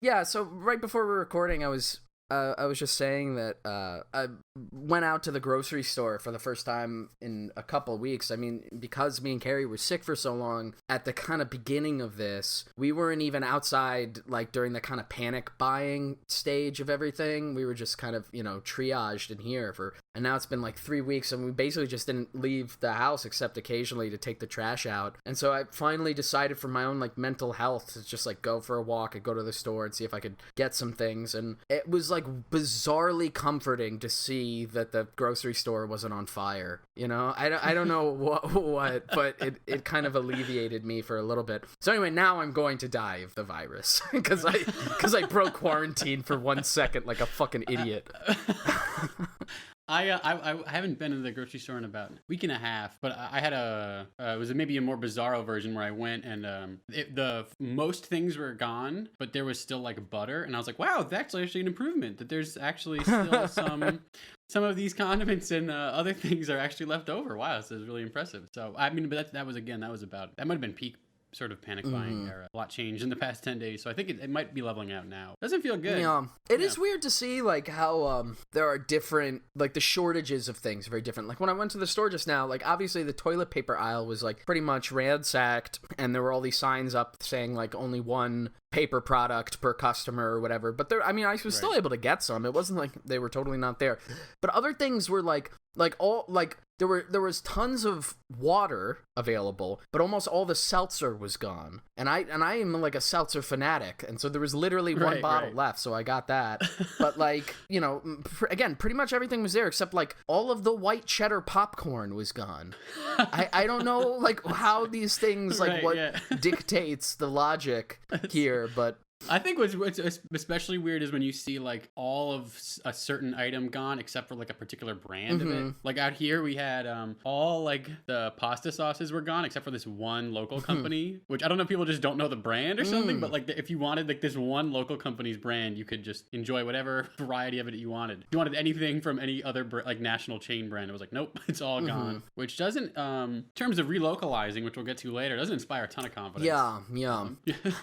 Yeah, so right before we were recording, I was just saying that I went out to the grocery store for the first time in a couple of weeks. I mean, because me and Carrie were sick for so long, at the kind of beginning of this, we weren't even outside, like, during the kind of panic buying stage of everything. We were just kind of, triaged in here and now it's been like 3 weeks, and we basically just didn't leave the house except occasionally to take the trash out. And so I finally decided for my own, like, mental health to just, like, go for a walk and go to the store and see if I could get some things. And it was, like, bizarrely comforting to see that the grocery store wasn't on fire. I don't know what, but it kind of alleviated me for a little bit. So anyway, now I'm going to die of the virus because I broke quarantine for 1 second like a fucking idiot. I haven't been in the grocery store in about a week and a half, but I had it was maybe a more bizarro version where I went and the most things were gone, but there was still like butter, and I was like, wow, that's actually an improvement, that there's actually still some of these condiments and other things are actually left over. Wow, this is really impressive. So I mean, but that might have been peak sort of panic buying era. A lot changed in the past 10 days, so I think it might be leveling out now. Doesn't feel good. Yeah. It is weird to see, like, how there are different, like, the shortages of things are very different. Like, when I went to the store just now, like, obviously the toilet paper aisle was, like, pretty much ransacked, and there were all these signs up saying, like, only one paper product per customer or whatever. But I was still able to get some. It wasn't like they were totally not there. But other things were there was tons of water available, but almost all the seltzer was gone. And I am like a seltzer fanatic, and so there was literally one bottle left, so I got that. But like, again, pretty much everything was there except like all of the white cheddar popcorn was gone. I don't know like how these things dictates the logic here, but I think what's especially weird is when you see like all of a certain item gone except for like a particular brand of it. Like out here we had all like the pasta sauces were gone except for this one local company, which I don't know if people just don't know the brand or something, but like if you wanted like this one local company's brand, you could just enjoy whatever variety of it you wanted. If you wanted anything from any other like national chain brand, it was like, nope, it's all gone. Which doesn't, in terms of relocalizing, which we'll get to later, doesn't inspire a ton of confidence. Yeah.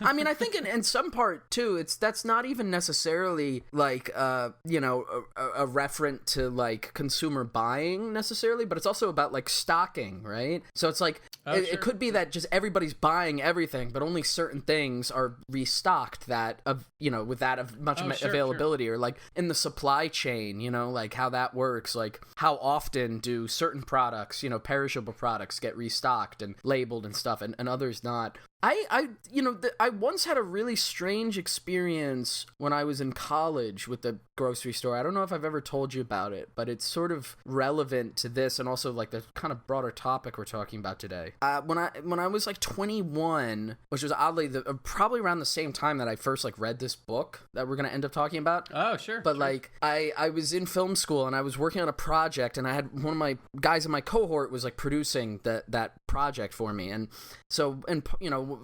I mean, I think in some part too, that's not even necessarily like a referent to like consumer buying necessarily, but it's also about like stocking, right? So it's like it could be that just everybody's buying everything, but only certain things are restocked with that of much availability, or like in the supply chain, like how that works, like how often do certain products, perishable products get restocked and labeled and stuff, and others not. I once had a really strange experience when I was in college with the grocery store. I don't know if I've ever told you about it, but it's sort of relevant to this and also like the kind of broader topic we're talking about today. When I was like 21, which was oddly probably around the same time that I first like read this book that we're gonna end up talking about. Oh, sure. But like I was in film school and I was working on a project, and I had one of my guys in my cohort was like producing that project for me, and so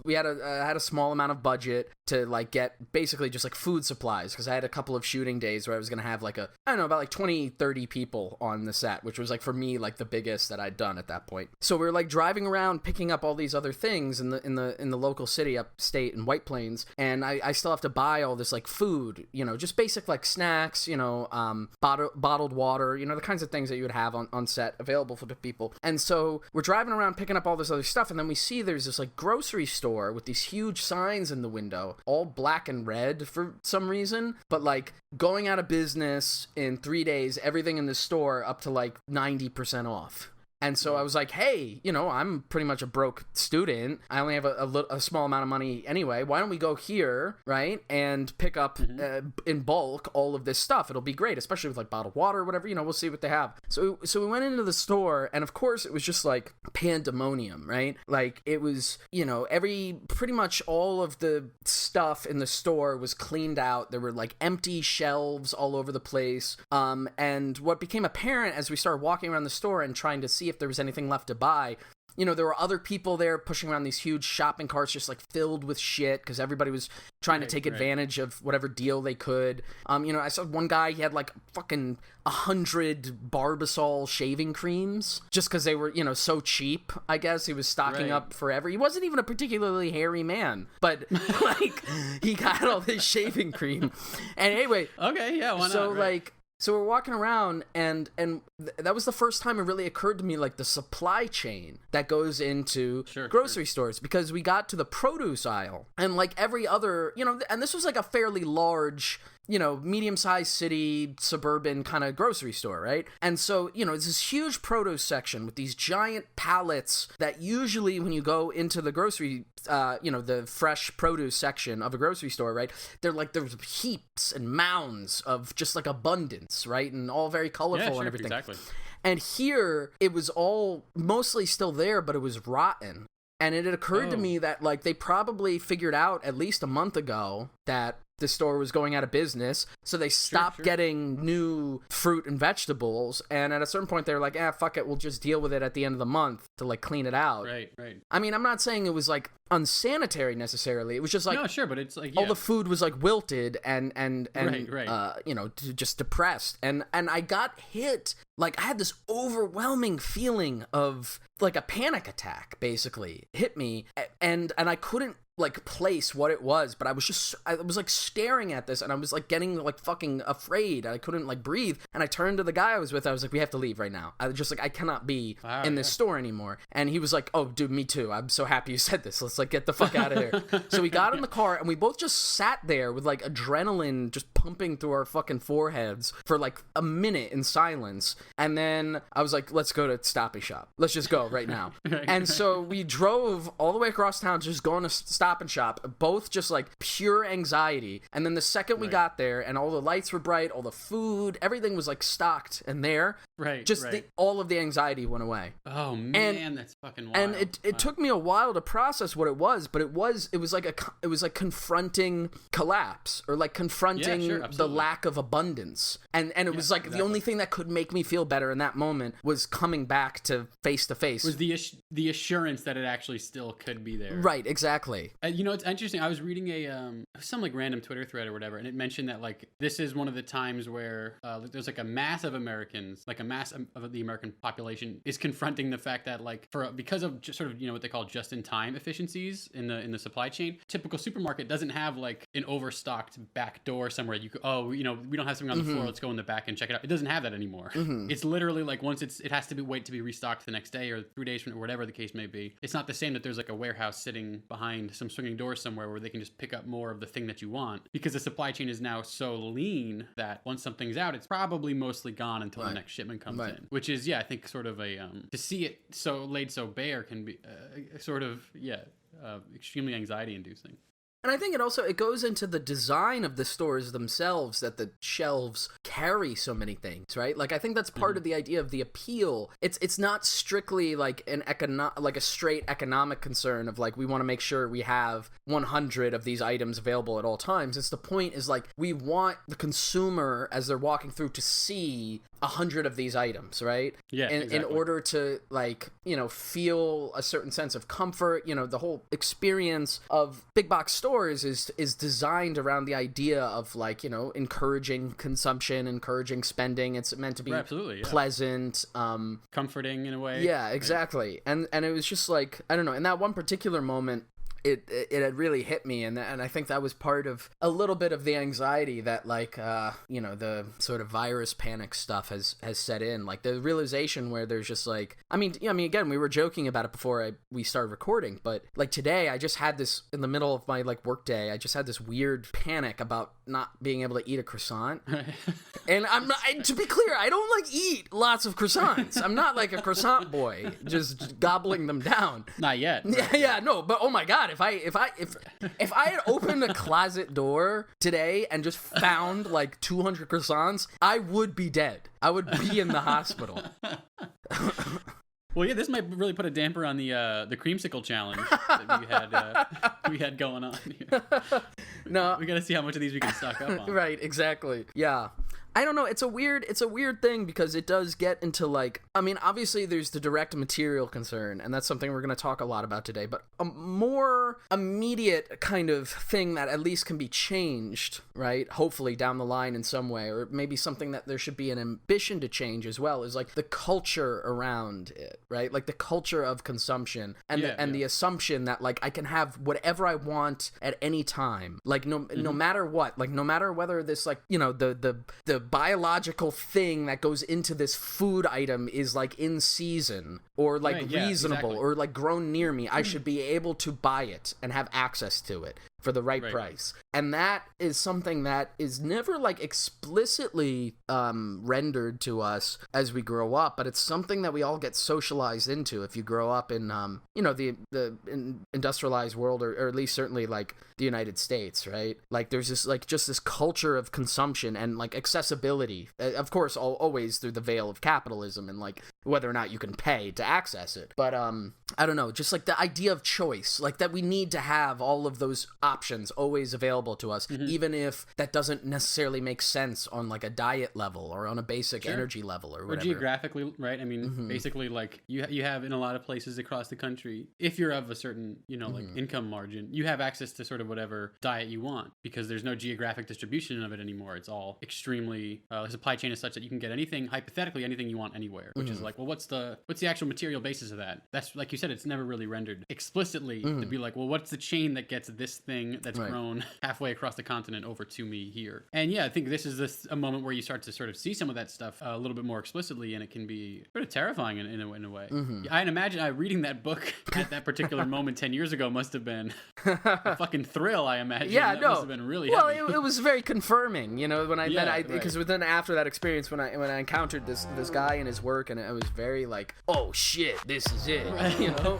we had a small amount of budget to like get basically just like food supplies, because I had a couple of shooting days where I was going to have like about like 20-30 people on the set, which was like for me like the biggest that I'd done at that point. So we were like driving around picking up all these other things in the local city upstate in White Plains, and I still have to buy all this like food, just basic like snacks, bottled water, the kinds of things that you would have on set available for the people. And so we're driving around picking up all this other stuff, and then we see there's this like grocery store with these huge signs in the window, all black and red for some reason, but like going out of business in 3 days, everything in the store up to like 90% off. And so I was like, hey, I'm pretty much a broke student. I only have a small amount of money anyway. Why don't we go here, right, and pick up in bulk all of this stuff? It'll be great, especially with like bottled water or whatever. We'll see what they have. So we went into the store, and of course it was just like pandemonium, right? Like it was, pretty much all of the stuff in the store was cleaned out. There were like empty shelves all over the place. And what became apparent as we started walking around the store and trying to see if there was anything left to buy, there were other people there pushing around these huge shopping carts just like filled with shit because everybody was trying to take advantage of whatever deal they could. I saw one guy, he had like fucking 100 Barbasol shaving creams just because they were, so cheap. I guess he was stocking up forever. He wasn't even a particularly hairy man, but like he got all this shaving cream. And anyway, okay, yeah, why not? So So we're walking around, and that was the first time it really occurred to me, like, the supply chain that goes into grocery stores, because we got to the produce aisle, and like every other, and this was like a fairly large, medium-sized city, suburban kind of grocery store, right? And so, it's this huge produce section with these giant pallets that usually when you go into the grocery, the fresh produce section of a grocery store, right? They're like, there's heaps and mounds of just like abundance, right? And all very colorful and everything. Exactly. And here, it was all mostly still there, but it was rotten. And it had occurred to me that, like, they probably figured out at least a month ago that the store was going out of business, so they stopped getting new fruit and vegetables, and at a certain point they were like, fuck it, we'll just deal with it at the end of the month to, like, clean it out. Right. I mean, I'm not saying it was, like, unsanitary necessarily. It was just like, no, sure, but it's like, all the food was like wilted and just depressed, and I got hit, like, I had this overwhelming feeling of like a panic attack basically hit me, and I couldn't like place what it was, but I was like staring at this, and I was like getting like fucking afraid. I couldn't like breathe, and I turned to the guy I was with. I was like, we have to leave right now. I was just like, I cannot be in this store anymore. And he was like, oh dude, me too, I'm so happy you said this, let's like get the fuck out of here. So we got in the car, and we both just sat there with like adrenaline just pumping through our fucking foreheads for like a minute in silence, and then I was like, let's go to Stop and Shop, let's just go right now. And so we drove all the way across town, just going to Stop and Shop, both just like pure anxiety. And then the second we got there, and all the lights were bright, all the food, everything was like stocked and there, all of the anxiety went away. Oh man, that's fucking wild. And it took me a while to process what it was, but it was like confronting collapse, or like confronting the lack of abundance, and it was like the only thing that could make me feel better in that moment was coming back to face was the assurance that it actually still could be there. Right, exactly. It's interesting. I was reading some like random Twitter thread or whatever, and it mentioned that like this is one of the times where there's like a mass of Americans, like a mass of the American population is confronting the fact that like because of just sort of what they call just-in-time efficiencies in the supply chain, typical supermarket doesn't have like an overstocked back door somewhere. You could, we don't have something on the floor, let's go in the back and check it out. It doesn't have that anymore. It's literally like once it has to wait to be restocked the next day or 3 days from, or whatever the case may be. It's not the same that there's like a warehouse sitting behind some swinging door somewhere where they can just pick up more of the thing that you want, because the supply chain is now so lean that once something's out, it's probably mostly gone until the next shipment comes in, which is I think sort of a to see it so laid so bare can be sort of extremely anxiety inducing. And I think it goes into the design of the stores themselves, that the shelves carry so many things, right? Like, I think that's part of the idea of the appeal. It's not strictly like a straight economic concern of like, we want to make sure we have 100 of these items available at all times. It's the point is like, we want the consumer as they're walking through to see 100 of these items, right? Yeah, in order to like, feel a certain sense of comfort. The whole experience of big box stores is designed around the idea of like, encouraging consumption, encouraging spending. It's meant to be pleasant, comforting in a way. Yeah, exactly. Right. And it was just like, I don't know, in that one particular moment, it had really hit me, and I think that was part of a little bit of the anxiety that like the sort of virus panic stuff has set in, like the realization where there's just like, I mean again, we were joking about it before we started recording, but like today I just had this in the middle of my like work day, I just had this weird panic about not being able to eat a croissant. And to be clear, I don't like eat lots of croissants. I'm not like a croissant boy just gobbling them down. Not yet. No, but oh my god, if I had opened a closet door today and just found like 200 croissants, I would be dead. I would be in the hospital. Well, yeah, this might really put a damper on the creamsicle challenge that we had going on here. No, we got to see how much of these we can stock up on. Right, exactly. Yeah. I don't know. It's a weird thing because it does get into like, I mean, obviously there's the direct material concern, and that's something we're going to talk a lot about today, but a more immediate kind of thing that at least can be changed, right? Hopefully down the line in some way, or maybe something that there should be an ambition to change as well, is like the culture around it, right? Like the culture of consumption and the assumption that like I can have whatever I want at any time, like no matter what, like no matter whether this like, you know, the biological thing that goes into this food item is like in season or like reasonable or like grown near me, I should be able to buy it and have access to it for the right price. And that is something that is never like explicitly rendered to us as we grow up, but it's something that we all get socialized into if you grow up in you know, the industrialized world, or at least certainly like the United States, right? Like there's this like just this culture of consumption and like accessibility, of course always through the veil of capitalism and like whether or not you can pay to access it, but I don't know, just like the idea of choice, like that we need to have all of those options always available to us, even if that doesn't necessarily make sense on like a diet level or on a basic energy level or whatever. Or geographically, right? I mean, basically like you have in a lot of places across the country, if you're of a certain, you know, like income margin, you have access to sort of whatever diet you want because there's no geographic distribution of it anymore. It's all extremely, the supply chain is such that you can get anything, hypothetically anything you want anywhere, which is like, well, what's the actual material basis of that? That's like you said, it's never really rendered explicitly to be like, well, what's the chain that gets this thing that's grown halfway across the continent over to me here? And yeah, I think this is a moment where you start to sort of see some of that stuff a little bit more explicitly, and it can be sort of terrifying in a way. I imagine reading that book at that particular moment 10 years ago must have been a fucking thrill, I imagine. Yeah, that must have been really heavy. It was very confirming, you know, when because then after that experience, when I encountered this guy and his work, and it was very like, oh shit, this is it, you know.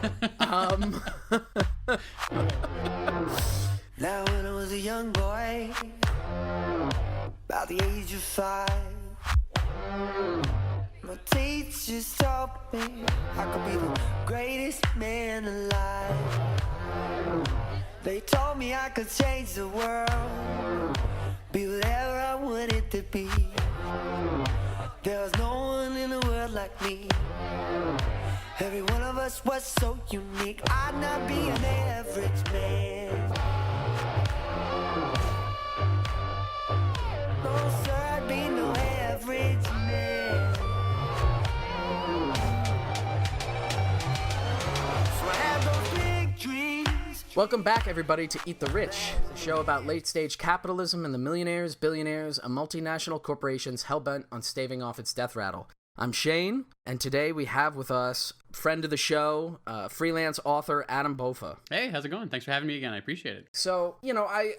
Now when I was a young boy, about the age of 5, my teachers taught me I could be the greatest man alive. They told me I could change the world, be whatever I wanted to be. There was no one in the world like me. Every one of us was so unique. I'd not be an average man. No, sir, I'd be no average man. So I had those big dreams. Welcome back, everybody, to Eat the Rich, the show about late-stage capitalism and the millionaires, billionaires, and multinational corporations hell-bent on staving off its death rattle. I'm Shane, and today we have with us friend of the show, freelance author Adam Boffa. Hey, how's it going? Thanks for having me again. I appreciate it. So, you know, I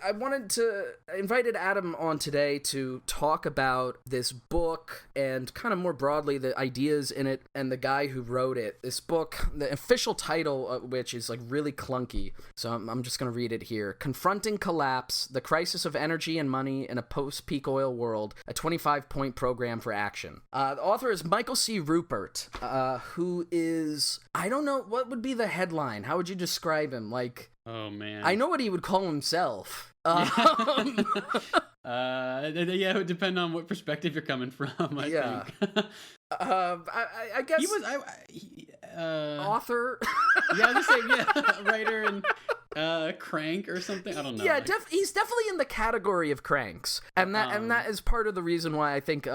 invited Adam on today to talk about this book and kind of more broadly the ideas in it and the guy who wrote it. This book, the official title of which is like really clunky, so I'm just going to read it here. Confronting Collapse, The Crisis of Energy and Money in a Post-Peak Oil World, a 25-point program for action. The author is Michael C. Ruppert, who is, I don't know, what would be the headline? How would you describe him? Like, oh man, I know what he would call himself. Yeah, it would depend on what perspective you're coming from. I think. I guess he was author. Yeah, I was gonna say writer and crank or something. I don't know. Yeah, he's definitely in the category of cranks, and that is part of the reason why I think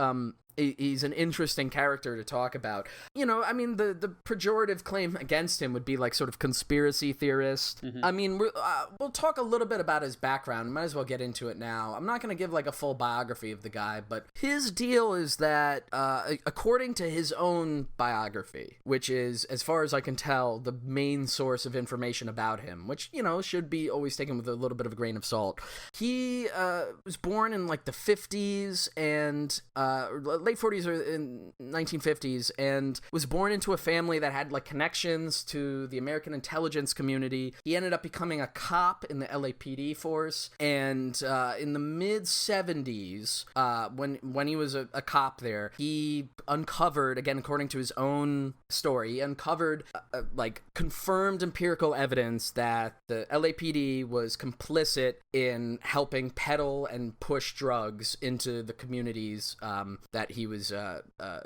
he's an interesting character to talk about. You know, I mean, the pejorative claim against him would be like sort of conspiracy theorist. I mean, we'll talk a little bit about his background. Might as well get into it now. I'm not going to give like a full biography of the guy, but his deal is that according to his own biography, which is, as far as I can tell, the main source of information about him, which, you know, should be always taken with a little bit of a grain of salt. He was born in like the 50s and late 40s or in 1950s, and was born into a family that had like connections to the American intelligence community. He ended up becoming a cop in the LAPD force, and in the mid 70s, when he was a cop there, he uncovered, again according to his own story, he uncovered like confirmed empirical evidence that the LAPD was complicit in helping peddle and push drugs into the communities that he was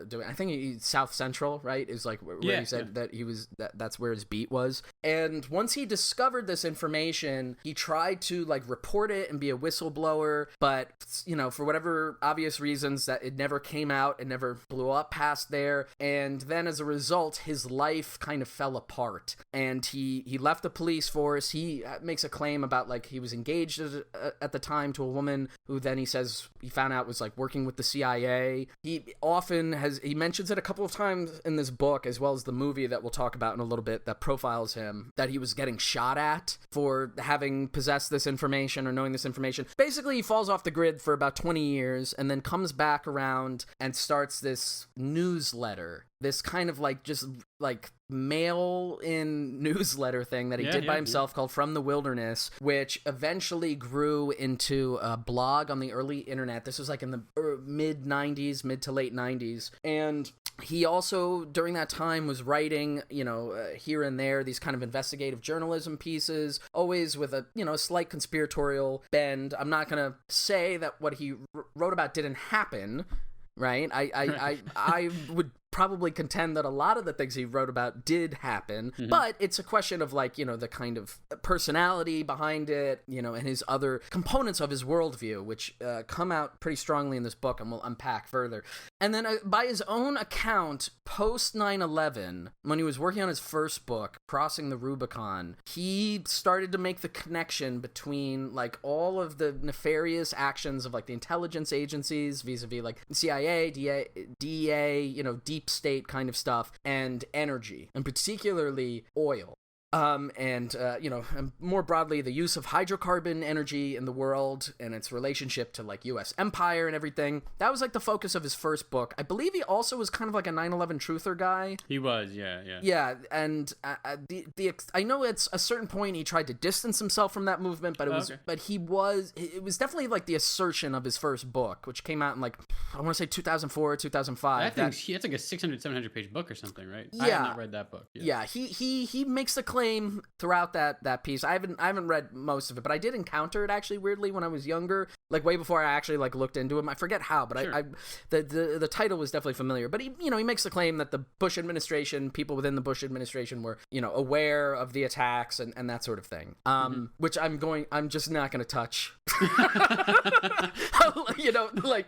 doing. I think he's South Central, right? Is like where he said that he was that's where his beat was. And once he discovered this information, he tried to like report it and be a whistleblower, but you know, for whatever obvious reasons, that it never came out, it never blew up past there. And then as a result, his life kind of fell apart, and he left the police force. He makes a claim about like he was engaged at the time to a woman who then he says he found out was like working with the CIA. He mentions it a couple of times in this book, as well as the movie that we'll talk about in a little bit that profiles him, that he was getting shot at for having possessed this information or knowing this information. Basically, he falls off the grid for about 20 years and then comes back around and starts this newsletter, this kind of like just like mail-in newsletter thing that he did by himself called From the Wilderness, which eventually grew into a blog on the early internet. This was like in the mid to late 90s. And he also, during that time, was writing, you know, here and there, these kind of investigative journalism pieces, always with a, you know, slight conspiratorial bend. I'm not going to say that what he wrote about didn't happen, right? I would probably contend that a lot of the things he wrote about did happen, but it's a question of like, you know, the kind of personality behind it, you know, and his other components of his worldview, which come out pretty strongly in this book and we'll unpack further. And then by his own account, post 9/11, when he was working on his first book, Crossing the Rubicon, he started to make the connection between like all of the nefarious actions of like the intelligence agencies vis-a-vis like CIA, DEA, you know, deep state kind of stuff, and energy, and particularly oil. You know, more broadly, the use of hydrocarbon energy in the world and its relationship to like U.S. empire and everything. That was like the focus of his first book. I believe he also was kind of like a 9/11 truther guy. He was, yeah. Yeah, and I know at a certain point he tried to distance himself from that movement, but it was definitely like the assertion of his first book, which came out in like, I want to say 2004 or 2005. That's like a 600, 700 page book or something, right? Yeah. I have not read that book. Yeah, he makes the claim throughout that piece. I haven't read most of it, but I did encounter it actually weirdly when I was younger, like way before I actually like looked into him. I forget how, but sure. The title was definitely familiar. But he makes the claim that the Bush administration, people within the Bush administration were, you know, aware of the attacks and that sort of thing. Which I'm just not going to touch.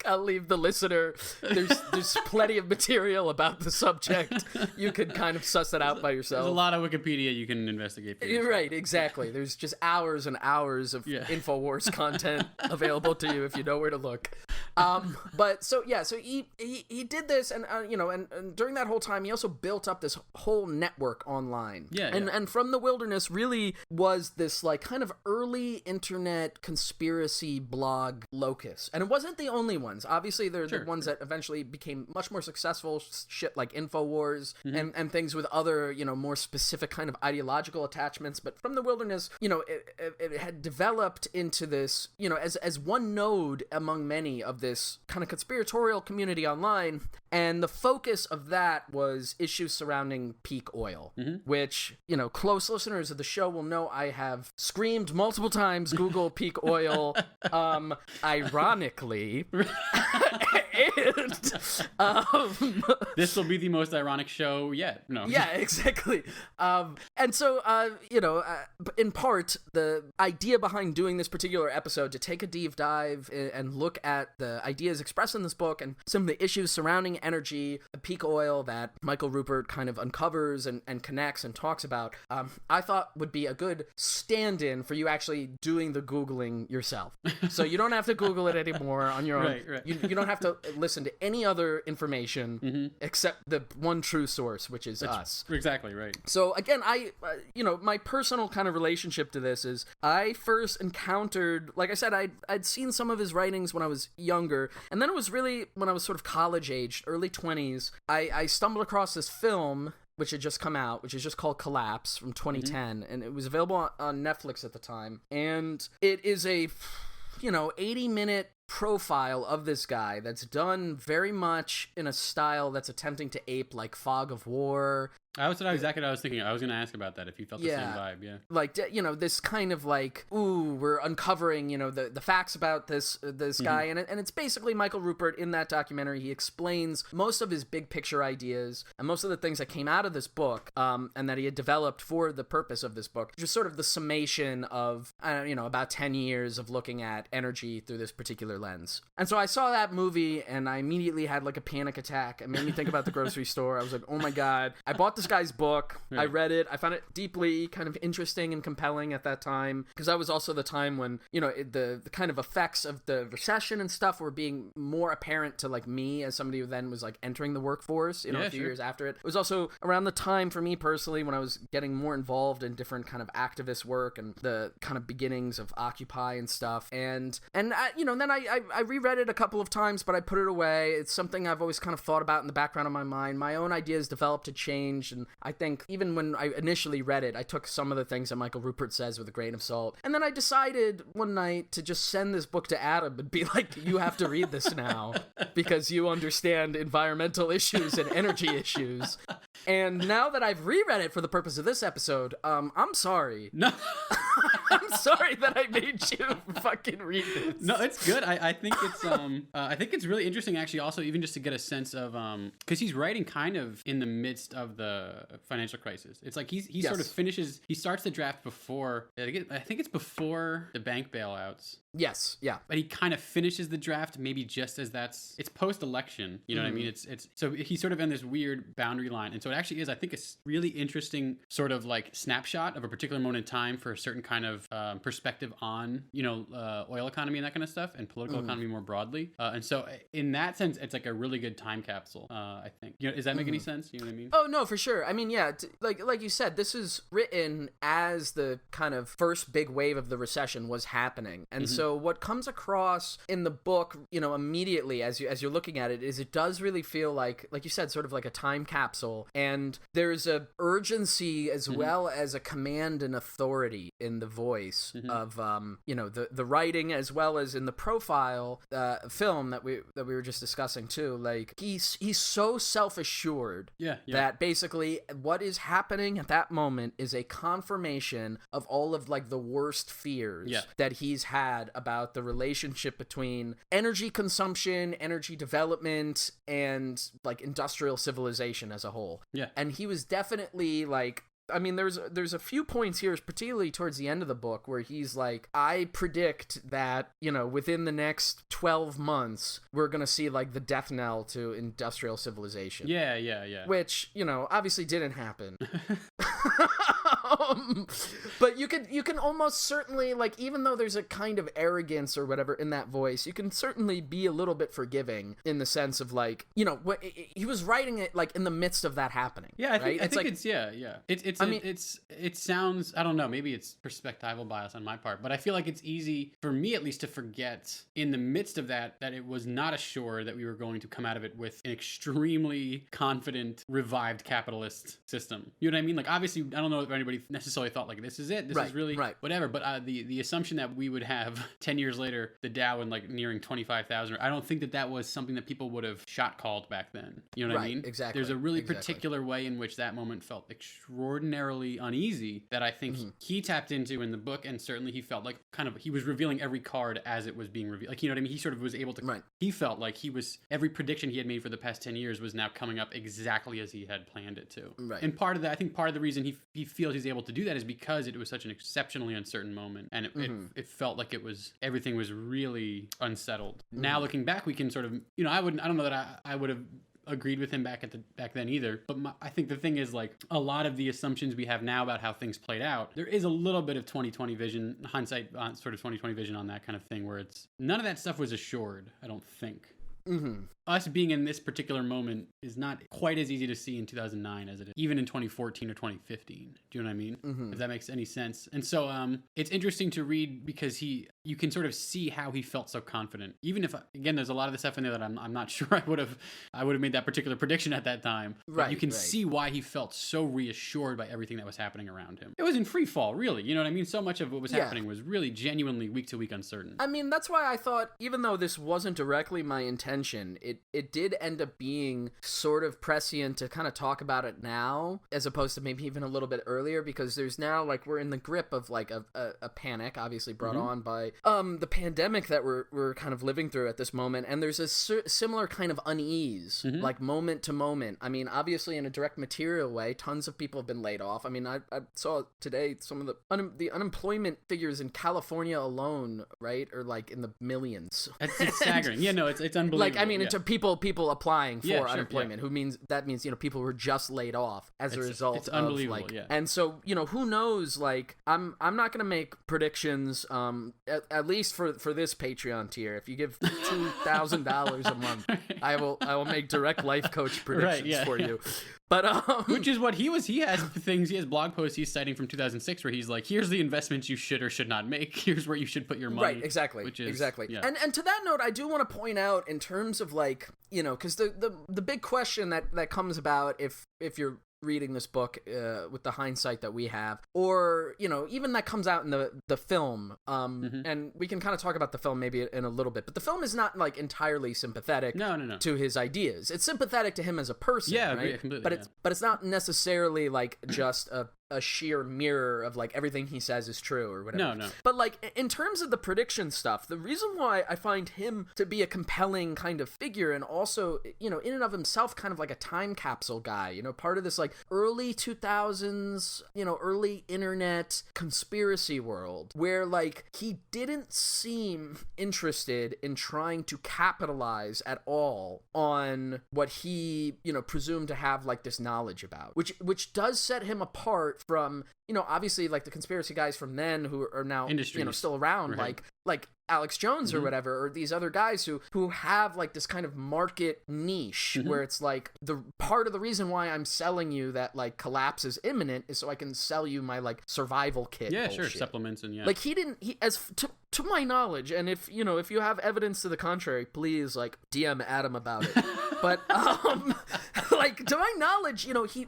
I'll leave the listener. There's plenty of material about the subject. You could kind of suss it out by yourself. There's a lot of Wikipedia you can investigate for yourself. Right, exactly. There's just hours and hours of InfoWars content available to you if you know where to look. So he did this, and and during that whole time, he also built up this whole network online. And From the Wilderness really was this like kind of early internet conspiracy blog locus, and it wasn't the only ones. Obviously, they're the ones that eventually became much more successful. Shit like InfoWars and things with other more specific kind of ideological attachments. But From the Wilderness, it had developed into this as one node among many of this kind of conspiratorial community online, and the focus of that was issues surrounding peak oil, which close listeners of the show will know I have screamed multiple times. Google peak oil, ironically. This will be the most ironic show yet. No. Yeah, exactly. And so, in part, the idea behind doing this particular episode to take a deep dive and look at the ideas expressed in this book and some of the issues surrounding energy, peak oil that Michael Ruppert kind of uncovers and connects and talks about, I thought would be a good stand-in for you actually doing the Googling yourself. So you don't have to Google it anymore on your own. Right. You don't have to listen to any other information except the one true source, which is us. Exactly right. So again, my personal kind of relationship to this is I first encountered, like I said, I'd seen some of his writings when I was younger, younger. And then it was really when I was sort of college aged, early 20s, I stumbled across this film which had just come out, which is just called Collapse from 2010, and it was available on Netflix at the time. And it is a 80-minute profile of this guy that's done very much in a style that's attempting to ape like Fog of War. That's exactly what I was thinking. I was going to ask about that, if you felt the same vibe, yeah. Like, this kind of like, ooh, we're uncovering, the facts about this guy. And it's basically Michael Ruppert in that documentary. He explains most of his big picture ideas and most of the things that came out of this book and that he had developed for the purpose of this book. Just sort of the summation of, about 10 years of looking at energy through this particular lens. And so I saw that movie and I immediately had like a panic attack. It made me think about the grocery store. I was like, oh my God. I bought this guy's book. Right. I read it. I found it deeply kind of interesting and compelling at that time, because that was also the time when, the kind of effects of the recession and stuff were being more apparent to like me as somebody who then was like entering the workforce, a few years after it. It was also around the time for me personally when I was getting more involved in different kind of activist work and the kind of beginnings of Occupy and stuff. And then I reread it a couple of times, but I put it away. It's something I've always kind of thought about in the background of my mind. My own ideas developed to change, and I think even when I initially read it, I took some of the things that Michael Ruppert says with a grain of salt. And then I decided one night to just send this book to Adam and be like, you have to read this now because you understand environmental issues and energy issues. And now that I've reread it for the purpose of this episode, I'm sorry. No. I'm sorry that I made you fucking read this. No, it's good. I think it's I think it's really interesting actually, also even just to get a sense of because he's writing kind of in the midst of the financial crisis. It's like he sort of he starts the draft before, I think it's before the bank bailouts. Yes, yeah. But he kind of finishes the draft maybe just as it's post-election, you know what I mean? It's so he's sort of in this weird boundary line. And so it actually is, I think, a really interesting sort of like snapshot of a particular moment in time for a certain kind of perspective on, oil economy and that kind of stuff, and political economy more broadly. And so in that sense, it's like a really good time capsule, I think. Does that make any sense? You know what I mean? Oh, no, for sure. I mean, yeah, like you said, this is written as the kind of first big wave of the recession was happening. And so what comes across in the book, immediately as you're looking at it, is it does really feel like you said, sort of like a time capsule. And there's a urgency as well as a command and authority in the voice of, the writing, as well as in the profile film that we were just discussing too. Like he's so self-assured that basically what is happening at that moment is a confirmation of all of like the worst fears that he's had about the relationship between energy consumption, energy development, and like industrial civilization as a whole. Yeah. And he was definitely like, I mean, there's a few points here, particularly towards the end of the book, where he's like, I predict that, within the next 12 months, we're going to see like the death knell to industrial civilization. Yeah. Which, obviously didn't happen. But you can almost certainly, like, even though there's a kind of arrogance or whatever in that voice, you can certainly be a little bit forgiving in the sense of like, he was writing it like in the midst of that happening. Yeah, I think it sounds, I don't know, maybe it's perspectival bias on my part, but I feel like it's easy for me at least to forget in the midst of that it was not assured that we were going to come out of it with an extremely confident, revived capitalist system. You know what I mean? Like, obviously, I don't know if anybody necessarily thought like, this is it, this is really whatever, but the assumption that we would have 10 years later the Dow in like nearing 25,000, I don't think that was something that people would have shot called back then. You know what I mean? Exactly. There's a really particular way in which that moment felt extraordinarily uneasy that I think he tapped into in the book, and certainly he felt like kind of he was revealing every card as it was being revealed. Like, you know what I mean? He sort of was able to he felt like every prediction he had made for the past 10 years was now coming up exactly as he had planned it to. Right. And part of that, I think part of the reason he feels he's able to do that is because it was such an exceptionally uncertain moment, and it felt like everything was really unsettled. Now looking back, we can sort of, I don't know that I would have agreed with him back then either, but I think the thing is, like, a lot of the assumptions we have now about how things played out, there is a little bit of 2020 vision, hindsight, sort of 2020 vision on that kind of thing, where it's none of that stuff was assured, I don't think. us being in this particular moment is not quite as easy to see in 2009 as it is even in 2014 or 2015. Do you know what I mean? If that makes any sense. And so it's interesting to read because you can sort of see how he felt so confident. Even if, again, there's a lot of the stuff in there that I'm not sure I would have made that particular prediction at that time. But you can see why he felt so reassured by everything that was happening around him. It was in free fall, really. You know what I mean? So much of what was happening was really genuinely week to week uncertain. I mean, that's why I thought, even though this wasn't directly my intention, it did end up being sort of prescient to kind of talk about it now, as opposed to maybe even a little bit earlier, because there's now, like, we're in the grip of, like, a panic, obviously brought on by the pandemic that we're kind of living through at this moment, and there's a similar kind of unease, like, moment to moment. I mean, obviously in a direct material way, tons of people have been laid off. I mean, I saw today some of the unemployment figures in California alone, right, are like in the millions. It's staggering. Yeah, no, it's unbelievable. Like, I mean, into people applying for unemployment, who means people who were just laid off as a result. It's unbelievable. Of, like, and so, who knows? Like, I'm not gonna make predictions. At least for this Patreon tier, if you give $2,000 a month, I will make direct life coach predictions for you. But which is what he has blog posts he's citing from 2006 where he's like, here's the investments you should or should not make, here's where you should put your money. Right, exactly. Exactly. Yeah. And to that note, I do want to point out, in terms of, like, because the big question that comes about if you're reading this book with the hindsight that we have, or even that comes out in the film, and we can kind of talk about the film maybe in a little bit, but the film is not, like, entirely sympathetic to his ideas. It's sympathetic to him as a person, right? Completely, but it's not necessarily, like, just a sheer mirror of, like, everything he says is true or whatever. No. But, like, in terms of the prediction stuff, the reason why I find him to be a compelling kind of figure, and also, in and of himself, kind of like a time capsule guy, part of this, like, early 2000s, early internet conspiracy world, where, like, he didn't seem interested in trying to capitalize at all on what he, presumed to have, like, this knowledge about, which does set him apart from, obviously, like, the conspiracy guys from then who are now, still around, like Alex Jones or whatever, or these other guys who have, like, this kind of market niche where it's like, the part of the reason why I'm selling you that, like, collapse is imminent is so I can sell you my, like, survival kit bullshit. Supplements and like, to my knowledge, and if you have evidence to the contrary, please, like, DM Adam about it. But like, to my knowledge, he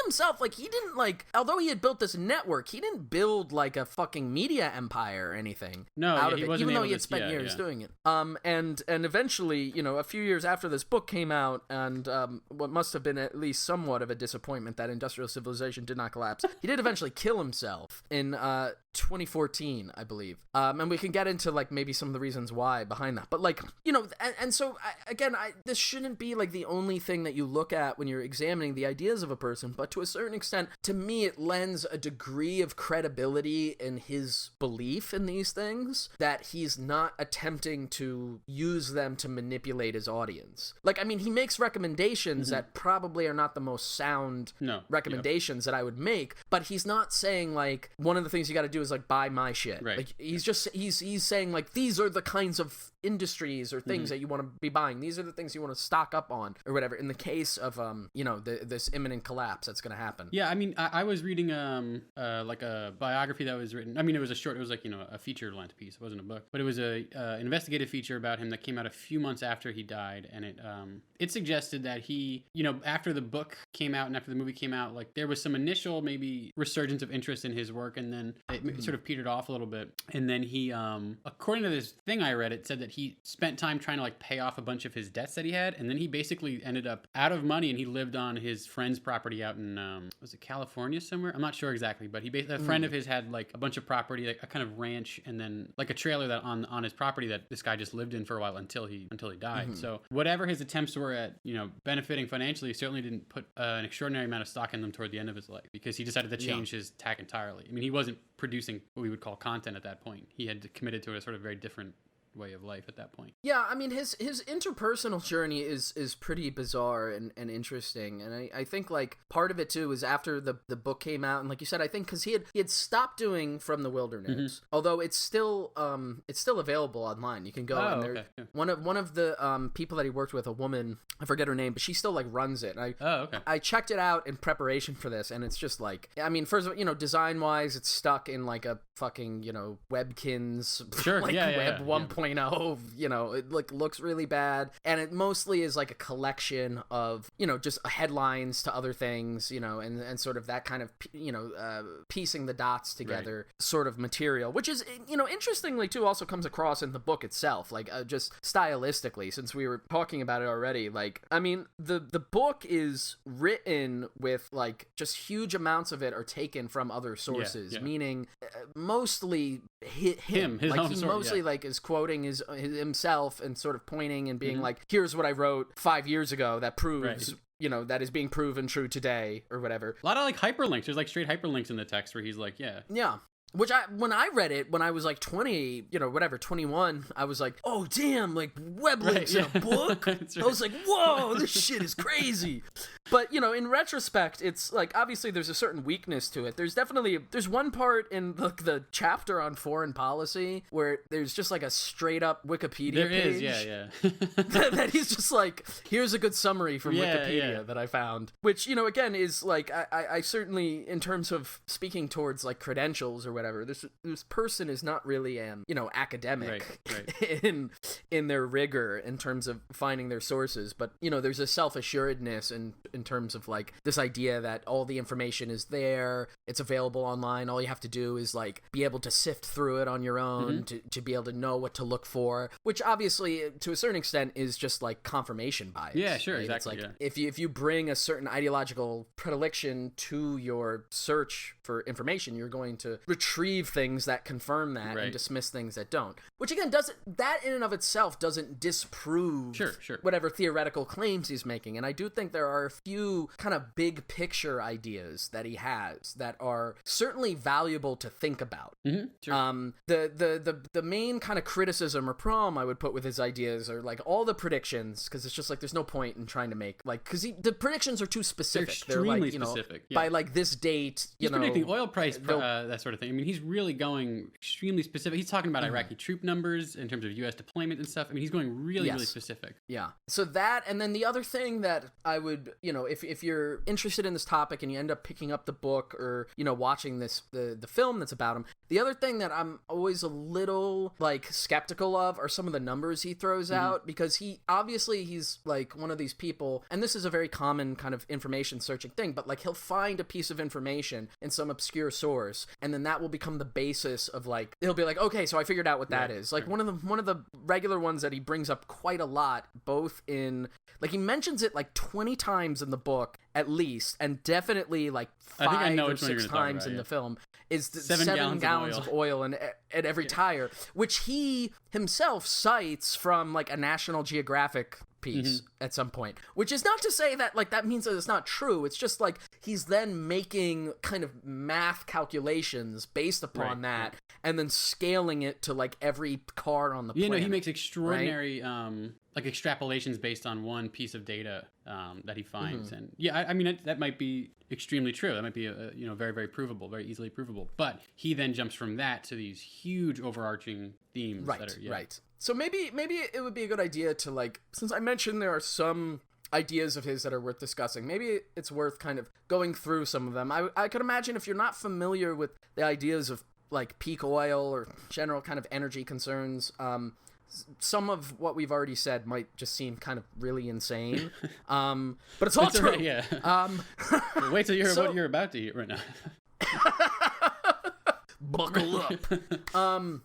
himself, like, he didn't, like, although he had built this network, he didn't build, like, a fucking media empire or anything out of it, even though he had spent years doing it. And eventually, a few years after this book came out, and what must have been at least somewhat of a disappointment that industrial civilization did not collapse, he did eventually kill himself in 2014, I believe. And we can get into, like, maybe some of the reasons why behind that. But, like, and so, this shouldn't be, like, the only thing that you look at when you're examining the ideas of a person, but to a certain extent, to me, it lends a degree of credibility in his belief in these things, that he's not attempting to use them to manipulate his audience. Like, I mean, he makes recommendations that probably are not the most sound recommendations that I would make, but he's not saying, like, one of the things you got to do is, like, buy my shit. Right. Like, he's saying, like, these are the kinds of industries or things that you want to be buying. These are the things you want to stock up on or whatever, in the case of this imminent collapse that's going to happen. Yeah, I mean, I was reading like a biography that was written. I mean, it was like a feature length piece. It wasn't a book, but it was a investigative feature about him that came out a few months after he died, and it suggested that he, after the book came out and after the movie came out, like, there was some initial maybe resurgence of interest in his work, and then it sort of petered off a little bit, and then he, according to this thing I read, it said that he spent time trying to, like, pay off a bunch of his debts that he had, and then he basically ended up out of money, and he lived on his friend's property out in was it California somewhere? I'm not sure exactly, but a friend of his had, like, a bunch of property, like a kind of ranch, and then, like, a trailer that on his property that this guy just lived in for a while until he died. So whatever his attempts were at benefiting financially, he certainly didn't put an extraordinary amount of stock in them toward the end of his life, because he decided to change his tack entirely. I mean, he wasn't producing what we would call content at that point. He had committed to a sort of very different way of life at that point. Yeah, I mean, his interpersonal journey is pretty bizarre and interesting, and I think like part of it too is after the book came out, and like you said, I think because he had stopped doing From the Wilderness, although it's still available online. You can go and there. Yeah. One of the people that he worked with, a woman, I forget her name, but she still like runs it. And I checked it out in preparation for this, and it's just like, I mean, first of all, design wise, it's stuck in like a fucking Webkins like Web 1.0. It like looks really bad, and it mostly is like a collection of just headlines to other things, and sort of that kind of piecing the dots together sort of material, which is interestingly too also comes across in the book itself, like just stylistically, since we were talking about it already. Like, I mean, the book is written with like just huge amounts of it are taken from other sources, meaning mostly him. His like own he story, mostly like is quoting his himself and sort of pointing and being like, here's what I wrote 5 years ago that proves that is being proven true today or whatever. A lot of like hyperlinks. There's like straight hyperlinks in the text where he's like, yeah. Which when I read it when I was like 21, I was like, oh damn, like web links in a book. Right. I was like, whoa, this shit is crazy. But in retrospect, it's like obviously there's a certain weakness to it. There's one part in the chapter on foreign policy where there's just like a straight up Wikipedia page. Yeah. that he's just like, here's a good summary from Wikipedia that I found. Which, again, is like, I certainly, in terms of speaking towards like credentials or whatever, this person is not really academic in their rigor in terms of finding their sources, but there's a self-assuredness in terms of like this idea that all the information is there, it's available online, all you have to do is like be able to sift through it on your own to be able to know what to look for, which obviously to a certain extent is just like confirmation bias. Yeah, sure, right? exactly. It's like if you bring a certain ideological predilection to your search for information, you're going to retrieve things that confirm that and dismiss things that don't. Which again that in and of itself doesn't disprove whatever theoretical claims he's making. And I do think there are a few kind of big picture ideas that he has that are certainly valuable to think about. The main kind of criticism or problem I would put with his ideas are like all the predictions, because it's just like there's no point in trying to make like, because the predictions are too specific. They're extremely specific. By like this date, he's predicting oil price, that sort of thing. I mean, he's really going extremely specific. He's talking about Iraqi troop numbers in terms of U.S. deployment and stuff. I mean, he's going really specific. Yeah. So that, and then the other thing that I would, if you're interested in this topic and you end up picking up the book or, watching the film that's about him, the other thing that I'm always a little like skeptical of are some of the numbers he throws out, because he's like one of these people, and this is a very common kind of information searching thing, but like he'll find a piece of information in some obscure source, and then that will become the basis of like, he'll be like, okay, so I figured out what that is. Like one of the regular ones that he brings up quite a lot, both in like he mentions it like 20 times in the book at least, and definitely like 5 or 6 times in the film, is the 7 gallons of oil in every tire, which he himself cites from like a National Geographic piece at some point, which is not to say that like that means that it's not true. It's just like he's then making kind of math calculations based upon that and then scaling it to like every car on the planet. He makes extraordinary like extrapolations based on one piece of data that he finds. And I mean that might be extremely true. That might be very, very provable, very easily provable. But he then jumps from that to these huge overarching themes that are right. So maybe it would be a good idea to like, since I mentioned there are some ideas of his that are worth discussing, maybe it's worth kind of going through some of them. I could imagine if you're not familiar with the ideas of like peak oil or general kind of energy concerns, some of what we've already said might just seem kind of really insane. But it's all true. Well, wait till you hear what you're about to hear right now. Buckle up.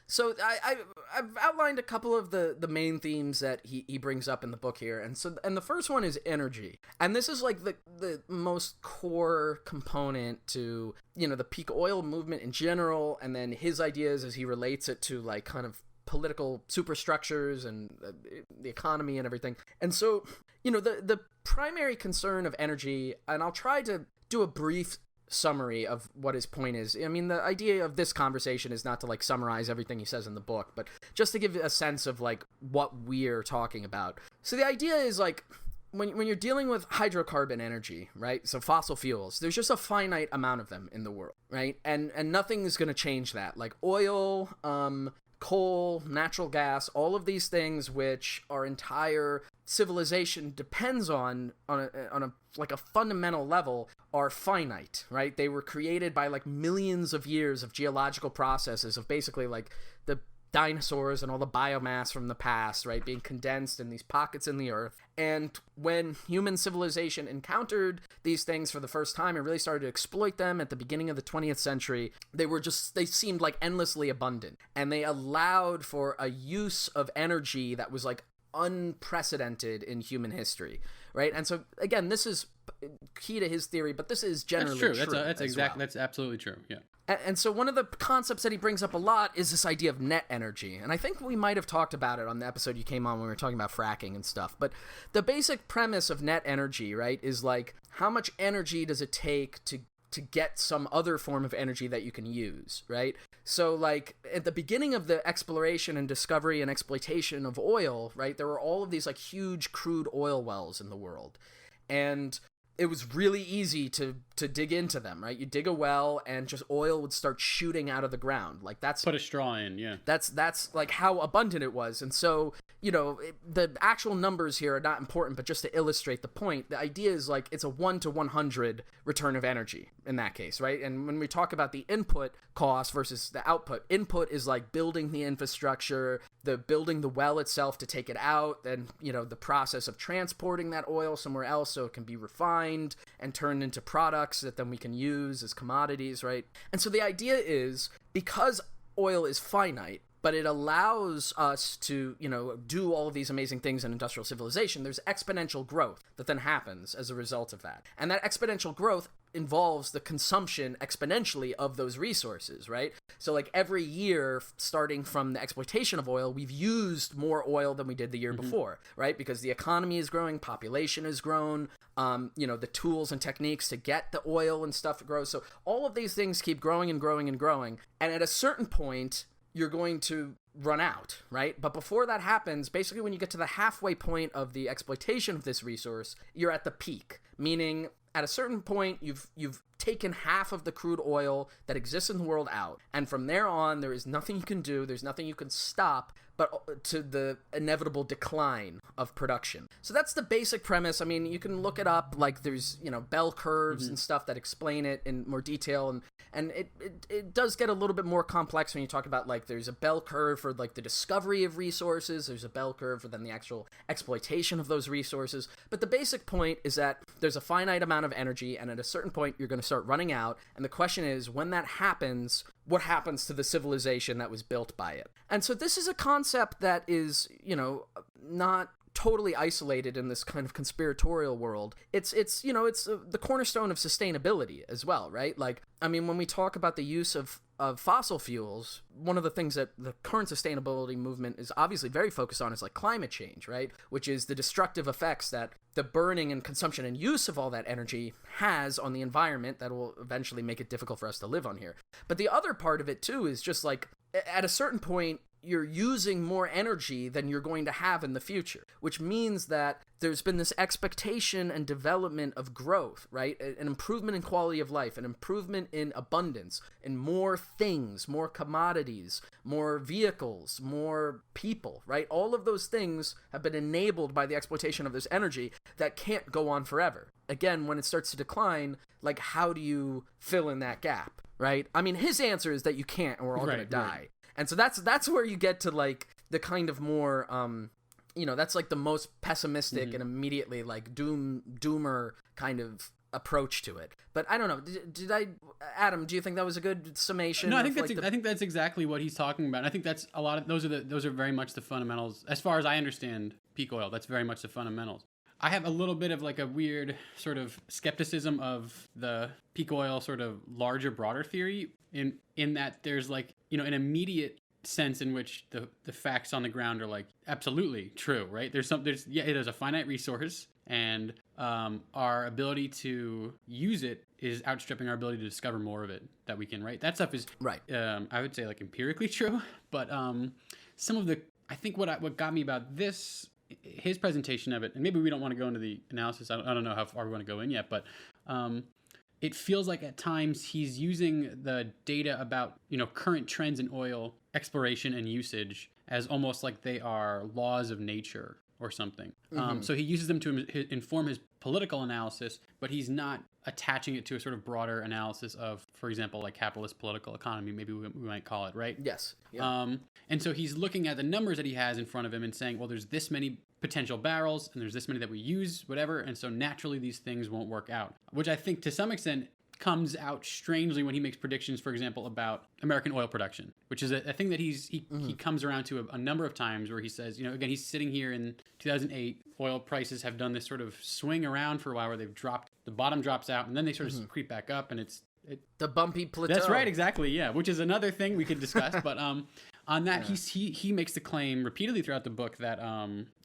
So I've outlined a couple of the main themes that he brings up in the book here, and the first one is energy, and this is like the most core component to the peak oil movement in general, and then his ideas as he relates it to like kind of political superstructures and the economy and everything. And so the primary concern of energy, and I'll try to do a brief summary of what his point is. I mean, the idea of this conversation is not to like summarize everything he says in the book, but just to give a sense of like what we're talking about. So the idea is like, when you're dealing with hydrocarbon energy, right? So fossil fuels, there's just a finite amount of them in the world, right? And nothing is going to change that. Like oil, coal, natural gas, all of these things which our entire civilization depends on a like a fundamental level are finite, right? They were created by like millions of years of geological processes of basically like the dinosaurs and all the biomass from the past, right, being condensed in these pockets in the earth. And when human civilization encountered these things for the first time and really started to exploit them at the beginning of the 20th century, they seemed like endlessly abundant. And they allowed for a use of energy that was like unprecedented in human history, right? And so again, this is key to his theory, but this is generally true. That's absolutely true. Yeah. And so one of the concepts that he brings up a lot is this idea of net energy. And I think we might have talked about it on the episode you came on when we were talking about fracking and stuff. But the basic premise of net energy, right, is like how much energy does it take to get some other form of energy that you can use, right? So like at the beginning of the exploration and discovery and exploitation of oil, right, there were all of these like huge crude oil wells in the world. And it was really easy to dig into them, right? You dig a well and just oil would start shooting out of the ground. Like that's put a straw in, yeah. That's like how abundant it was. And so, you know, the actual numbers here are not important, but just to illustrate the point, the idea is like it's a 1 to 100 return of energy in that case, right? And when we talk about the input cost versus the output, input is like building the infrastructure, building the well itself to take it out, and, you know, the process of transporting that oil somewhere else so it can be refined and turned into products that then we can use as commodities, right? And so the idea is, because oil is finite, but it allows us to, you know, do all of these amazing things in industrial civilization, there's exponential growth that then happens as a result of that. And that exponential growth involves the consumption exponentially of those resources, right? So like every year, starting from the exploitation of oil, we've used more oil than we did the year before, right? Because the economy is growing, population has grown, you know, the tools and techniques to get the oil and stuff grows. So all of these things keep growing and growing and growing. And at a certain point, you're going to run out, right? But before that happens, basically when you get to the halfway point of the exploitation of this resource, you're at the peak, meaning at a certain point, you've taken half of the crude oil that exists in the world out. And from there on, there is nothing you can do. There's nothing you can stop but to the inevitable decline of production. So that's the basic premise. I mean, you can look it up. Like there's, you know, bell curves and stuff that explain it in more detail. And it does get a little bit more complex when you talk about like there's a bell curve for like the discovery of resources. There's a bell curve for then the actual exploitation of those resources. But the basic point is that there's a finite amount of energy, and at a certain point you're going to start running out. And the question is, when that happens, what happens to the civilization that was built by it? And so this is a concept that is, you know, not totally isolated in this kind of conspiratorial world. It's you know, it's the cornerstone of sustainability as well, right? Like, I mean, when we talk about the use of fossil fuels, one of the things that the current sustainability movement is obviously very focused on is like climate change, right? Which is the destructive effects that the burning and consumption and use of all that energy has on the environment that will eventually make it difficult for us to live on here. But the other part of it too is just like at a certain point, you're using more energy than you're going to have in the future, which means that there's been this expectation and development of growth, right? An improvement in quality of life, an improvement in abundance, in more things, more commodities, more vehicles, more people, right? All of those things have been enabled by the exploitation of this energy that can't go on forever. Again, when it starts to decline, like how do you fill in that gap, right? I mean, his answer is that you can't, and we're all going to die. Right. And so that's where you get to like the kind of more, you know, that's like the most pessimistic and immediately like doomer kind of approach to it. But I don't know. Adam, do you think that was a good summation? No, I think that's exactly what he's talking about. And I think that's a lot of those are very much the fundamentals as far as I understand peak oil. That's very much the fundamentals. I have a little bit of like a weird sort of skepticism of the peak oil sort of larger, broader theory in that there's like, you know, an immediate sense in which the facts on the ground are like absolutely true, right? It is a finite resource, and our ability to use it is outstripping our ability to discover more of it that we can, right? That stuff is, right. I would say, like, empirically true, but some of the, I think what got me about his presentation of it, and maybe we don't want to go into the analysis, I don't know how far we want to go in yet, but it feels like at times he's using the data about, current trends in oil exploration and usage as almost like they are laws of nature or something. So he uses them to inform his political analysis, but he's not attaching it to a sort of broader analysis of, for example, like capitalist political economy, maybe we might call it, right? Yes. Yeah. And so he's looking at the numbers that he has in front of him and saying, well, there's this many potential barrels and there's this many that we use, whatever. And so naturally these things won't work out, which I think to some extent comes out strangely when he makes predictions, for example, about American oil production, which is a thing that he comes around to a number of times where he says, again, he's sitting here in 2008, oil prices have done this sort of swing around for a while where they've dropped, the bottom drops out and then they sort of creep back up, and it's the bumpy plateau. That's right, exactly, yeah, which is another thing we could discuss, but on that, he makes the claim repeatedly throughout the book that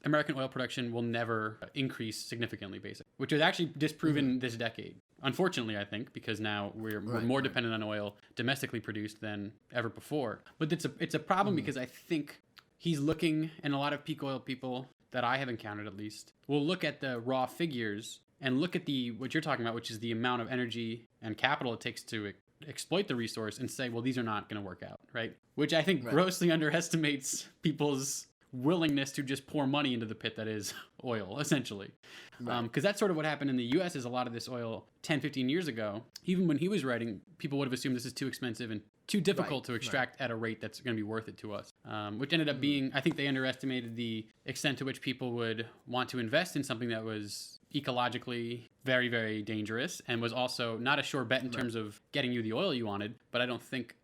American oil production will never increase significantly, basically, which is actually disproven this decade. Unfortunately, I think, because now we're more dependent on oil domestically produced than ever before. But it's a problem because I think he's looking, and a lot of peak oil people that I have encountered at least, will look at the raw figures and look at what you're talking about, which is the amount of energy and capital it takes to exploit the resource, and say, well, these are not going to work out, right? Which I think grossly underestimates people's willingness to just pour money into the pit that is oil, essentially. Because that's sort of what happened in the U.S. is a lot of this oil 10, 15 years ago, even when he was writing, people would have assumed this is too expensive and too difficult to extract at a rate that's going to be worth it to us, which ended up being, I think they underestimated the extent to which people would want to invest in something that was ecologically very, very dangerous and was also not a sure bet in terms of getting you the oil you wanted. But I don't think,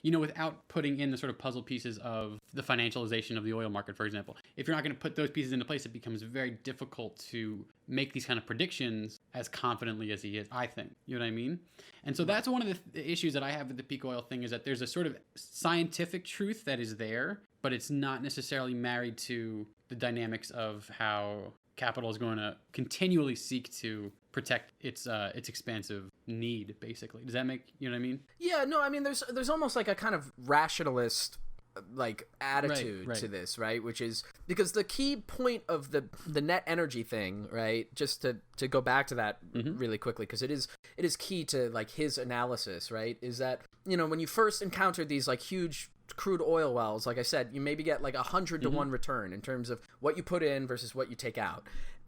without putting in the sort of puzzle pieces of the financialization of the oil market, for example, if you're not going to put those pieces into place, it becomes very difficult to make these kind of predictions as confidently as he is, I think. You know what I mean? And so that's one of the issues that I have with the peak oil thing, is that there's a sort of scientific truth that is there, but it's not necessarily married to the dynamics of how capital is going to continually seek to protect its expansive need, basically. Does that make, you know what I mean? Yeah, no, I mean, there's almost like a kind of rationalist like attitude to this, right? Which is because the key point of the net energy thing, right? Just to go back to that really quickly, because it is key to like his analysis, right? Is that, when you first encountered these like huge crude oil wells, like I said, you maybe get like 100 to 1 return in terms of what you put in versus what you take out.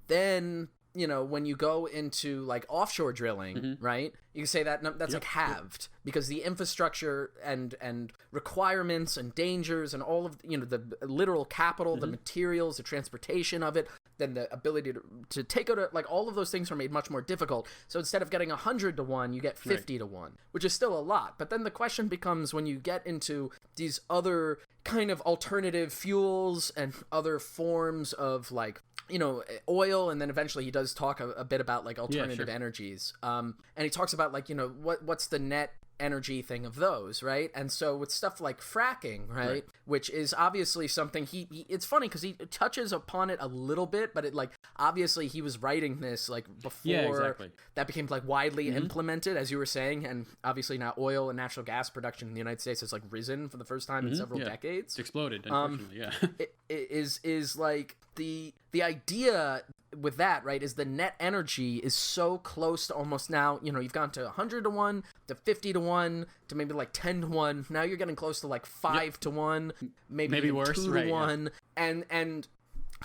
Then when you go into like offshore drilling, right, you can say that's like halved, because the infrastructure and requirements and dangers and all of the literal capital, the materials, the transportation of it, then the ability to take out like all of those things are made much more difficult. So instead of getting 100 to 1, you get 50 to 1, which is still a lot. But then the question becomes, when you get into these other kind of alternative fuels and other forms of like oil, and then eventually he does talk a bit about like alternative energies, and he talks about like what's the net energy thing of those, right? And so with stuff like fracking, right, which is obviously something he it's funny because he touches upon it a little bit, but it like obviously he was writing this like before that became like widely implemented, as you were saying, and obviously now oil and natural gas production in the United States has like risen for the first time in several decades. It's exploded, unfortunately. It is like the idea with that, right, is the net energy is so close to almost now, you've gone to 100 to 1, to 50 to 1, to maybe like 10 to 1. Now you're getting close to like 5 to 1, maybe worse, 2 to 1. And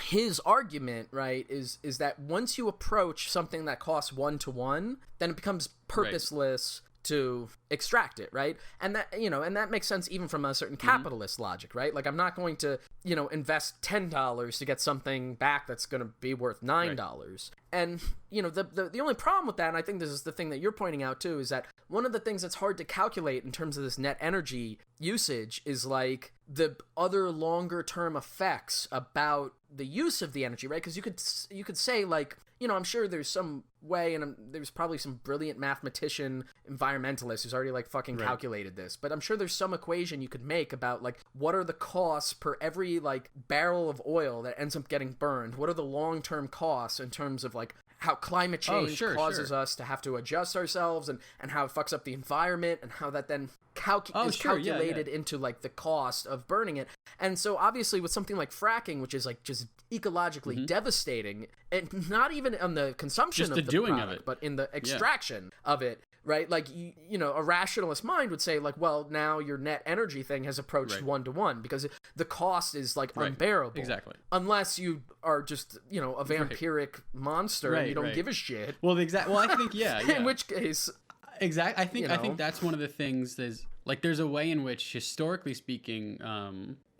his argument, right, is that once you approach something that costs 1 to 1, then it becomes purposeless to extract it, right? And that, and that makes sense even from a certain capitalist logic, right? Like, I'm not going to, invest $10 to get something back that's going to be worth $9. And, the only problem with that, and I think this is the thing that you're pointing out too, is that one of the things that's hard to calculate in terms of this net energy usage is like the other longer term effects about the use of the energy, right? Because you could say like, I'm sure there's some way, and there's probably some brilliant mathematician, environmentalist who's already like fucking calculated this, but I'm sure there's some equation you could make about like what are the costs per every like barrel of oil that ends up getting burned? What are the long-term costs in terms of like how climate change causes us to have to adjust ourselves, and how it fucks up the environment, and how that then is calculated into like the cost of burning it. And so obviously with something like fracking, which is like just ecologically devastating, and not even on the consumption just of the doing product, of it, but in the extraction of it, right? Like, you know, a rationalist mind would say, like, well, now your net energy thing has approached 1-to-1 because the cost is, like, unbearable. Exactly. Unless you are just, you know, a vampiric monster and you don't give a shit. Well, I think, In which case... Exactly. I think that's one of the things is, like, there's a way in which, historically speaking,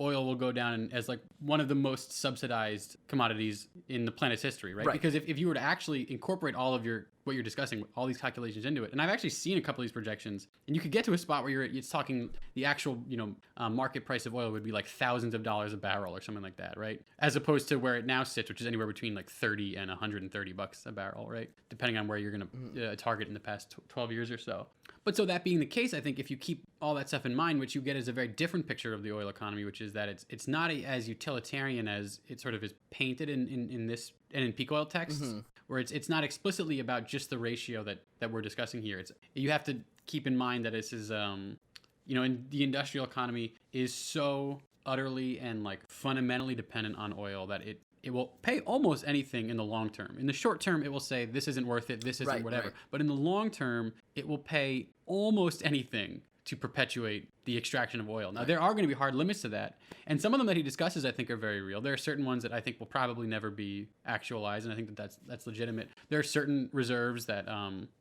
oil will go down as like one of the most subsidized commodities in the planet's history, right? Because if you were to actually incorporate all of what you're discussing, all these calculations into it, and I've actually seen a couple of these projections, and you could get to a spot where it's talking the actual, you know, market price of oil would be like thousands of dollars a barrel or something like that, right? As opposed to where it now sits, which is anywhere between like 30 and 130 bucks a barrel, right? Depending on where you're going to target in the past 12 years or so. But so that being the case, I think if you keep all that stuff in mind, what you get is a very different picture of the oil economy, which is that it's not as utilitarian as it sort of is painted in this and in peak oil texts, where it's not explicitly about just the ratio that we're discussing here. You have to keep in mind that this is you know, in the industrial economy is so utterly and like fundamentally dependent on oil that it will pay almost anything in the long term. In the short term, it will say, this isn't worth it, this isn't whatever. Right. But in the long term, it will pay almost anything to perpetuate the extraction of oil. Now, there are going to be hard limits to that. And some of them that he discusses, I think, are very real. There are certain ones that I think will probably never be actualized, and I think that's legitimate. There are certain reserves that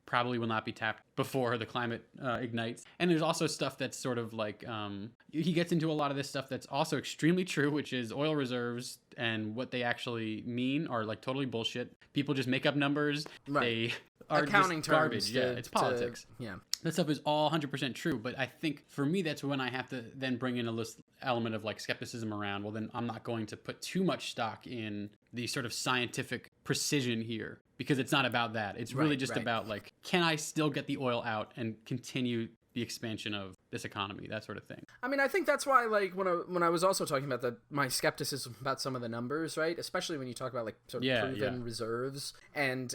probably will not be tapped before the climate ignites. And there's also stuff that's sort of like, he gets into a lot of this stuff that's also extremely true, which is oil reserves and what they actually mean are like totally bullshit. People just make up numbers. They are accounting just terms. Garbage. It's politics. That stuff is all 100% true, but I think for me that's when I have to then bring in a element of like skepticism around, well then I'm not going to put too much stock in the sort of scientific precision here, because it's not about that. It's really just about like, can I still get the oil out and continue the expansion of this economy, that sort of thing. I mean, I think that's why, like, when I was also talking about my skepticism about some of the numbers, right? Especially when you talk about like sort of proven reserves and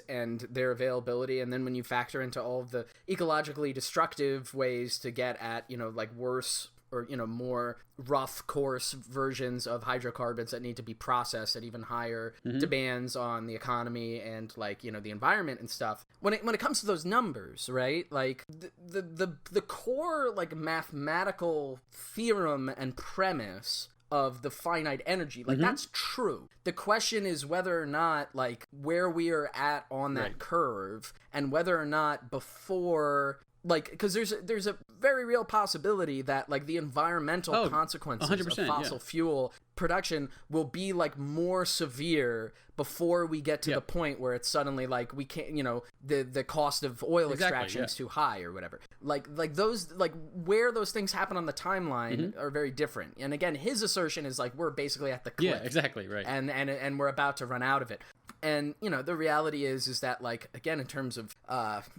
their availability, and then when you factor into all of the ecologically destructive ways to get at, you know, like worse or, you know, more rough, coarse versions of hydrocarbons that need to be processed at even higher demands on the economy and, like, you know, the environment and stuff. When it comes to those numbers, right? Like, the core, like, mathematical theorem and premise of the finite energy, like, that's true. The question is whether or not, like, where we are at on that curve, and whether or not before... Like, because there's a very real possibility that, like, the environmental consequences 100%, of fossil fuel production will be, like, more severe before we get to the point where it's suddenly, like, we can't, you know, the cost of oil extraction is too high or whatever. Like those, like, where those things happen on the timeline are very different. And again, his assertion is, like, we're basically at the cliff. Yeah, exactly, right. And we're about to run out of it. And, you know, the reality is that, like, again, in terms of,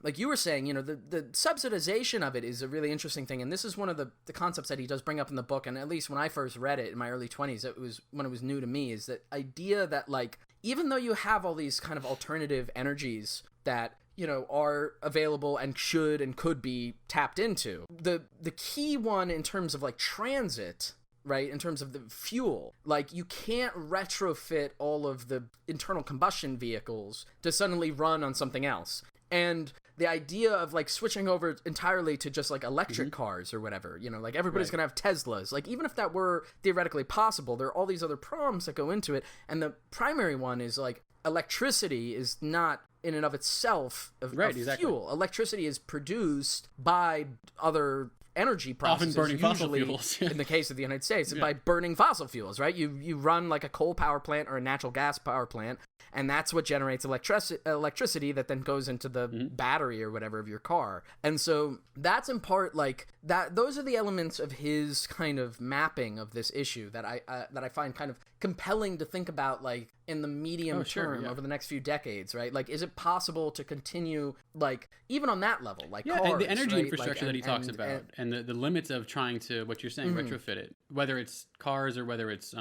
like you were saying, you know, the subsidization of it is a really interesting thing. And this is one of the concepts that he does bring up in the book. And at least when I first read it in my early 20s, it was when it was new to me, is that idea that, like, even though you have all these kind of alternative energies that, you know, are available and should and could be tapped into, the key one in terms of, like, transit, right, in terms of the fuel, like, you can't retrofit all of the internal combustion vehicles to suddenly run on something else. And the idea of, like, switching over entirely to just, like, electric cars or whatever, you know, like, everybody's gonna have Teslas. Like, even if that were theoretically possible, there are all these other problems that go into it. And the primary one is, like, electricity is not in and of itself a fuel. Electricity is produced by other energy processes, often burning fossil fuels. In the case of the United States, by burning fossil fuels, right? You run, like, a coal power plant or a natural gas power plant, and that's what generates electricity that then goes into the battery or whatever of your car. And so that's in part, like, that. Those are the elements of his kind of mapping of this issue that I find kind of compelling to think about, like, in the medium term, over the next few decades, right? Like, is it possible to continue, like, even on that level, like cars, and the energy right? infrastructure that he talks about, and the limits of trying to, what you're saying, retrofit it, whether it's cars or whether it's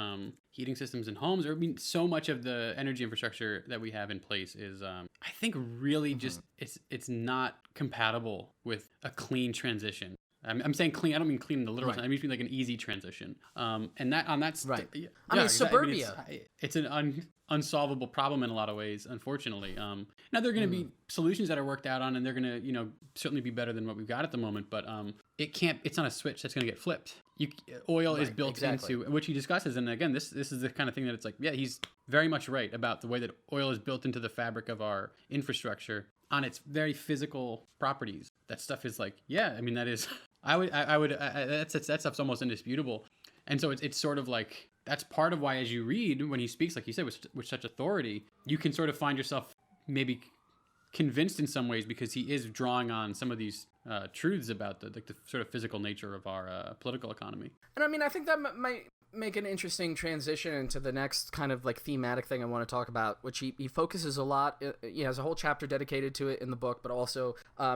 heating systems in homes, or I mean, so much of the energy infrastructure that we have in place is, I think, really just it's not compatible with a clean transition. I'm saying clean. I don't mean clean in the literal sense. I mean like an easy transition. And that on that's right. Yeah, I mean, exactly. suburbia. It's an unsolvable problem in a lot of ways, unfortunately. Now there are going to be solutions that are worked out on, and they're going to, certainly be better than what we've got at the moment. But it can't. It's not a switch that's going to get flipped. Oil is built into, which he discusses, and again, this is the kind of thing that it's like, yeah, he's very much right about the way that oil is built into the fabric of our infrastructure on its very physical properties. That stuff is like, yeah, I mean, that is. That stuff's almost indisputable, and so it's sort of like that's part of why, as you read when he speaks, like you said, with such authority, you can sort of find yourself maybe convinced in some ways, because he is drawing on some of these truths about the sort of physical nature of our political economy. And I mean, I think that might make an interesting transition into the next kind of like thematic thing I want to talk about, which he focuses a lot. He has a whole chapter dedicated to it in the book, but also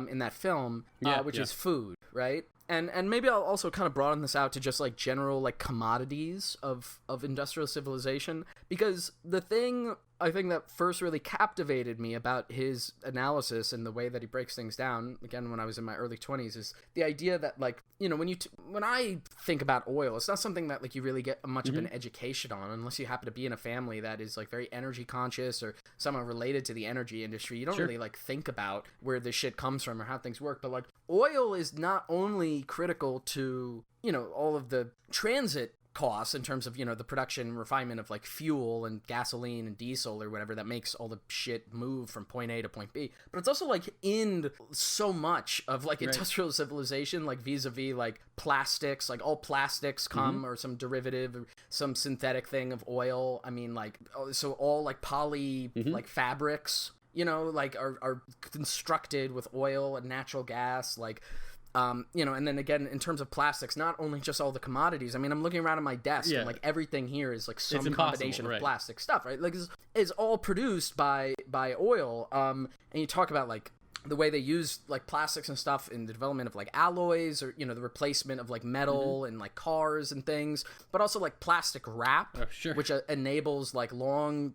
in that film, which is food, right? And maybe I'll also kind of broaden this out to just like general like commodities of industrial civilization, because the thing I think that first really captivated me about his analysis and the way that he breaks things down, again, when I was in my early 20s, is the idea that, like, when I think about oil, it's not something that like you really get much of an education on, unless you happen to be in a family that is like very energy conscious or someone related to the energy industry. You don't really like think about where this shit comes from or how things work. But like, oil is not only critical to, all of the transit costs in terms of, the production and refinement of like fuel and gasoline and diesel or whatever that makes all the shit move from point A to point B, but it's also like in so much of like industrial civilization, like vis-a-vis like plastics, like all plastics come or some derivative or some synthetic thing of oil. I mean, like, so all like poly like fabrics, like are constructed with oil and natural gas, like, and then again, in terms of plastics, not only just all the commodities. I mean, I'm looking around at my desk and like everything here is like some combination of plastic stuff, right? Like it's all produced by oil. And you talk about like the way they use like plastics and stuff in the development of like alloys, or the replacement of like metal and like cars and things, but also like plastic wrap, which enables like long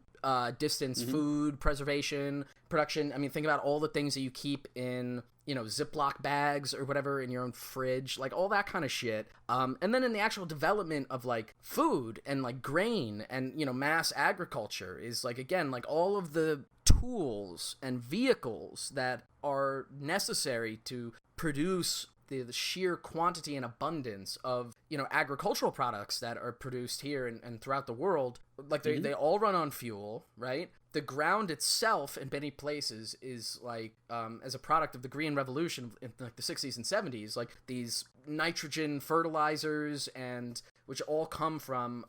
distance food preservation, production. I mean, think about all the things that you keep in Ziploc bags or whatever in your own fridge, like all that kind of shit. And then in the actual development of like food and like grain and, mass agriculture is like, again, like all of the tools and vehicles that are necessary to produce the sheer quantity and abundance of, agricultural products that are produced here and throughout the world. Like they all run on fuel, right? The ground itself in many places is like, as a product of the Green Revolution in like the 60s and 70s, like these nitrogen fertilizers, and which all come from,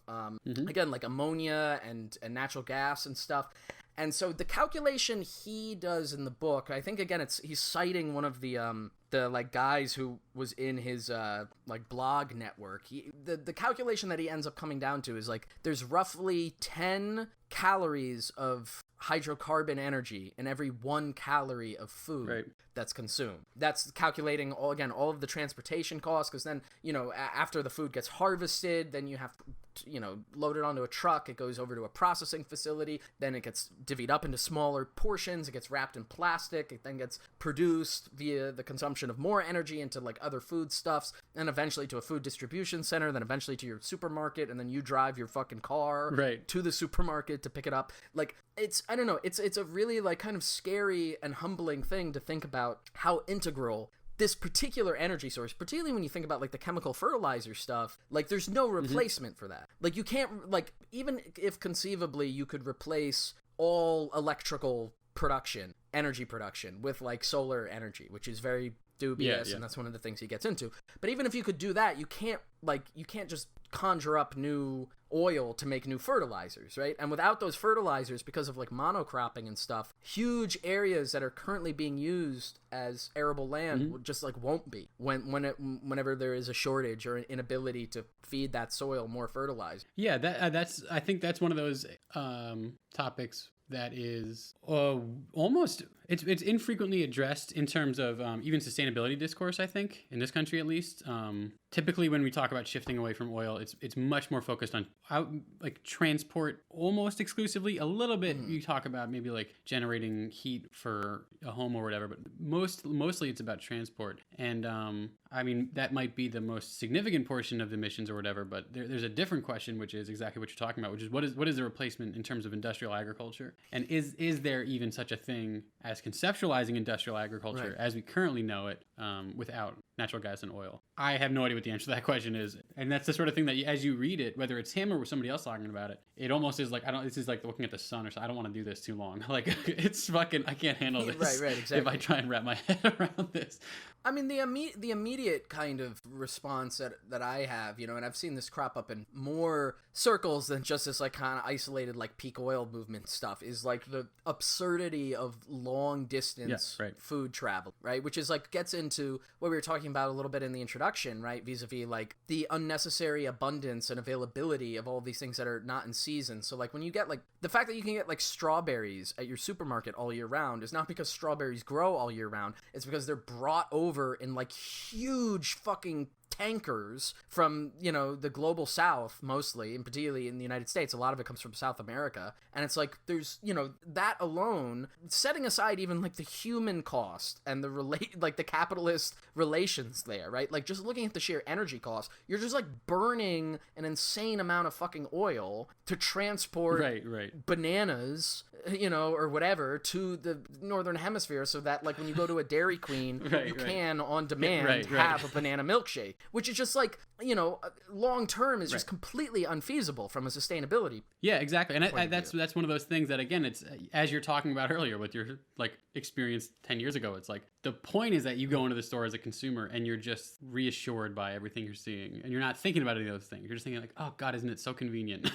again, like ammonia and natural gas and stuff. And so the calculation he does in the book, I think, again, he's citing one of the like guys who was in his like blog network. The calculation that he ends up coming down to is like there's roughly 10 calories of hydrocarbon energy in every 1 calorie of food that's consumed. That's calculating all of the transportation costs, because then after the food gets harvested, then you have to load it onto a truck, it goes over to a processing facility, then it gets divvied up into smaller portions, it gets wrapped in plastic, it then gets produced via the consumption of more energy into like other foodstuffs, and eventually to a food distribution center, then eventually to your supermarket, and then you drive your fucking car to the supermarket to pick it up. Like, it's a really like kind of scary and humbling thing to think about how integral this particular energy source, particularly when you think about like the chemical fertilizer stuff, like there's no replacement for that. Like you can't, like, even if conceivably you could replace all electrical production, energy production, with like solar energy, which is very dubious, and that's one of the things he gets into. But even if you could do that, you can't just conjure up new oil to make new fertilizers, right? And without those fertilizers, because of like monocropping and stuff, huge areas that are currently being used as arable land just like won't be whenever there is a shortage or an inability to feed that soil more fertilizer. Yeah, I think that's one of those topics that is almost it's infrequently addressed in terms of even sustainability discourse. I think in this country, at least, typically when we talk about shifting away from oil, it's much more focused on like transport almost exclusively. A little bit you talk about maybe like generating heat for a home or whatever, but mostly it's about transport. And I mean, that might be the most significant portion of the emissions or whatever, but there's a different question, which is exactly what you're talking about, which is what is the replacement in terms of industrial agriculture? And is there even such a thing as conceptualizing industrial agriculture as we currently know it without natural gas and oil? I have no idea what the answer to that question is. And that's the sort of thing that as you read it, whether it's him or somebody else talking about it, it almost is like, this is like looking at the sun or something. I don't want to do this too long. Like it's fucking, I can't handle this. Right, exactly. If I try and wrap my head around this. I mean, the immediate kind of response that I have, and I've seen this crop up in more circles than just this like kind of isolated like peak oil movement stuff, is like the absurdity of long distance food travel, right? Which is like gets into what we were talking about a little bit in the introduction, right? Vis-a-vis like the unnecessary abundance and availability of all these things that are not in season. So like when you get like the fact that you can get like strawberries at your supermarket all year round is not because strawberries grow all year round. It's because they're brought over in like huge fucking tankers from, the global south mostly, and particularly in the United States. A lot of it comes from South America. And it's like there's, that alone, setting aside even like the human cost and the capitalist relations there, right? Like just looking at the sheer energy cost, you're just like burning an insane amount of fucking oil to transport bananas, or whatever to the northern hemisphere, so that like when you go to a Dairy Queen, you can on demand have a banana milkshake, which is just like, long term is just completely unfeasible from a sustainability. Yeah, exactly. And that's one of those things that, again, it's as you're talking about earlier with your like experience 10 years ago, it's like the point is that you go into the store as a consumer and you're just reassured by everything you're seeing, and you're not thinking about any of those things. You're just thinking like, oh God, isn't it so convenient?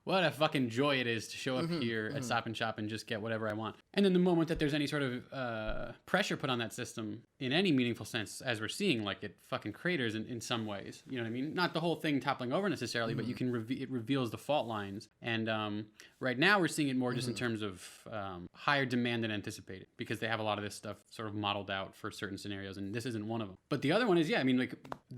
What a fucking joy it is to show up here at Stop and Shop and just get whatever I want. And then the moment that there's any sort of pressure put on that system in any meaningful sense, as we're seeing, like it fucking craters in some ways, you know what I mean? Not the whole thing toppling over necessarily, but you can it reveals the fault lines. And right now we're seeing it more just in terms of higher demand than anticipated, because they have a lot of this stuff sort of modeled out for certain scenarios, and this isn't one of them. But the other one is, I mean, like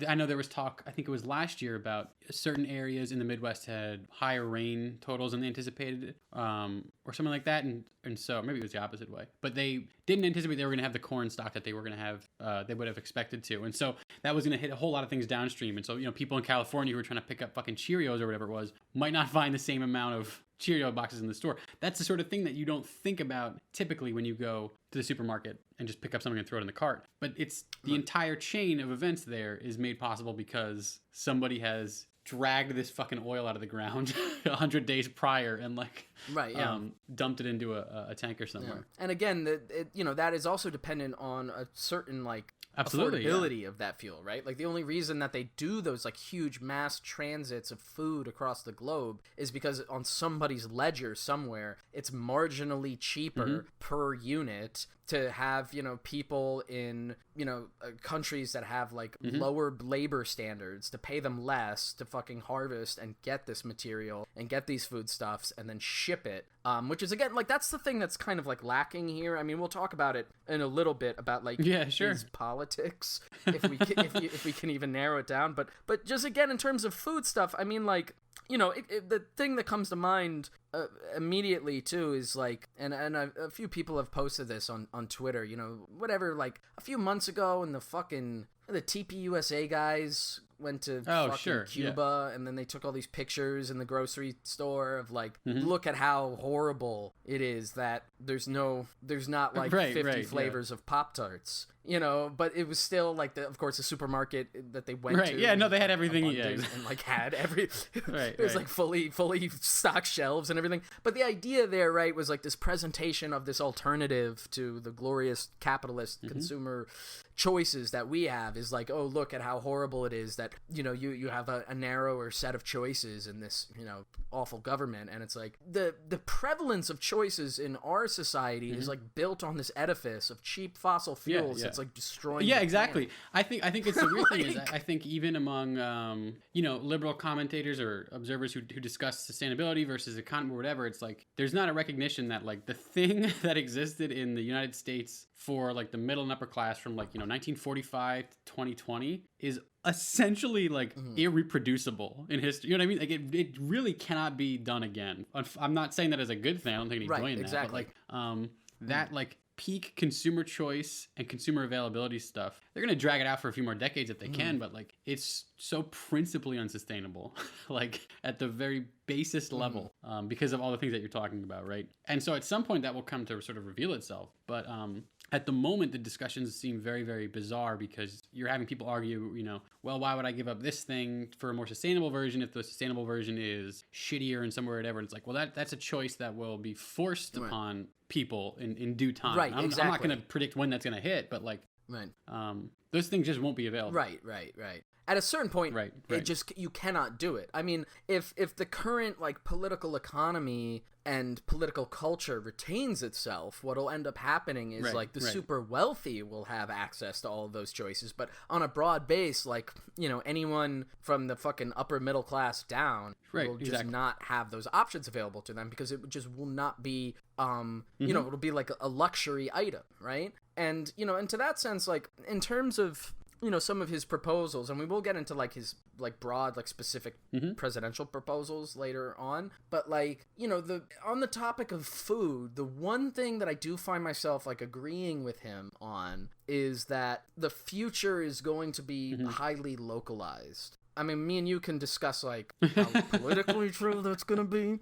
I know there was talk, I think it was last year, about certain areas in the Midwest had higher rain totals than they anticipated, or something like that, and so maybe it was the opposite way, but they didn't anticipate they were going to have the corn stock that they were going to have, they would have expected to, and so that was going to hit a whole lot of things downstream. And so people in California who were trying to pick up fucking Cheerios or whatever it was might not find the same amount of Cheerio boxes in the store. That's the sort of thing that you don't think about typically when you go to the supermarket and just pick up something and throw it in the cart. But it's the entire chain of events there is made possible because somebody has dragged this fucking oil out of the ground 100 days prior and dumped it into a tanker somewhere. And again, that is also dependent on a certain like affordability of that fuel, right? Like the only reason that they do those like huge mass transits of food across the globe is because on somebody's ledger somewhere it's marginally cheaper per unit to have people in countries that have like lower labor standards, to pay them less to fucking harvest and get this material and get these foodstuffs and then ship it, which is again like that's the thing that's kind of like lacking here. I mean, we'll talk about it in a little bit about like these politics if we can even narrow it down, but just again in terms of food stuff, I mean, like the thing that comes to mind immediately too is like, and a few people have posted this on Twitter, whatever, like a few months ago, and the TPUSA guys went to Cuba, and then they took all these pictures in the grocery store of like, look at how horrible it is that there's not like 50 flavors of Pop-Tarts. But it was still like of course the supermarket that they went to. They had everything. And like had every, it was like fully stocked shelves and everything. everything. But the idea there, right, was like this presentation of this alternative to the glorious capitalist consumer choices that we have is like, oh, look at how horrible it is that, you know, you have a narrower set of choices in this, you know, awful government. And it's like the prevalence of choices in our society is like built on this edifice of cheap fossil fuels. It's like destroying the exactly. planet. I think it's the weird thing is I think even among you know, liberal commentators or observers who discuss sustainability versus economy or whatever, it's like there's not a recognition that like the thing that existed in the United States for like the middle and upper class from like, you know, 1945 to 2020 is essentially like irreproducible in history. You know what I mean? Like it really cannot be done again. I'm not saying that as a good thing. I don't think he's doing that. But like that like peak consumer choice and consumer availability stuff, they're going to drag it out for a few more decades if they can, but like it's so principally unsustainable, like at the very basest level, because of all the things that you're talking about, right? And so at some point that will come to sort of reveal itself. But at the moment, the discussions seem very, very bizarre because you're having people argue, you know, well, why would I give up this thing for a more sustainable version if the sustainable version is shittier and somewhere whatever? It's like, well, that's a choice that will be forced upon people in due time. Right, I'm not going to predict when that's going to hit, but like, those things just won't be available. Right. At a certain point, it just, you cannot do it. I mean, if the current like political economy and political culture retains itself, what'll end up happening is like the super wealthy will have access to all of those choices, but on a broad base, like, you know, anyone from the fucking upper middle class down will just not have those options available to them because it just will not be, you know, it'll be like a luxury item, right? And, you know, and to that sense, like, in terms of, you know, some of his proposals, and we will get into like his like broad, like specific presidential proposals later on, but like, you know, on the topic of food, the one thing that I do find myself like agreeing with him on is that the future is going to be highly localized. I mean, me and you can discuss like how politically true that's gonna be,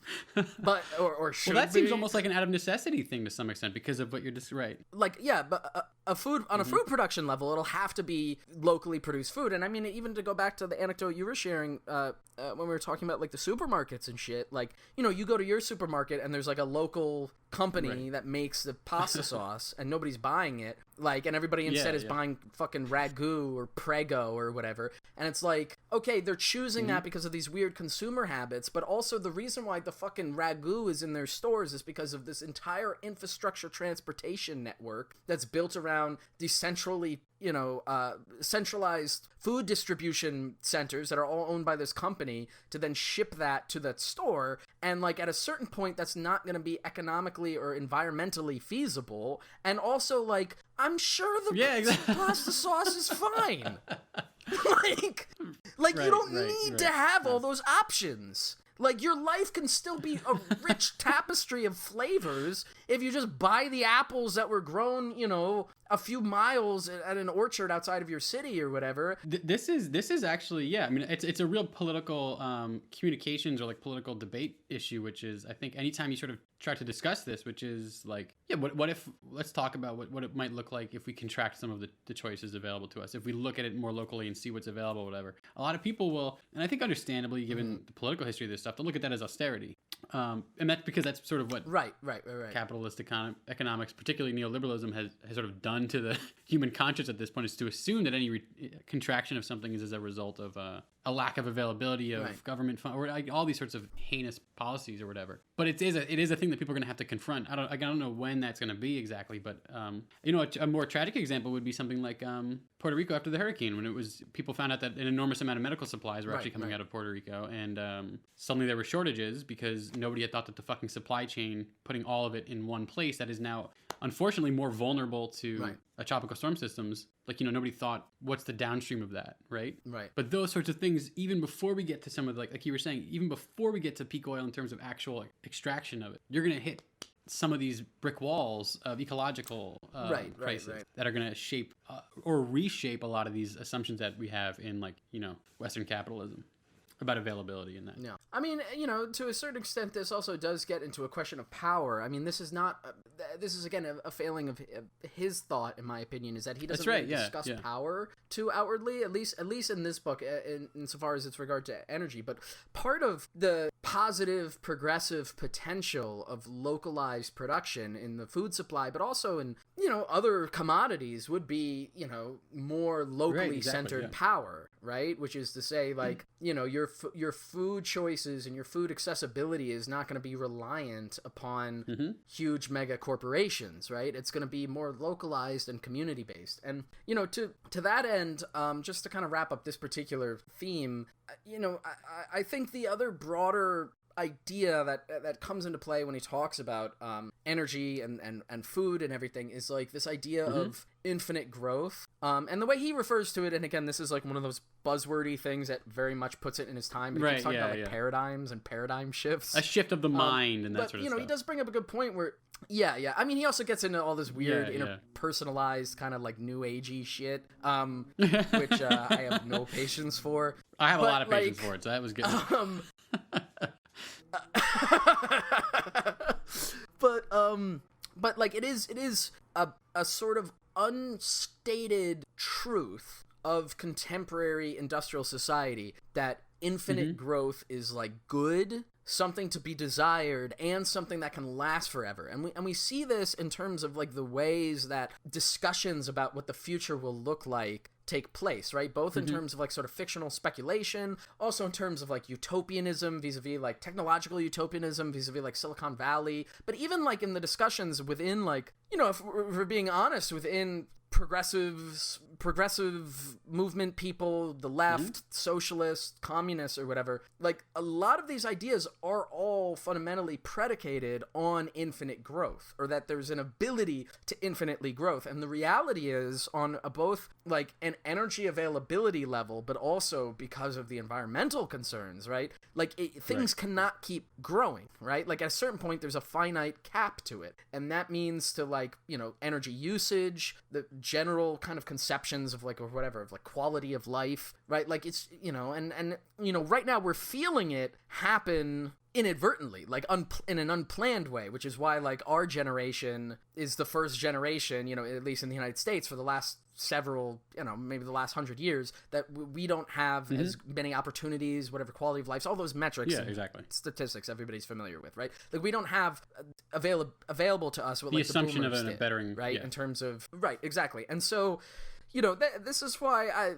but or should that seems almost like an out of necessity thing to some extent because of what you're just Like, yeah, but a food production level, it'll have to be locally produced food. And I mean, even to go back to the anecdote you were sharing when we were talking about like the supermarkets and shit, like, you know, you go to your supermarket and there's like a local company that makes the pasta sauce and nobody's buying it, like, and everybody instead is buying fucking ragu or prego or whatever, and it's like, okay, they're choosing that because of these weird consumer habits, but also the reason why the fucking ragu is in their stores is because of this entire infrastructure transportation network that's built around decentrally, you know, centralized food distribution centers that are all owned by this company to then ship that to that store. And like at a certain point, that's not going to be economically or environmentally feasible. And also, like, I'm sure the pasta sauce is fine. like you don't need to have all those options. Like, your life can still be a rich tapestry of flavors if you just buy the apples that were grown, you know, a few miles at an orchard outside of your city or whatever. This is actually, I mean, it's a real political communications or like political debate issue, which is, I think, anytime you sort of try to discuss this, which is like, what if, let's talk about what it might look like if we contract some of the choices available to us, if we look at it more locally and see what's available, whatever. A lot of people will, and I think understandably, given the political history of this stuff, they'll look at that as austerity. And that's because that's sort of what capitalist economics, particularly neoliberalism, has sort of done to the human conscience at this point, is to assume that any contraction of something is as a result of a lack of availability of government fund, or like all these sorts of heinous policies or whatever. But it is a thing that people are going to have to confront. I don't know when that's going to be exactly, but you know, a more tragic example would be something like Puerto Rico after the hurricane, when people found out that an enormous amount of medical supplies were actually coming out of Puerto Rico, and suddenly there were shortages because nobody had thought that the fucking supply chain, putting all of it in one place that is now unfortunately more vulnerable to tropical storm systems, like, you know, nobody thought, what's the downstream of that, right? But those sorts of things, even before we get to some of the, like you were saying, even before we get to peak oil in terms of actual extraction of it, you're going to hit some of these brick walls of ecological crises that are going to shape or reshape a lot of these assumptions that we have in, like, you know, Western capitalism about availability in that. Yeah. I mean, you know, to a certain extent, this also does get into a question of power. I mean, this is again a failing of his thought, in my opinion, is that he doesn't really discuss power too outwardly, at least in this book, insofar as it's regard to energy. But part of the positive progressive potential of localized production in the food supply, but also in, you know, other commodities would be, you know, more locally centered power, right? Which is to say, like, you know, your food choices and your food accessibility is not going to be reliant upon huge mega corporations, right? It's going to be more localized and community based. And, you know, to that end, just to kind of wrap up this particular theme, you know, I think the other broader idea that comes into play when he talks about energy and food and everything is like this idea of infinite growth, and the way he refers to it, and again, this is like one of those buzzwordy things that very much puts it in his time, but he keeps talking about like paradigms and paradigm shifts, a shift of the mind and that sort of stuff. But, you know, he does bring up a good point where I mean, he also gets into all this weird interpersonalized kind of like new agey shit, which I have no patience for. I have a lot of patience for it, so that was good. But like it is a sort of unstated truth of contemporary industrial society that infinite growth is like good, something to be desired, and something that can last forever. And we see this in terms of like the ways that discussions about what the future will look like take place, right? Both in terms of like sort of fictional speculation, also in terms of like utopianism vis-a-vis like technological utopianism vis-a-vis like Silicon Valley, but even like in the discussions within like, you know, if we're being honest, within progressive movement people, the left, socialists, communists, or whatever, like a lot of these ideas are all fundamentally predicated on infinite growth, or that there's an ability to infinitely growth. And the reality is on both like an energy availability level, but also because of the environmental concerns, right? Like things cannot keep growing, right? Like at a certain point, there's a finite cap to it. And that means to like, you know, energy usage, the general kind of conceptions of like, or whatever, of like quality of life, right? Like it's, you know, and you know, right now we're feeling it happen inadvertently, like in an unplanned way, which is why like our generation is the first generation, you know, at least in the United States for the last several, you know, maybe the last 100 years, that we don't have as many opportunities, whatever, quality of life, all those metrics, statistics everybody's familiar with, right? Like we don't have available to us what the like assumption the of a bettering, right, in terms of exactly. And so, you know, this is why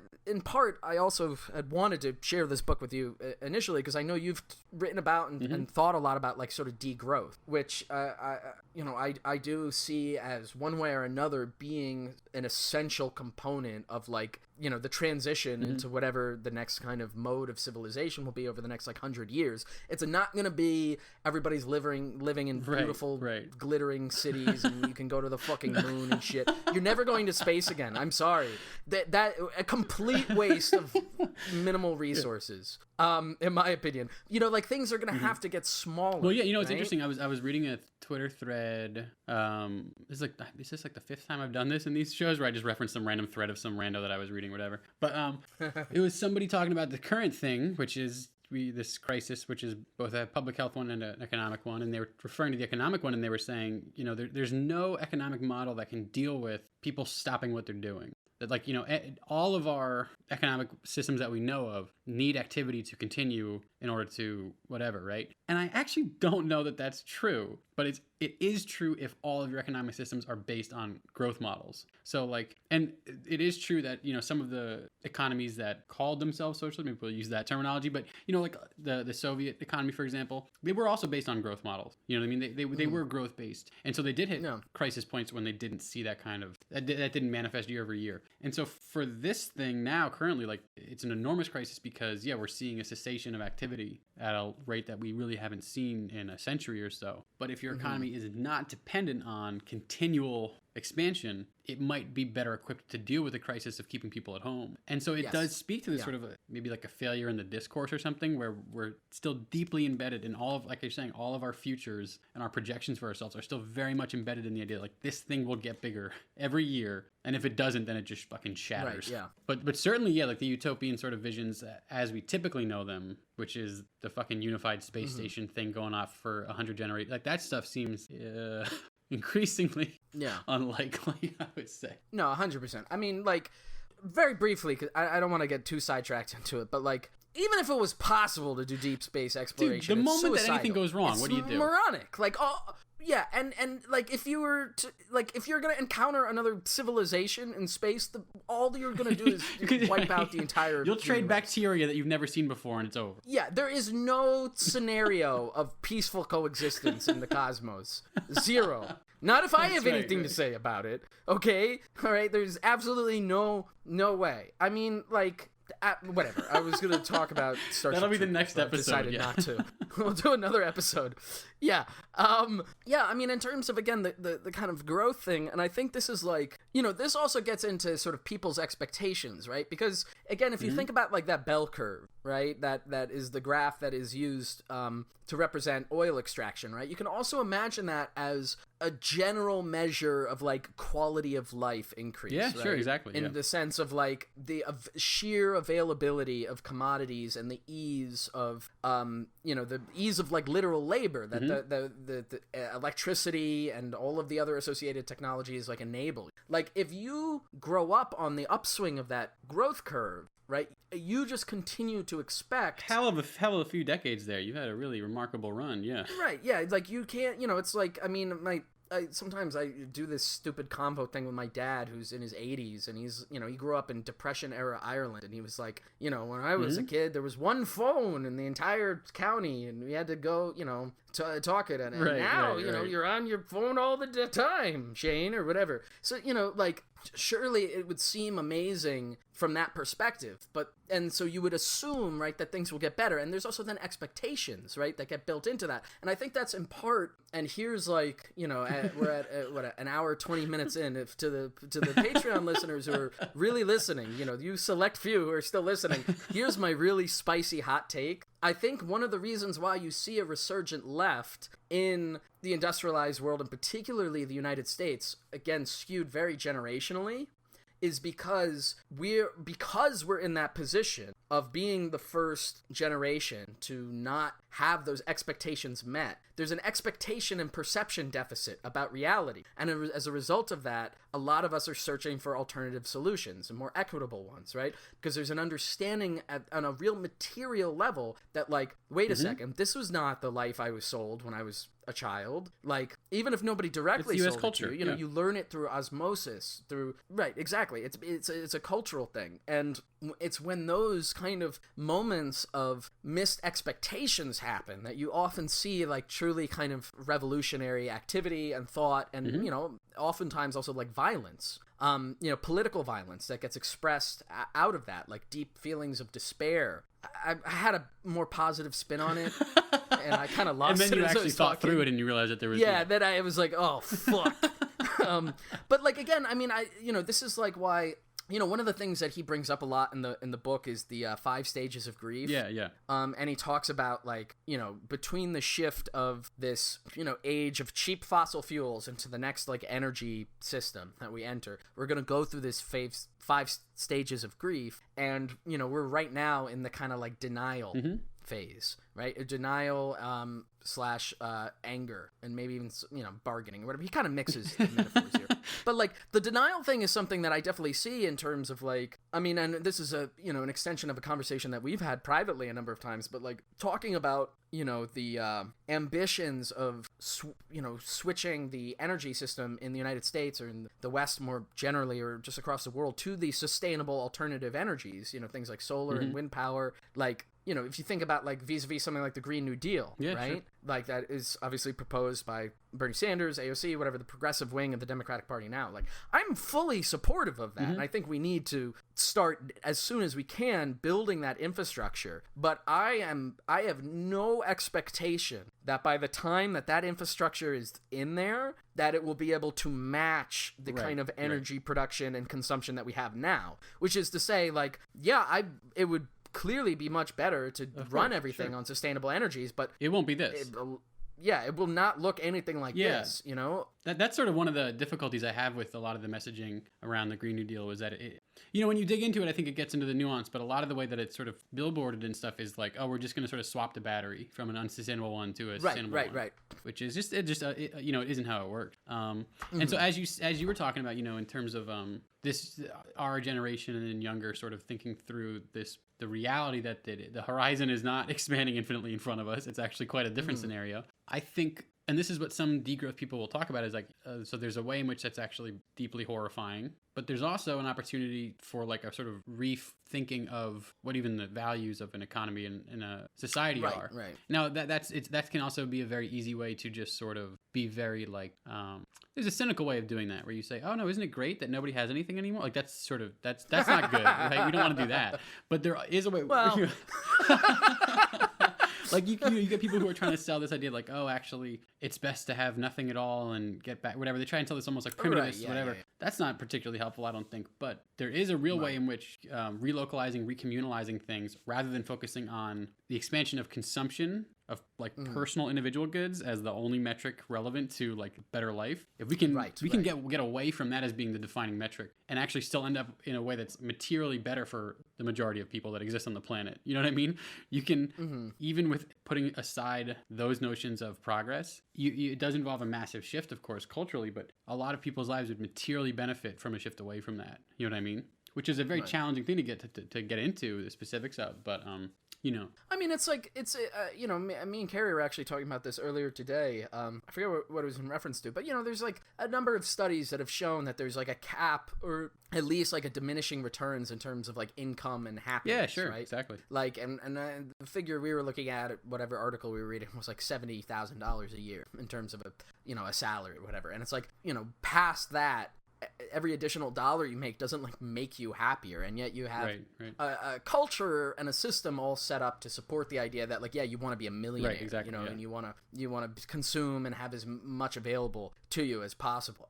I also had wanted to share this book with you initially, because I know you've written about and thought a lot about like sort of degrowth, which I do see as one way or another being an essential component of like, you know, the transition into whatever the next kind of mode of civilization will be over the next like 100 years. It's not going to be everybody's living in beautiful glittering cities and you can go to the fucking moon and shit. You're never going to space again. I'm sorry. That a complete waste of minimal resources. In my opinion, you know, like things are going to have to get smaller. Well, yeah, you know, it's interesting. I was reading a Twitter thread. This is like the fifth time I've done this in these shows where I just reference some random thread of some rando that I was reading, whatever. But it was somebody talking about the current thing, which is this crisis, which is both a public health one and an economic one. And they were referring to the economic one, and they were saying, you know, there's no economic model that can deal with people stopping what they're doing. That, like, you know, all of our economic systems that we know of need activity to continue in order to whatever, right? And I actually don't know that that's true, but it is true if all of your economic systems are based on growth models. So like, and it is true that, you know, some of the economies that called themselves socialist, maybe we'll use that terminology, but, you know, like the Soviet economy, for example, they were also based on growth models. You know what I mean? They were growth based. And so they did hit crisis points when they didn't see that kind of, that didn't manifest year over year. And so for this thing now, currently, like, it's an enormous crisis because, we're seeing a cessation of activity at a rate that we really haven't seen in a century or so. But if your economy is not dependent on continual expansion, it might be better equipped to deal with the crisis of keeping people at home. And so it does speak to this sort of maybe like a failure in the discourse or something, where we're still deeply embedded in all of, like you're saying, all of our futures and our projections for ourselves are still very much embedded in the idea like this thing will get bigger every year, and if it doesn't, then it just fucking shatters. But certainly, like the utopian sort of visions as we typically know them, which is the fucking unified space station thing going off for 100 generations, like that stuff seems increasingly unlikely, I would say. No, 100%. I mean, like, very briefly, because I don't want to get too sidetracked into it, but like, even if it was possible to do deep space exploration, Dude, the moment suicidal. that anything goes wrong, what do you do? It's moronic. Like, yeah, and like if you're gonna encounter another civilization in space, all you're gonna do is wipe out the entire. You'll trade universe. bacteria that you've never seen before, and it's over. Yeah, there is no scenario of peaceful coexistence in the cosmos. Zero. Not if I have anything to say about it. Okay, all right. There's absolutely no way. I mean, like. Whatever. I was gonna talk about Starship That'll be the Troopers, next but I've episode. decided not to. We'll do another episode. Yeah. Yeah. I mean, in terms of again the kind of growth thing, and I think this is like this also gets into sort of people's expectations, right? Because again, if you think about like that bell curve, right? That is the graph that is used to represent oil extraction, right? You can also imagine that as a general measure of like quality of life increase. Yeah, right? sure, exactly. In the sense of like the sheer availability of commodities and the ease of the ease of like literal labor that the electricity and all of the other associated technologies like enable. Like if you grow up on the upswing of that growth curve, right, you just continue to expect hell of a few decades there. You've had a really remarkable run. Yeah, right. Yeah, it's like you can't, it's like, I mean, sometimes I do this stupid convo thing with my dad who's in his 80s, and he's, he grew up in Depression era Ireland, and he was like, when I was a kid, there was one phone in the entire county, and we had to go, talk it, and now, you're on your phone all the time, Shane, or whatever. So, like, surely it would seem amazing from that perspective, and so you would assume, right, that things will get better, and there's also then expectations, right, that get built into that, and I think that's in part, and here's like, we're at an hour 20 minutes in, to the Patreon listeners who are really listening, you select few who are still listening, here's my really spicy hot take. I think one of the reasons why you see a resurgent left in the industrialized world, and particularly the United States, again skewed very generationally, is because we're in that position of being the first generation to not have those expectations met. There's an expectation and perception deficit about reality. And as a result of that, a lot of us are searching for alternative solutions and more equitable ones, right? Because there's an understanding on a real material level that, like, wait a second, this was not the life I was sold when I was a child. Like, even if nobody directly sold culture. it to you, you learn it through osmosis, right, exactly. It's a cultural thing. And it's when those kind of moments of missed expectations happen that you often see like truly kind of revolutionary activity and thought and oftentimes also like violence, political violence that gets expressed out of that, like deep feelings of despair. I had a more positive spin on it, and I kind of lost it. And then you actually thought through it, and you realized that there was then I was like, oh fuck. But like again, I mean, this is like why. One of the things that he brings up a lot in the book is the 5 stages of grief. Yeah. And he talks about like, between the shift of this, age of cheap fossil fuels into the next like energy system that we enter, we're going to go through this 5 stages of grief. And, we're right now in the kind of like denial phase, right? Denial / anger, and maybe even bargaining or whatever. He kind of mixes the metaphors here. But like the denial thing is something that I definitely see in terms of like, I mean, and this is an extension of a conversation that we've had privately a number of times, but like talking about the ambitions of switching the energy system in the United States or in the West more generally, or just across the world, to the sustainable alternative energies, things like solar and wind power, like if you think about like vis-a-vis something like the Green New Deal, right? Sure. Like that is obviously proposed by Bernie Sanders, AOC, whatever, the progressive wing of the Democratic Party now. Like, I'm fully supportive of that. And I think we need to start as soon as we can building that infrastructure. But I have no expectation that by the time that infrastructure is in there, that it will be able to match the kind of energy production and consumption that we have now. Which is to say, like, it would clearly be much better to run everything on sustainable energies, but it won't be this. It will not look anything like this, That's sort of one of the difficulties I have with a lot of the messaging around the Green New Deal is that when you dig into it, I think it gets into the nuance, but a lot of the way that it's sort of billboarded and stuff is like, oh, we're just going to sort of swap the battery from an unsustainable one to a sustainable one. Right. Which is it isn't how it works. And so as you were talking about, in terms of this our generation and then younger sort of thinking through the reality that the horizon is not expanding infinitely in front of us. It's actually quite a different scenario. I think, and this is what some degrowth people will talk about, is like, so there's a way in which that's actually deeply horrifying, but there's also an opportunity for like a sort of rethinking of what even the values of an economy and a society are. Right. Now that can also be a very easy way to just sort of be very like, there's a cynical way of doing that where you say, oh no, isn't it great that nobody has anything anymore? Like that's not good, right? We don't want to do that. But there is a way. Well. Like you get people who are trying to sell this idea like, oh, actually, it's best to have nothing at all and get back, whatever. They try and tell this almost like primitivist, whatever. Yeah. That's not particularly helpful, I don't think. But there is a real way in which relocalizing, recommunalizing things, rather than focusing on the expansion of consumption of like personal individual goods as the only metric relevant to like better life. If we can can get away from that as being the defining metric and actually still end up in a way that's materially better for the majority of people that exist on the planet. You know what I mean? You can, even with putting aside those notions of progress, it does involve a massive shift, of course, culturally, but a lot of people's lives would materially benefit from a shift away from that. You know what I mean? Which is a very challenging thing to get into the specifics of, but you know. I mean, it's like, you know, me and Carrie were actually talking about this earlier today. I forget what it was in reference to, but, you know, there's like a number of studies that have shown that there's like a cap or at least like a diminishing returns in terms of like income and happiness. Yeah, sure, right? Exactly. Like, and the figure we were looking at, whatever article we were reading, was like $70,000 a year in terms of a salary or whatever. And it's like, you know, past that, every additional dollar you make doesn't like make you happier, and yet you have a culture and a system all set up to support the idea that like, yeah, you want to be a millionaire, exactly, you know, and you want to consume and have as much available to you as possible.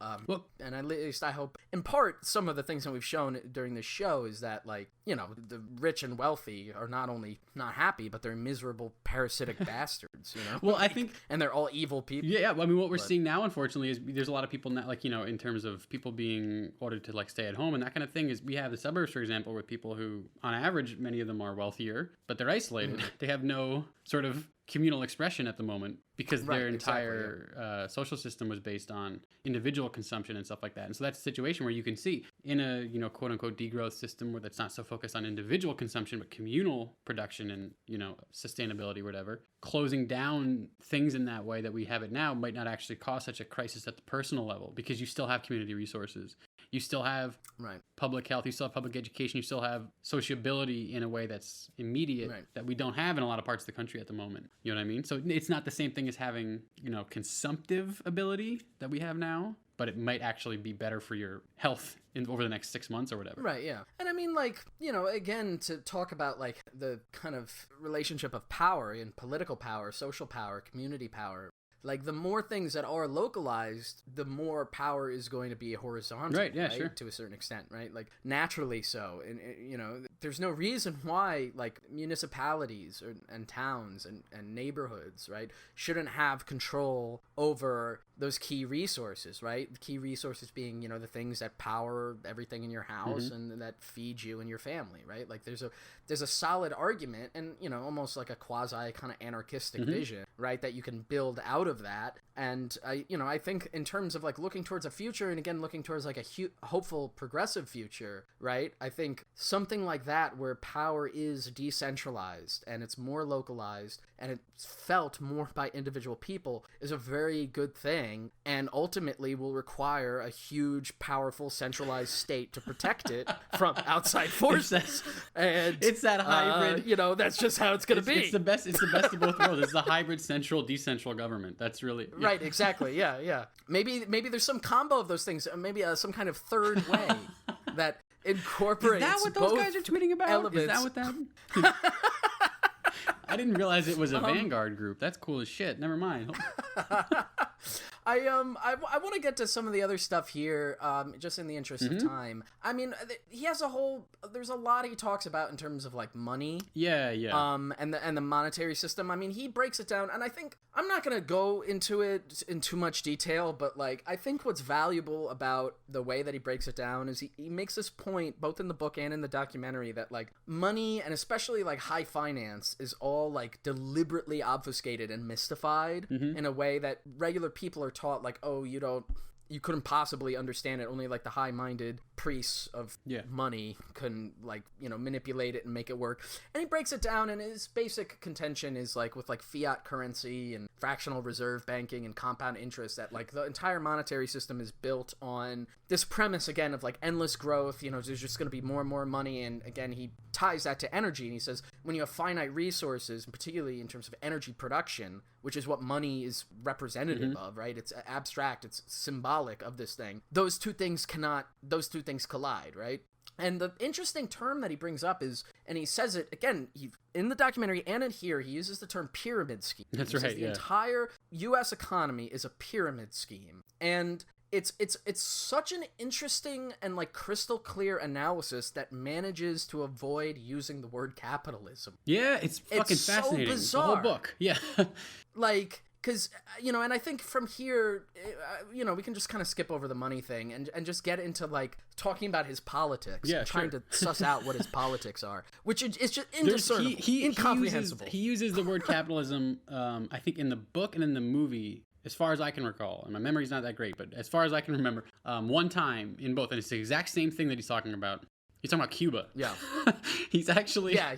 And at least I hope, in part, some of the things that we've shown during this show is that like, you know, the rich and wealthy are not only not happy, but they're miserable, parasitic bastards, you know? Well, I think... and they're all evil people. Yeah, I mean, what we're seeing now, unfortunately, is there's a lot of people now, like, you know, in terms of people being ordered to, like, stay at home and that kind of thing, is we have the suburbs, for example, with people who, on average, many of them are wealthier, but they're isolated. They have no sort of communal expression at the moment because their entire social system was based on individual consumption and stuff like that. And so that's a situation where you can see in a, you know, quote unquote degrowth system where that's not so focused on individual consumption, but communal production and, you know, sustainability, whatever, closing down things in that way that we have it now might not actually cause such a crisis at the personal level because you still have community resources. You still have public health, you still have public education, you still have sociability in a way that's immediate that we don't have in a lot of parts of the country at the moment. You know what I mean? So it's not the same thing as having, you know, consumptive ability that we have now, but it might actually be better for your health over the next 6 months or whatever. Right, yeah. And I mean, like, you know, again, to talk about, like, the kind of relationship of power in political power, social power, community power, like, the more things that are localized, the more power is going to be horizontal, right? Sure. To a certain extent, right? Like, naturally so. And, you know, there's no reason why, like, municipalities and towns and neighborhoods, right, shouldn't have control over those key resources, right? The key resources being, you know, the things that power everything in your house and that feed you and your family, right? Like, there's a solid argument and, you know, almost like a quasi kind of anarchistic vision, right, that you can build out of that. And I think in terms of like looking towards a future and again looking towards like a hopeful progressive future, right, I think something like that where power is decentralized and it's more localized and it's felt more by individual people is a very good thing, and ultimately will require a huge, powerful, centralized state to protect it from outside forces. And it's that hybrid, you know, that's just how it's going to be. It's the best of both worlds. It's the hybrid central decentral government. That's really right. Exactly. Yeah. Maybe there's some combo of those things. Maybe some kind of third way that incorporates. Is that what those guys are tweeting about? Elements. Is that what that? I didn't realize it was a Vanguard group. That's cool as shit. Never mind. I want to get to some of the other stuff here, just in the interest of time. I mean, he has there's a lot he talks about in terms of like money. Yeah. And the monetary system. I mean, he breaks it down, and I think I'm not gonna go into it in too much detail, but like I think what's valuable about the way that he breaks it down is he makes this point both in the book and in the documentary that like money and especially like high finance is all like deliberately obfuscated and mystified in a way that regular people are taught like, oh, you you couldn't possibly understand it. Only like the high-minded priests of money can like, you know, manipulate it and make it work. And he breaks it down, and his basic contention is like with like fiat currency and fractional reserve banking and compound interest, that like the entire monetary system is built on this premise again of like endless growth. You know, there's just going to be more and more money. And again, he ties that to energy, and he says when you have finite resources, and particularly in terms of energy production, which is what money is representative of, right? It's abstract, it's symbolic of this thing. Those two things collide, right? And the interesting term that he brings up is, and he says it again, in the documentary and in here, he uses the term pyramid scheme. That's he right. says the entire U.S. economy is a pyramid scheme, and it's such an interesting and like crystal clear analysis that manages to avoid using the word capitalism. Yeah, it's fucking fascinating. So bizarre. The whole book. Yeah. Like, because, you know, and I think from here, you know, we can just kind of skip over the money thing and just get into, like, talking about his politics. Yeah, and trying to suss out what his politics are, which is just indiscernible, incomprehensible. He uses the word capitalism, I think, in the book and in the movie, as far as I can recall. And my memory's not that great, but as far as I can remember, one time in both, and it's the exact same thing that he's talking about. He's talking about Cuba. Yeah. He's actually... Yeah.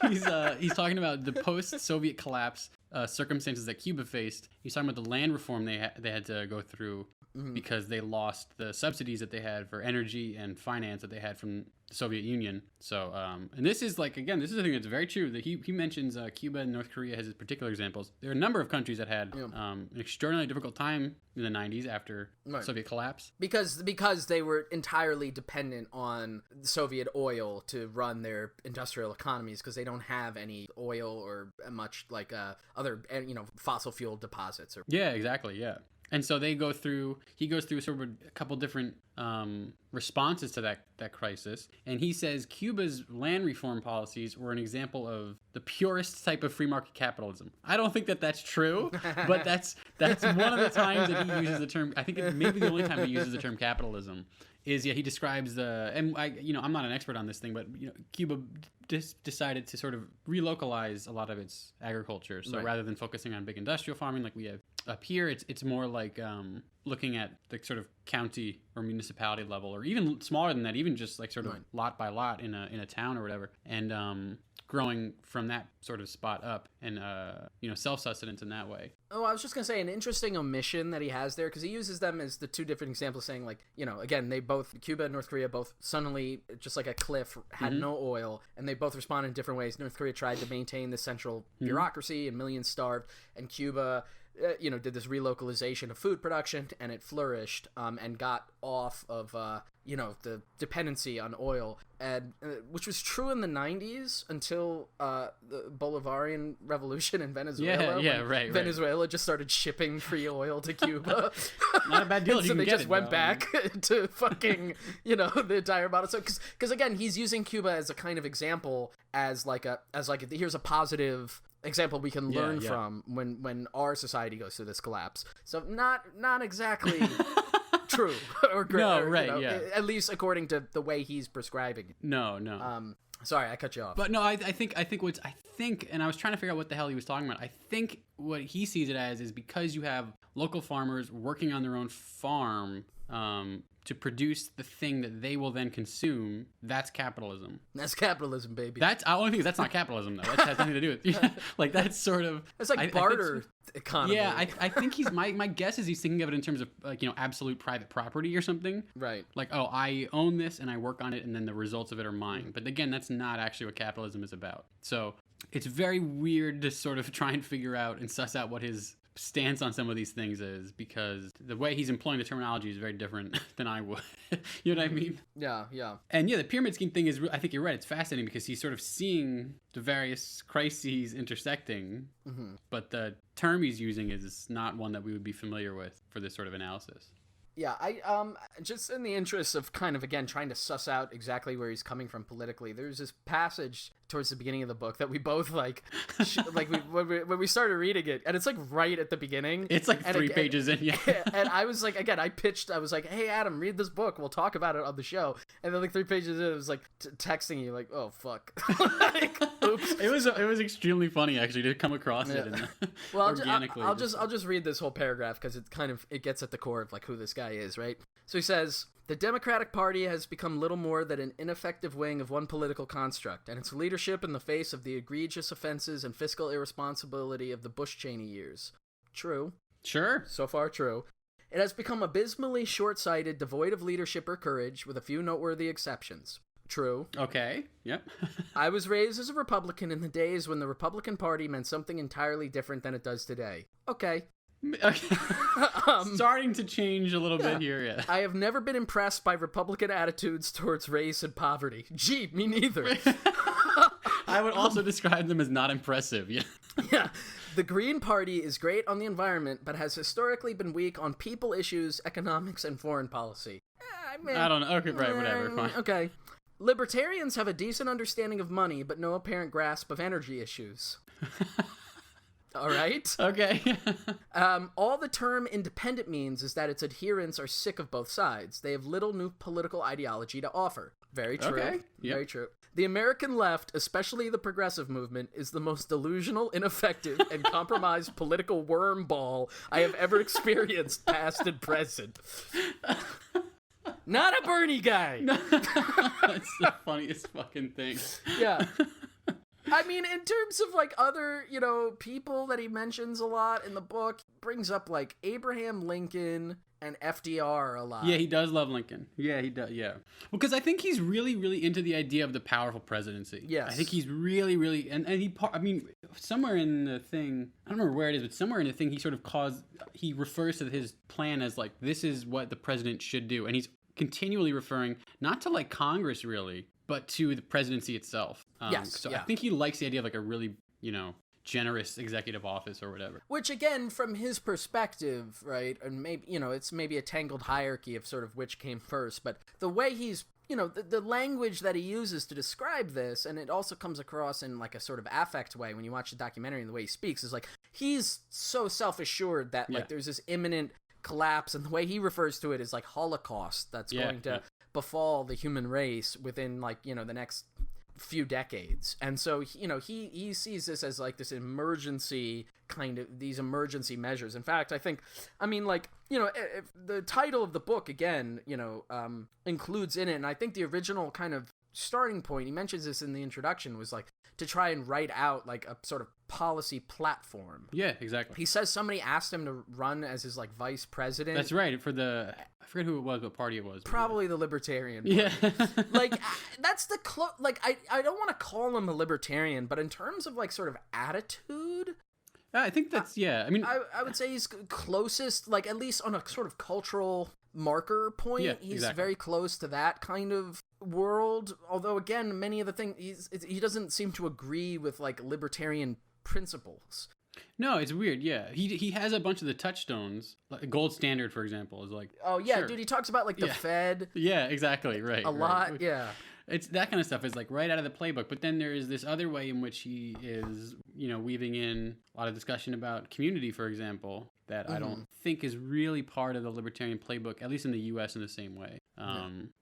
He's talking about the post-Soviet collapse circumstances that Cuba faced. He's talking about the land reform they had to go through because they lost the subsidies that they had for energy and finance that they had from the Soviet Union. So, and this is like, again, this is the thing that's very true. That he mentions Cuba and North Korea as his particular examples. There are a number of countries that had an extraordinarily difficult time in the 90s after Soviet collapse. Because they were entirely dependent on Soviet oil to run their industrial economies, because they don't have any oil or much like other, you know, fossil fuel deposits. Yeah, exactly, yeah. And so he goes through sort of a couple different responses to that crisis. And he says Cuba's land reform policies were an example of the purest type of free market capitalism. I don't think that that's true, but that's one of the times that he uses the term. I think it may be the only time he uses the term capitalism. He describes and I'm not an expert on this thing, but Cuba decided to sort of relocalize a lot of its agriculture. So rather than focusing on big industrial farming like we have up here, it's more like looking at the sort of county or municipality level, or even smaller than that, even just like sort of lot by lot in a town or whatever, and growing from that sort of spot up, and self-sustenance in that way. Oh, I was just gonna say an interesting omission that he has there, because he uses them as the two different examples, saying like, again, they both, Cuba and North Korea, both suddenly, just like a cliff, had no oil, and they both responded in different ways. North Korea tried to maintain the central bureaucracy, and millions starved, and Cuba did this relocalization of food production, and it flourished, and got off of the dependency on oil, and which was true in the 90s until the Bolivarian Revolution in Venezuela. Right. Venezuela just started shipping free oil to Cuba. Not a bad deal. So they just went back to fucking the entire model. So because again, he's using Cuba as a kind of example, as like here's a positive example we can learn from when our society goes through this collapse. So not exactly true or great. No, right, yeah. At least according to the way he's prescribing. No. Sorry, I cut you off. But no, I think, and I was trying to figure out what the hell he was talking about. I think what he sees it as is because you have local farmers working on their own farm to produce the thing that they will then consume. That's capitalism. That's capitalism, baby. That's I only think that's not capitalism though. That has nothing to do with like that's sort of. It's like barter economy. Yeah, I think he's my guess is he's thinking of it in terms of like absolute private property or something. Right. Like, oh, I own this and I work on it, and then the results of it are mine. But again, that's not actually what capitalism is about. So it's very weird to sort of try and figure out and suss out what his stance on some of these things is, because the way he's employing the terminology is very different than I would. You know what I mean? Yeah. And the pyramid scheme thing is, I think you're right, it's fascinating because he's sort of seeing the various crises intersecting, but the term he's using is not one that we would be familiar with for this sort of analysis. Yeah, I just in the interest of kind of again trying to suss out exactly where he's coming from politically, there's this passage towards the beginning of the book that we both like, when we started reading it, and it's like right at the beginning. It's like three pages in, yeah. And I was like, again, I was like, hey Adam, read this book. We'll talk about it on the show. And then like 3 pages in, it was like texting you like, oh fuck. Like, oops. It was extremely funny actually to come across it well, organically. I'll just read this whole paragraph because it gets at the core of like who this guy is, right? So he says, the Democratic Party has become little more than an ineffective wing of one political construct, and its leadership in the face of the egregious offenses and fiscal irresponsibility of the Bush-Cheney years. True. Sure. So far, true. It has become abysmally short-sighted, devoid of leadership or courage, with a few noteworthy exceptions. True. Okay. Yep. I was raised as a Republican in the days when the Republican Party meant something entirely different than it does today. Okay. Okay. Starting to change a little bit here, yeah. I have never been impressed by Republican attitudes towards race and poverty. Gee, me neither. I would also describe them as not impressive, yeah. Yeah. The Green Party is great on the environment, but has historically been weak on people issues, economics, and foreign policy. I don't know. Okay, right, whatever, fine. Okay. Libertarians have a decent understanding of money, but no apparent grasp of energy issues. All right. Okay. All the term independent means is that its adherents are sick of both sides. They have little new political ideology to offer. Very true. Okay. Yep. Very true. The American left, especially the progressive movement, is the most delusional, ineffective, and compromised political wormball I have ever experienced, past and present. Not a Bernie guy. That's the funniest fucking thing. Yeah. I mean, in terms of, like, other, people that he mentions a lot in the book, brings up, like, Abraham Lincoln and FDR a lot. Yeah, he does love Lincoln. Yeah, he does, yeah. Because I think he's really, really into the idea of the powerful presidency. Yes. I think he's really, really, and somewhere in the thing, I don't remember where it is, but somewhere in the thing he refers to his plan as, like, this is what the president should do. And he's continually referring, not to, like, Congress, really, but to the presidency itself. Yes. So I think he likes the idea of like a really, generous executive office or whatever. Which again, from his perspective, right, and maybe, it's maybe a tangled hierarchy of sort of which came first, but the way he's, the language that he uses to describe this, and it also comes across in like a sort of affect way when you watch the documentary and the way he speaks, is like, he's so self-assured that like there's this imminent collapse, and the way he refers to it is like Holocaust that's going to befall the human race within like the next few decades. And so he sees this as like this emergency these emergency measures. In fact, I think if the title of the book again includes in it, and I think the original kind of starting point, he mentions this in the introduction, was like to try and write out like a sort of policy platform. Yeah, exactly. He says somebody asked him to run as his like vice president. That's right. I forget who it was, what party it was. Probably the Libertarian Party. Yeah. Like that's the I don't want to call him a libertarian, but in terms of like sort of attitude, I think that's I would say he's closest, like at least on a sort of cultural marker point. Yeah, he's exactly. very close to that kind of world. Although again, many of the things he doesn't seem to agree with like libertarian principles. No, it's weird. Yeah, he has a bunch of the touchstones. Like gold standard, for example, is like. Oh yeah, sure. Dude, he talks about like the Fed. Yeah, exactly. Right. A lot. Yeah. It's that kind of stuff is like right out of the playbook. But then there is this other way in which he is, weaving in a lot of discussion about community, for example, that I don't think is really part of the libertarian playbook, at least in the U.S. in the same way.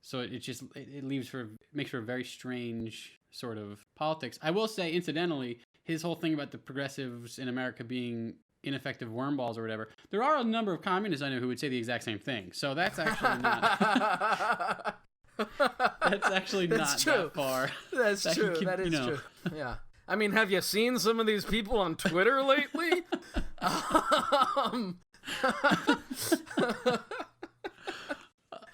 So it makes for a very strange sort of politics. I will say, incidentally, his whole thing about the progressives in America being ineffective wormballs or whatever, there are a number of communists I know who would say the exact same thing. So that's actually not... That's actually not that far. That's true. That is true. Yeah. I mean, have you seen some of these people on Twitter lately?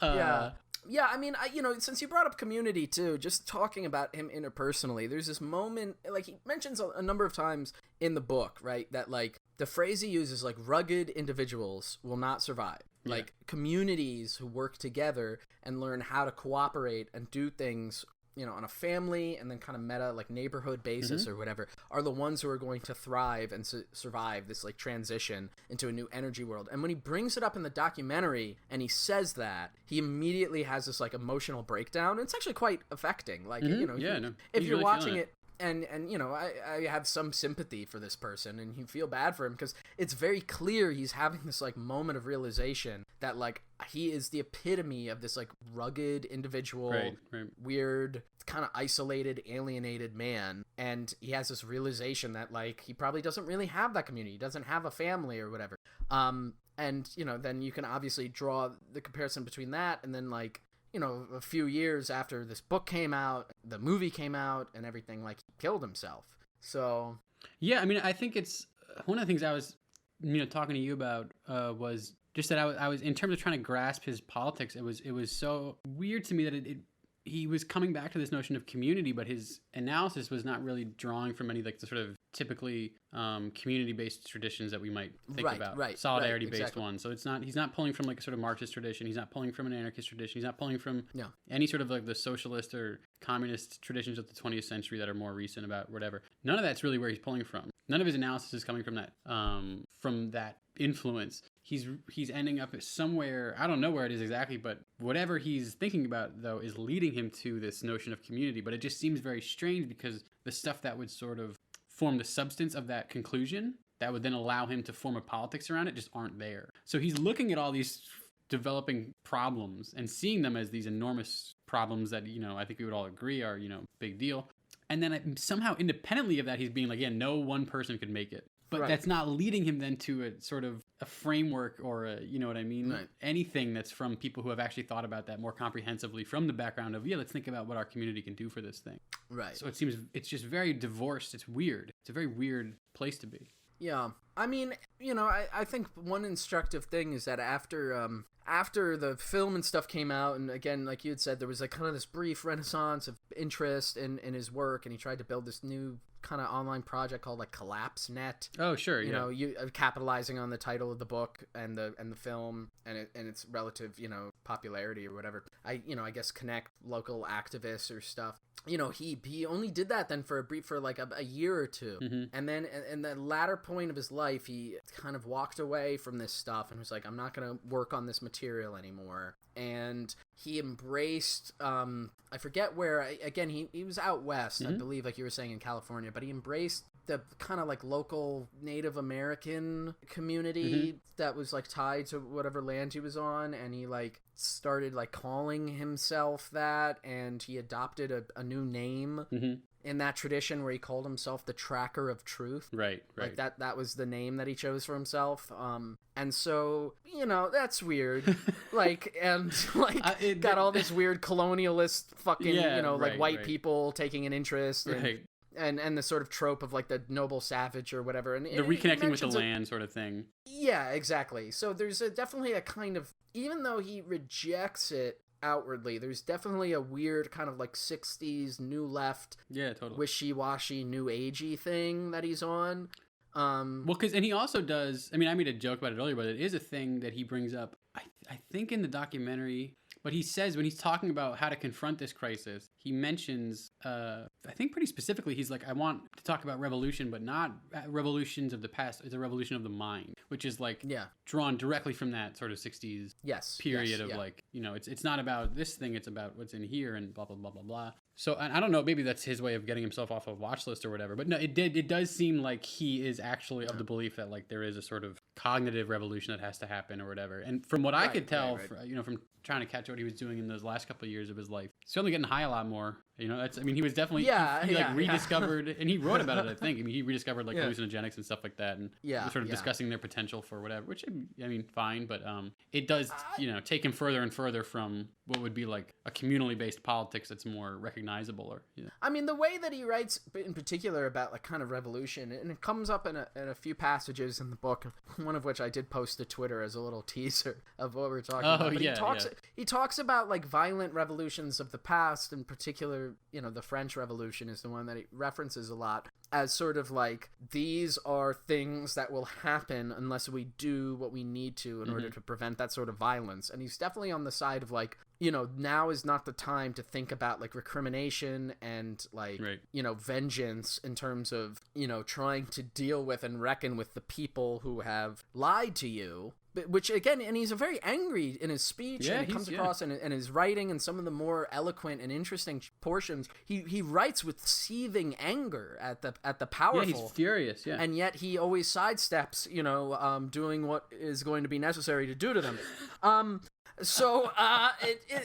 Yeah. Yeah, I mean, since you brought up community too, just talking about him interpersonally, there's this moment, like he mentions a number of times in the book, right, that like the phrase he uses, like rugged individuals will not survive. Yeah. Like communities who work together and learn how to cooperate and do things, on a family and then kind of meta like neighborhood basis or whatever, are the ones who are going to thrive and survive this like transition into a new energy world. And when he brings it up in the documentary and he says that, he immediately has this like emotional breakdown. It's actually quite affecting. Like, if you're watching it And you know, I have some sympathy for this person, and you feel bad for him because it's very clear he's having this like moment of realization that like he is the epitome of this like rugged individual, right. weird, kind of isolated, alienated man, and he has this realization that like he probably doesn't really have that community, he doesn't have a family or whatever. And you know, then you can obviously draw the comparison between that and then like, you know, a few years after this book came out, the movie came out and everything, like he killed himself. So yeah, I mean, I think it's one of the things I was, you know, talking to you about was just that I was in terms of trying to grasp his politics. It was so weird to me that he was coming back to this notion of community, but his analysis was not really drawing from any like the sort of typically community-based traditions that we might think about, solidarity-based exactly. ones. So he's not pulling from like a sort of Marxist tradition. He's not pulling from an anarchist tradition. He's not pulling from any sort of like the socialist or communist traditions of the 20th century that are more recent about whatever. None of that's really where he's pulling from. None of his analysis is coming from that influence. He's ending up somewhere, I don't know where it is exactly, but whatever he's thinking about, though, is leading him to this notion of community. But it just seems very strange because the stuff that would sort of form the substance of that conclusion, that would then allow him to form a politics around it, just aren't there. So he's looking at all these developing problems and seeing them as these enormous problems that, you know, I think we would all agree are, you know, big deal. And then somehow independently of that, he's being like, yeah, no one person could make it. But that's not leading him then to a sort of a framework or a, you know what I mean? Right. Anything that's from people who have actually thought about that more comprehensively from the background of, let's think about what our community can do for this thing. Right. So it seems it's just very divorced. It's weird. It's a very weird place to be. Yeah. I mean, you know, I think one instructive thing is that after the film and stuff came out, and again, like you had said, there was like kind of this brief renaissance of interest in his work, and he tried to build this new kind of online project called like Collapse Net. Oh, sure, you know, capitalizing on the title of the book and the film and its relative, you know, popularity or whatever. I guess connect local activists or stuff. You know, he only did that then for like a year or two, and then in the latter point of his life, he kind of walked away from this stuff and was like, I'm not gonna work on this material anymore. And he embraced, I forget where, again, he was out west, I believe, like you were saying, in California, but he embraced the kind of like local Native American community that was like tied to whatever land he was on, and he like started like calling himself that, and he adopted a new name in that tradition where he called himself the Tracker of Truth. Right. Like that was the name that he chose for himself. And so, you know, that's weird. Like, and like got all this weird colonialist fucking, you know, like white people taking an interest and the sort of trope of like the noble savage or whatever. And the reconnecting with the land sort of thing. Yeah, exactly. So there's definitely a kind of, even though he rejects it outwardly, there's definitely a weird kind of like 60s new left, wishy-washy, new agey thing that he's on. Well, and he also does, I mean, I made a joke about it earlier, but it is a thing that he brings up, I think in the documentary, but he says when he's talking about how to confront this crisis, he mentions, I think pretty specifically, he's like, I want to talk about revolution, but not revolutions of the past. It's a revolution of the mind, which is like drawn directly from that sort of 60s period of like, you know, it's not about this thing, it's about what's in here and blah, blah, blah, blah, blah. So I don't know, maybe that's his way of getting himself off a watch list or whatever. But no, it does seem like he is actually of the belief that like there is a sort of cognitive revolution that has to happen or whatever. And from what I could tell, you know, from trying to catch what he was doing in those last couple of years of his life, he's certainly getting high a lot more. You know, that's, I mean, he was definitely, he rediscovered, and he wrote about it, I think. I mean, he rediscovered like hallucinogenics and stuff like that, and sort of discussing their potential for whatever, which, I mean, fine, but it does, you know, take him further and further from what would be like a communally based politics that's more recognizable. Or, you know. I mean, the way that he writes in particular about like kind of revolution, and it comes up in a few passages in the book, one of which I did post to Twitter as a little teaser of what we're talking about. But he talks about like violent revolutions of the past, in particular, you know, the French Revolution is the one that he references a lot, as sort of like, these are things that will happen unless we do what we need to in order to prevent that sort of violence. And he's definitely on the side of like, you know, now is not the time to think about like recrimination and like, you know, vengeance in terms of, you know, trying to deal with and reckon with the people who have lied to you. which again, and he's a very angry in his speech, and it comes across in his writing, and some of the more eloquent and interesting portions. He writes with seething anger at the powerful. Yeah, he's furious. Yeah, and yet he always sidesteps, doing what is going to be necessary to do to them. So,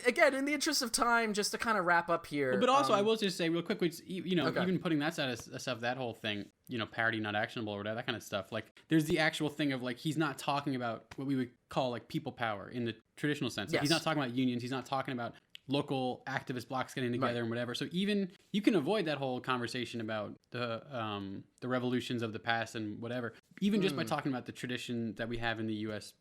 again, in the interest of time, just to kind of wrap up here. But also, I will just say real quick, even putting that side of stuff, that whole thing, parody not actionable or whatever, that kind of stuff. Like, there's the actual thing of, like, he's not talking about what we would call, like, people power in the traditional sense. Like, he's not talking about unions. He's not talking about local activist blocks getting together and whatever. So even you can avoid that whole conversation about the revolutions of the past and whatever, even just by talking about the tradition that we have in the U.S.,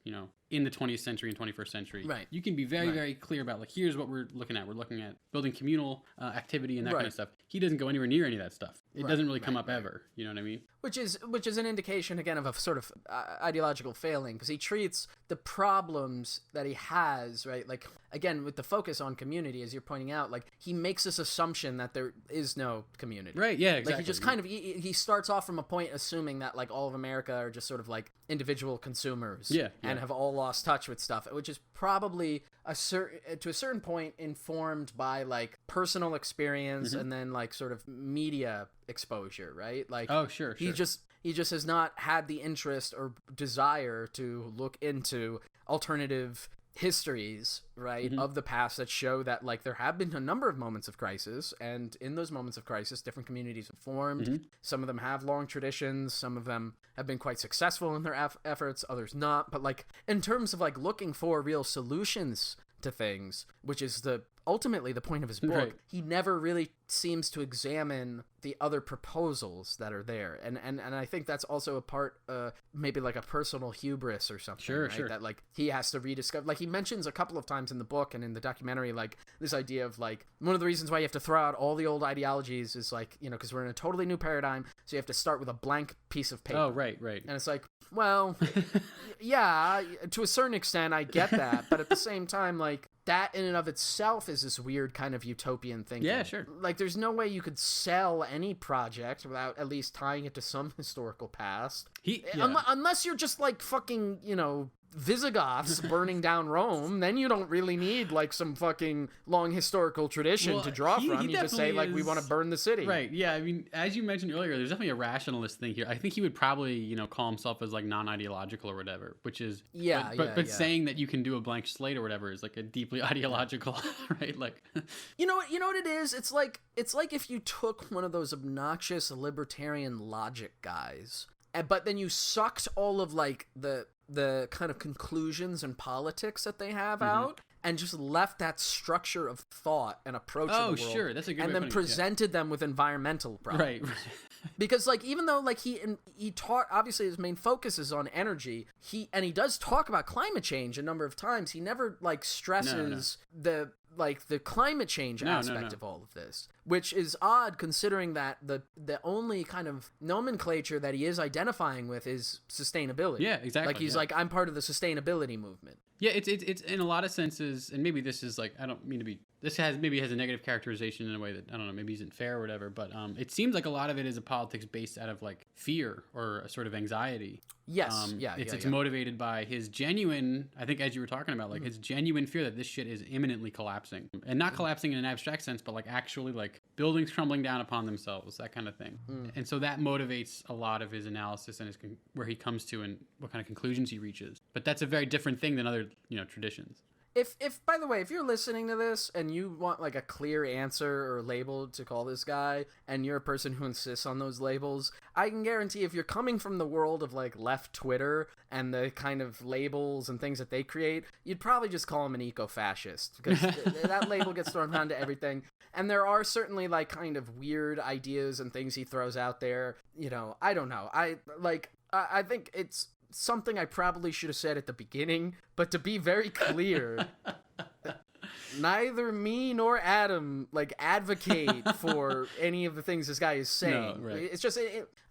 in the 20th century and 21st century. Right. You can be very, very clear about, like, here's what we're looking at. We're looking at building communal activity and that kind of stuff. He doesn't go anywhere near any of that stuff. It doesn't really come up ever. You know what I mean? Which is an indication, again, of a sort of ideological failing, because he treats the problems that he has, right? Like, again, with the focus on community, as you're pointing out, like, he makes this assumption that there is no community. Right, yeah, exactly. Like, he just kind of, he starts off from a point assuming that, like, all of America are just sort of, like, individual consumers. And have all lost touch with stuff, which is probably to a certain point informed by, like, personal experience and then, like, sort of media exposure, right? Like, he just has not had the interest or desire to look into alternative histories, right, of the past that show that, like, there have been a number of moments of crisis, and in those moments of crisis, different communities have formed. Some of them have long traditions, some of them have been quite successful in their efforts, others not. But, like, in terms of, like, looking for real solutions to things, which is ultimately the point of his book, he never really seems to examine the other proposals that are there, and I think that's also a part, maybe like a personal hubris or something, right? That, like, he has to rediscover, like, he mentions a couple of times in the book and in the documentary, like, this idea of, like, one of the reasons why you have to throw out all the old ideologies is, like, because we're in a totally new paradigm, so you have to start with a blank piece of paper. Oh, right. And it's like, well, yeah, to a certain extent, I get that, but at the same time, like, that in and of itself is this weird kind of utopian thinking. Yeah, sure. Like, there's no way you could sell any project without at least tying it to some historical past. Unless you're just, like, fucking, Visigoths burning down Rome, then you don't really need, like, some fucking long historical tradition to draw from. You just say, like, we want to burn the city. Right, yeah, I mean, as you mentioned earlier, there's definitely a rationalist thing here. I think he would probably, call himself as, like, non-ideological or whatever, which is... But saying that you can do a blank slate or whatever is, like, a deeply ideological, right? Like... You know what it is? It's like if you took one of those obnoxious libertarian logic guys, but then you sucked all of, like, the kind of conclusions and politics that they have out, and just left that structure of thought and approach to the world. Oh, sure, that's a good way. And then presented them with environmental problems. Right. Because, like, even though, like, he taught, obviously his main focus is on energy, he does talk about climate change a number of times. He never, like, stresses the climate change aspect of all of this, which is odd considering that the only kind of nomenclature that he is identifying with is sustainability. Yeah, exactly. Like, he's like, I'm part of the sustainability movement. Yeah, it's in a lot of senses, and maybe this is, like, I don't mean to be, this has a negative characterization in a way that, I don't know, maybe isn't fair or whatever, but it seems like a lot of it is a politics based out of, like, fear or a sort of anxiety. Yes, it's motivated by his genuine, I think, as you were talking about, like, his genuine fear that this shit is imminently collapsing. And not collapsing in an abstract sense, but, like, actually, like, buildings crumbling down upon themselves, that kind of thing. And so that motivates a lot of his analysis and where he comes to and what kind of conclusions he reaches. But that's a very different thing than other, traditions. If by the way, if you're listening to this and you want, like, a clear answer or label to call this guy, and you're a person who insists on those labels, I can guarantee if you're coming from the world of, like, left Twitter and the kind of labels and things that they create, you'd probably just call him an eco-fascist, because that label gets thrown around to everything. And there are certainly, like, kind of weird ideas and things he throws out there. I don't know. I think it's something I probably should have said at the beginning, but to be very clear, neither me nor Adam, like, advocate for any of the things this guy is saying. No, right. It's just,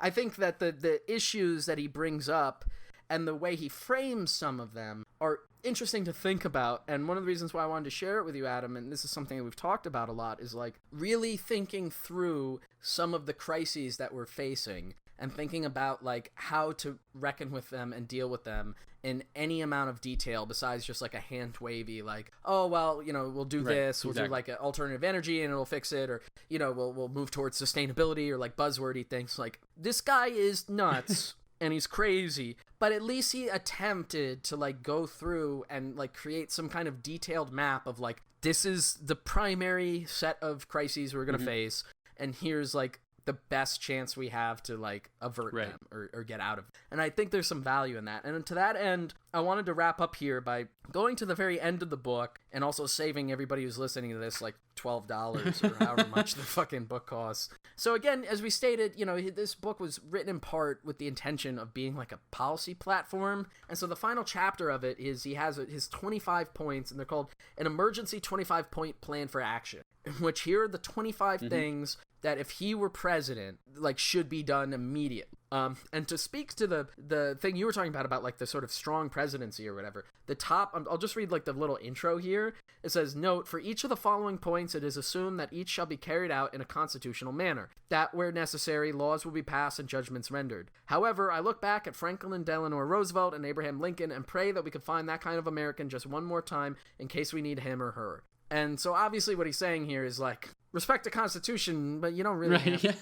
I think that the issues that he brings up and the way he frames some of them are interesting to think about. And one of the reasons why I wanted to share it with you, Adam, and this is something that we've talked about a lot, is, like, really thinking through some of the crises that we're facing and thinking about like how to reckon with them and deal with them in any amount of detail besides just like a hand wavy like, oh well, you know, we'll do this, we'll do like an alternative energy and it'll fix it, or you know, we'll move towards sustainability, or like buzzwordy things. Like, this guy is nuts and he's crazy, but at least he attempted to like go through and like create some kind of detailed map of like, this is the primary set of crises we're gonna face, and here's like the best chance we have to like avert them or get out of it. And I think there's some value in that. And to that end, I wanted to wrap up here by going to the very end of the book and also saving everybody who's listening to this like $12 or however much the fucking book costs. So again, as we stated, you know, this book was written in part with the intention of being like a policy platform. And so the final chapter of it is he has his 25 points, and they're called an emergency 25-point plan for action, in which here are the 25 things that if he were president, like, should be done immediately. And to speak to the thing you were talking about like the sort of strong presidency or whatever, the top, I'll just read like the little intro here. It says, note, for each of the following points, it is assumed that each shall be carried out in a constitutional manner, that where necessary, laws will be passed and judgments rendered. However, I look back at Franklin Delano Roosevelt and Abraham Lincoln and pray that we could find that kind of American just one more time in case we need him or her. And so obviously what he's saying here is like, respect the Constitution, but you don't really have to.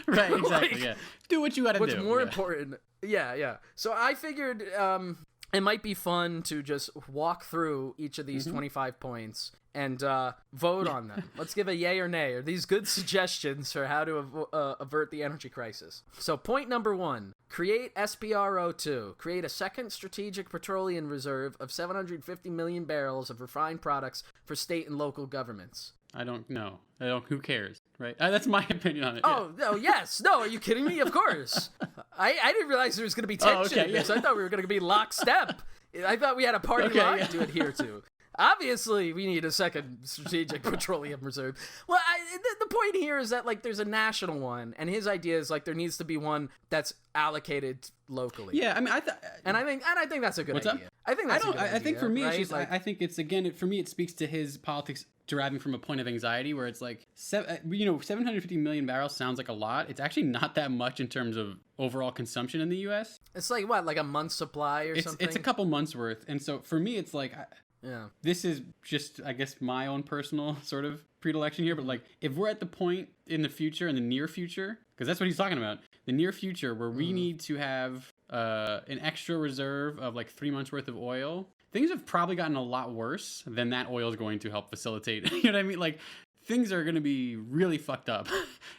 Right, exactly, like, yeah. Do what you gotta do. What's more important. Yeah. So I figured it might be fun to just walk through each of these 25 points and vote on them. Let's give a yay or nay. Are these good suggestions for how to avert the energy crisis? So point number 1, create SPRO2. Create a second strategic petroleum reserve of 750 million barrels of refined products for state and local governments. I don't know. Who cares, right? That's my opinion on it. Oh, no, yes. No, are you kidding me? Of course. I didn't realize there was going to be tension in this. I thought we were going to be lockstep. I thought we had a party line to adhere to. Obviously, we need a second strategic petroleum reserve. Well, the point here is that like there's a national one, and his idea is like there needs to be one that's allocated locally. Yeah, I mean, I think that's a good idea. Up? I think that's a good idea. I think for me, right? it's just, I think it's again, for me, it speaks to his politics deriving from a point of anxiety where it's like, 750 million barrels sounds like a lot. It's actually not that much in terms of overall consumption in the U.S. It's like what, like a month's supply or something? It's a couple months worth, and so for me, it's like. Yeah. This is just, I guess, my own personal sort of predilection here, but like, if we're at the point in the future, in the near future, because that's what he's talking about, the near future where we need to have an extra reserve of like 3 months worth of oil, things have probably gotten a lot worse than that oil is going to help facilitate. You know what I mean? Like, things are going to be really fucked up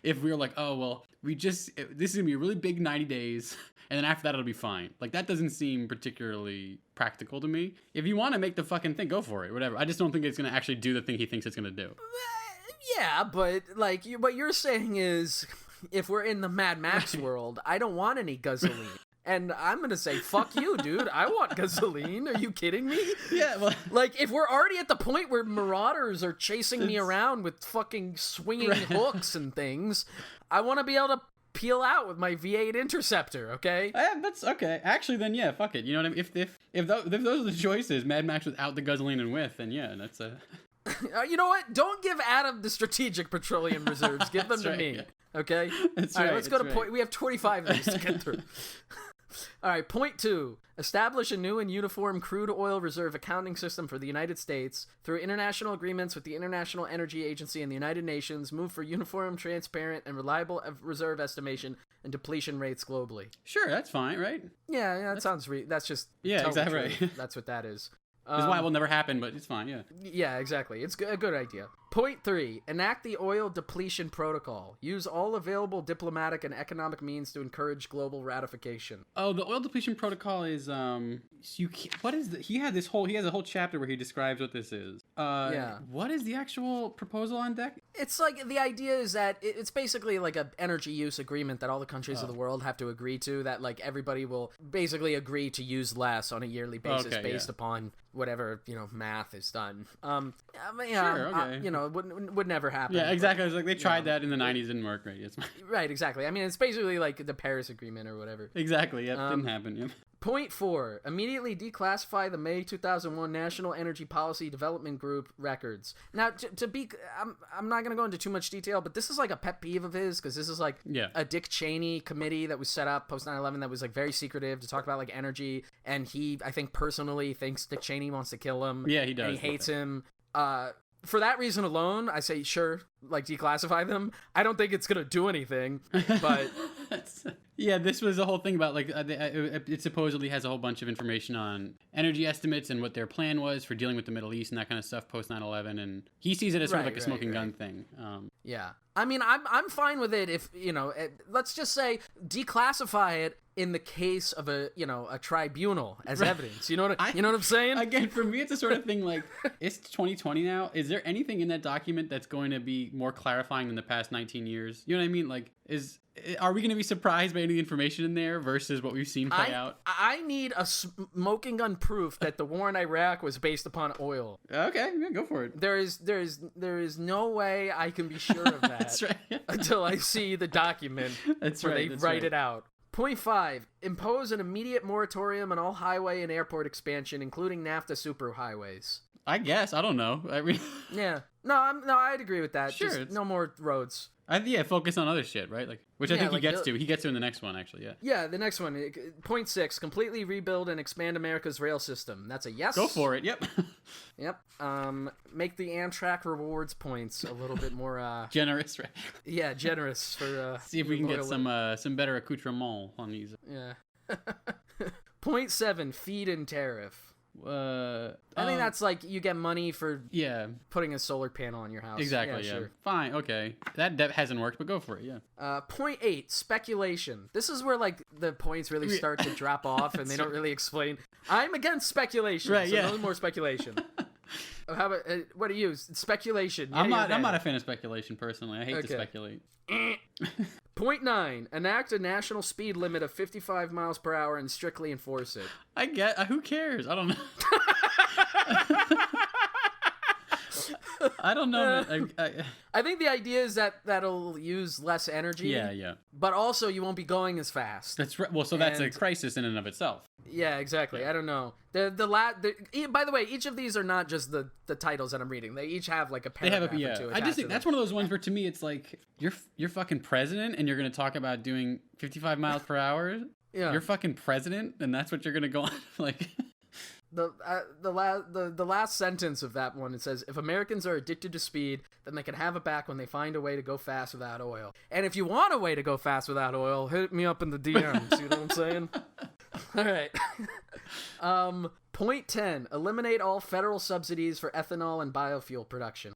if we're like, oh, well, this is going to be a really big 90 days. And then after that, it'll be fine. Like, that doesn't seem particularly practical to me. If you want to make the fucking thing, go for it, whatever. I just don't think it's going to actually do the thing he thinks it's going to do. Yeah, but, like, what you're saying is, if we're in the Mad Max world, I don't want any Guzzoline. And I'm going to say, fuck you, dude. I want Guzzoline. Are you kidding me? Yeah, well... Like, if we're already at the point where marauders are chasing me around with fucking swinging hooks and things, I want to be able to peel out with my V8 Interceptor, okay? That's okay. Actually, then yeah, fuck it. You know what I mean? If those are the choices, Mad Max without the Guzzoline and with, then yeah, that's a... You know what? Don't give Adam the strategic petroleum reserves. Give them to me, okay? That's All right. right, let's go to point... We have 25 of these to get through. All right, point 2. Establish a new and uniform crude oil reserve accounting system for the United States through international agreements with the International Energy Agency and the United Nations. Move for uniform, transparent, and reliable reserve estimation and depletion rates globally. Sure, that's fine, right? Yeah, that sounds... That's just... Yeah, exactly right. That's what that is. That's why it will never happen, but it's fine, yeah. Yeah, exactly. It's a good idea. Point 3. Enact the oil depletion protocol. Use all available diplomatic and economic means to encourage global ratification. Oh, the oil depletion protocol is he has a whole chapter where he describes what this is. Yeah. What is the actual proposal on deck? It's like the idea is that it's basically like a energy use agreement that all the countries of the world have to agree to, that like everybody will basically agree to use less on a yearly basis based upon whatever, math is done. Sure, okay. Would never happen. Yeah, exactly. It was like they tried that in the 90s, didn't work right. Right, exactly. I mean, it's basically like the Paris Agreement or whatever. Exactly, yep, didn't happen, yep. Point 4, immediately declassify the May 2001 National Energy Policy Development Group records. Now, I'm not going to go into too much detail, but this is like a pet peeve of his, because this is like a Dick Cheney committee that was set up post 9/11 that was like very secretive to talk about like energy, and he, I think personally thinks Dick Cheney wants to kill him. Yeah, he does. And he hates him. For that reason alone, I say sure, like declassify them. I don't think it's gonna do anything, but yeah, this was the whole thing about like it supposedly has a whole bunch of information on energy estimates and what their plan was for dealing with the Middle East and that kind of stuff post 9/11, and he sees it as sort of like a smoking gun thing. Yeah, I mean, I'm fine with it if let's just say declassify it in the case of a tribunal as evidence. You know what I'm saying? Again, for me, it's a sort of thing like, it's 2020 now. Is there anything in that document that's going to be more clarifying than the past 19 years? You know what I mean? Like, are we going to be surprised by any information in there versus what we've seen play out? I need a smoking gun proof that the war in Iraq was based upon oil. Okay, yeah, go for it. There is no way I can be sure of that That's right. until I see the document where they write it out. Point 5, impose an immediate moratorium on all highway and airport expansion, including NAFTA superhighways. I guess. I don't know. I mean, yeah. No, I'd agree with that. Sure. Just no more roads. Focus on other shit, right? Like, which I think he gets to. He gets to in the next one, actually. Yeah. Yeah, the next one. Point 6, completely rebuild and expand America's rail system. That's a yes. Go for it. Yep. Yep. Make the Amtrak rewards points a little bit more generous, right? Yeah, generous for see if we can get some better accoutrement on these. Yeah. Point 7, feed-in tariff. I think that's like you get money for putting a solar panel on your house. Exactly. Yeah. Sure. Fine. Okay. That hasn't worked, but go for it. Yeah. Point 8, speculation. This is where like the points really start to drop off, and they don't really explain. I'm against speculation. Right. So no more speculation. How about what do you use? Speculation. I'm not a fan of speculation personally. I hate to speculate. Point 9, enact a national speed limit of 55 miles per hour and strictly enforce it. Who cares? I don't know. I don't know. I think the idea is that'll use less energy. Yeah. But also you won't be going as fast. That's right. Well, so that's a crisis in and of itself. Yeah, exactly. Yeah. I don't know. By the way, each of these are not just the titles that I'm reading. They each have like a paragraph or two. I just think that's one of those ones where to me it's like you're fucking president and you're going to talk about doing 55 miles per hour. Yeah. You're fucking president and that's what you're going to go on like. The last sentence of that one, it says, if Americans are addicted to speed, then they can have it back when they find a way to go fast without oil. And if you want a way to go fast without oil, hit me up in the DMs. You know what I'm saying? All right. Point 10, eliminate all federal subsidies for ethanol and biofuel production.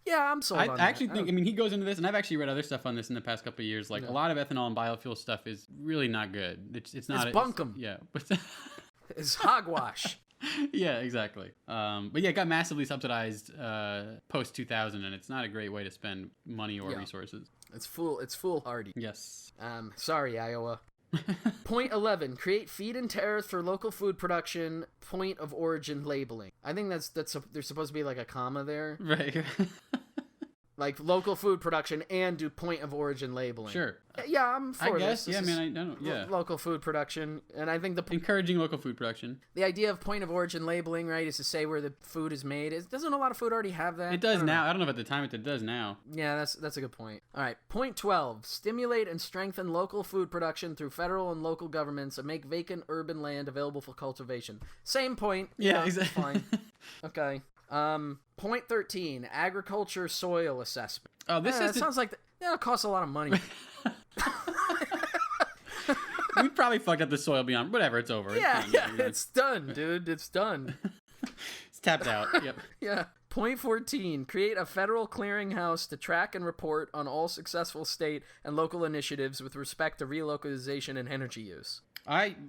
Yeah, I'm sold on that. I actually think, he goes into this, and I've actually read other stuff on this in the past couple of years. Like, a lot of ethanol and biofuel stuff is really not good. It's not. It's bunkum. Yeah. It's hogwash. Yeah, exactly. But yeah, it got massively subsidized post 2000, and it's not a great way to spend money or resources. It's foolhardy. Yes. Sorry, Iowa. Point 11, create feed-in tariffs for local food production, point of origin labeling. I think there's supposed to be like a comma there. Right. Like local food production and do point of origin labeling. Sure. Yeah, I'm for this. This I don't. Yeah. Local food production, and I think encouraging local food production. The idea of point of origin labeling, right, is to say where the food is made. Doesn't a lot of food already have that? It does now. I don't know if at the time it does now. Yeah, that's a good point. All right. Point 12, stimulate and strengthen local food production through federal and local governments and make vacant urban land available for cultivation. Same point. Yeah, exactly. Fine. Okay. Point 13, agriculture soil assessment. Oh, this sounds like that'll cost a lot of money. We probably fucked up the soil beyond. Whatever, it's over. Yeah, it's done, dude. It's done. It's tapped out. Yep. Yeah. Point 14, create a federal clearinghouse to track and report on all successful state and local initiatives with respect to relocalization and energy use.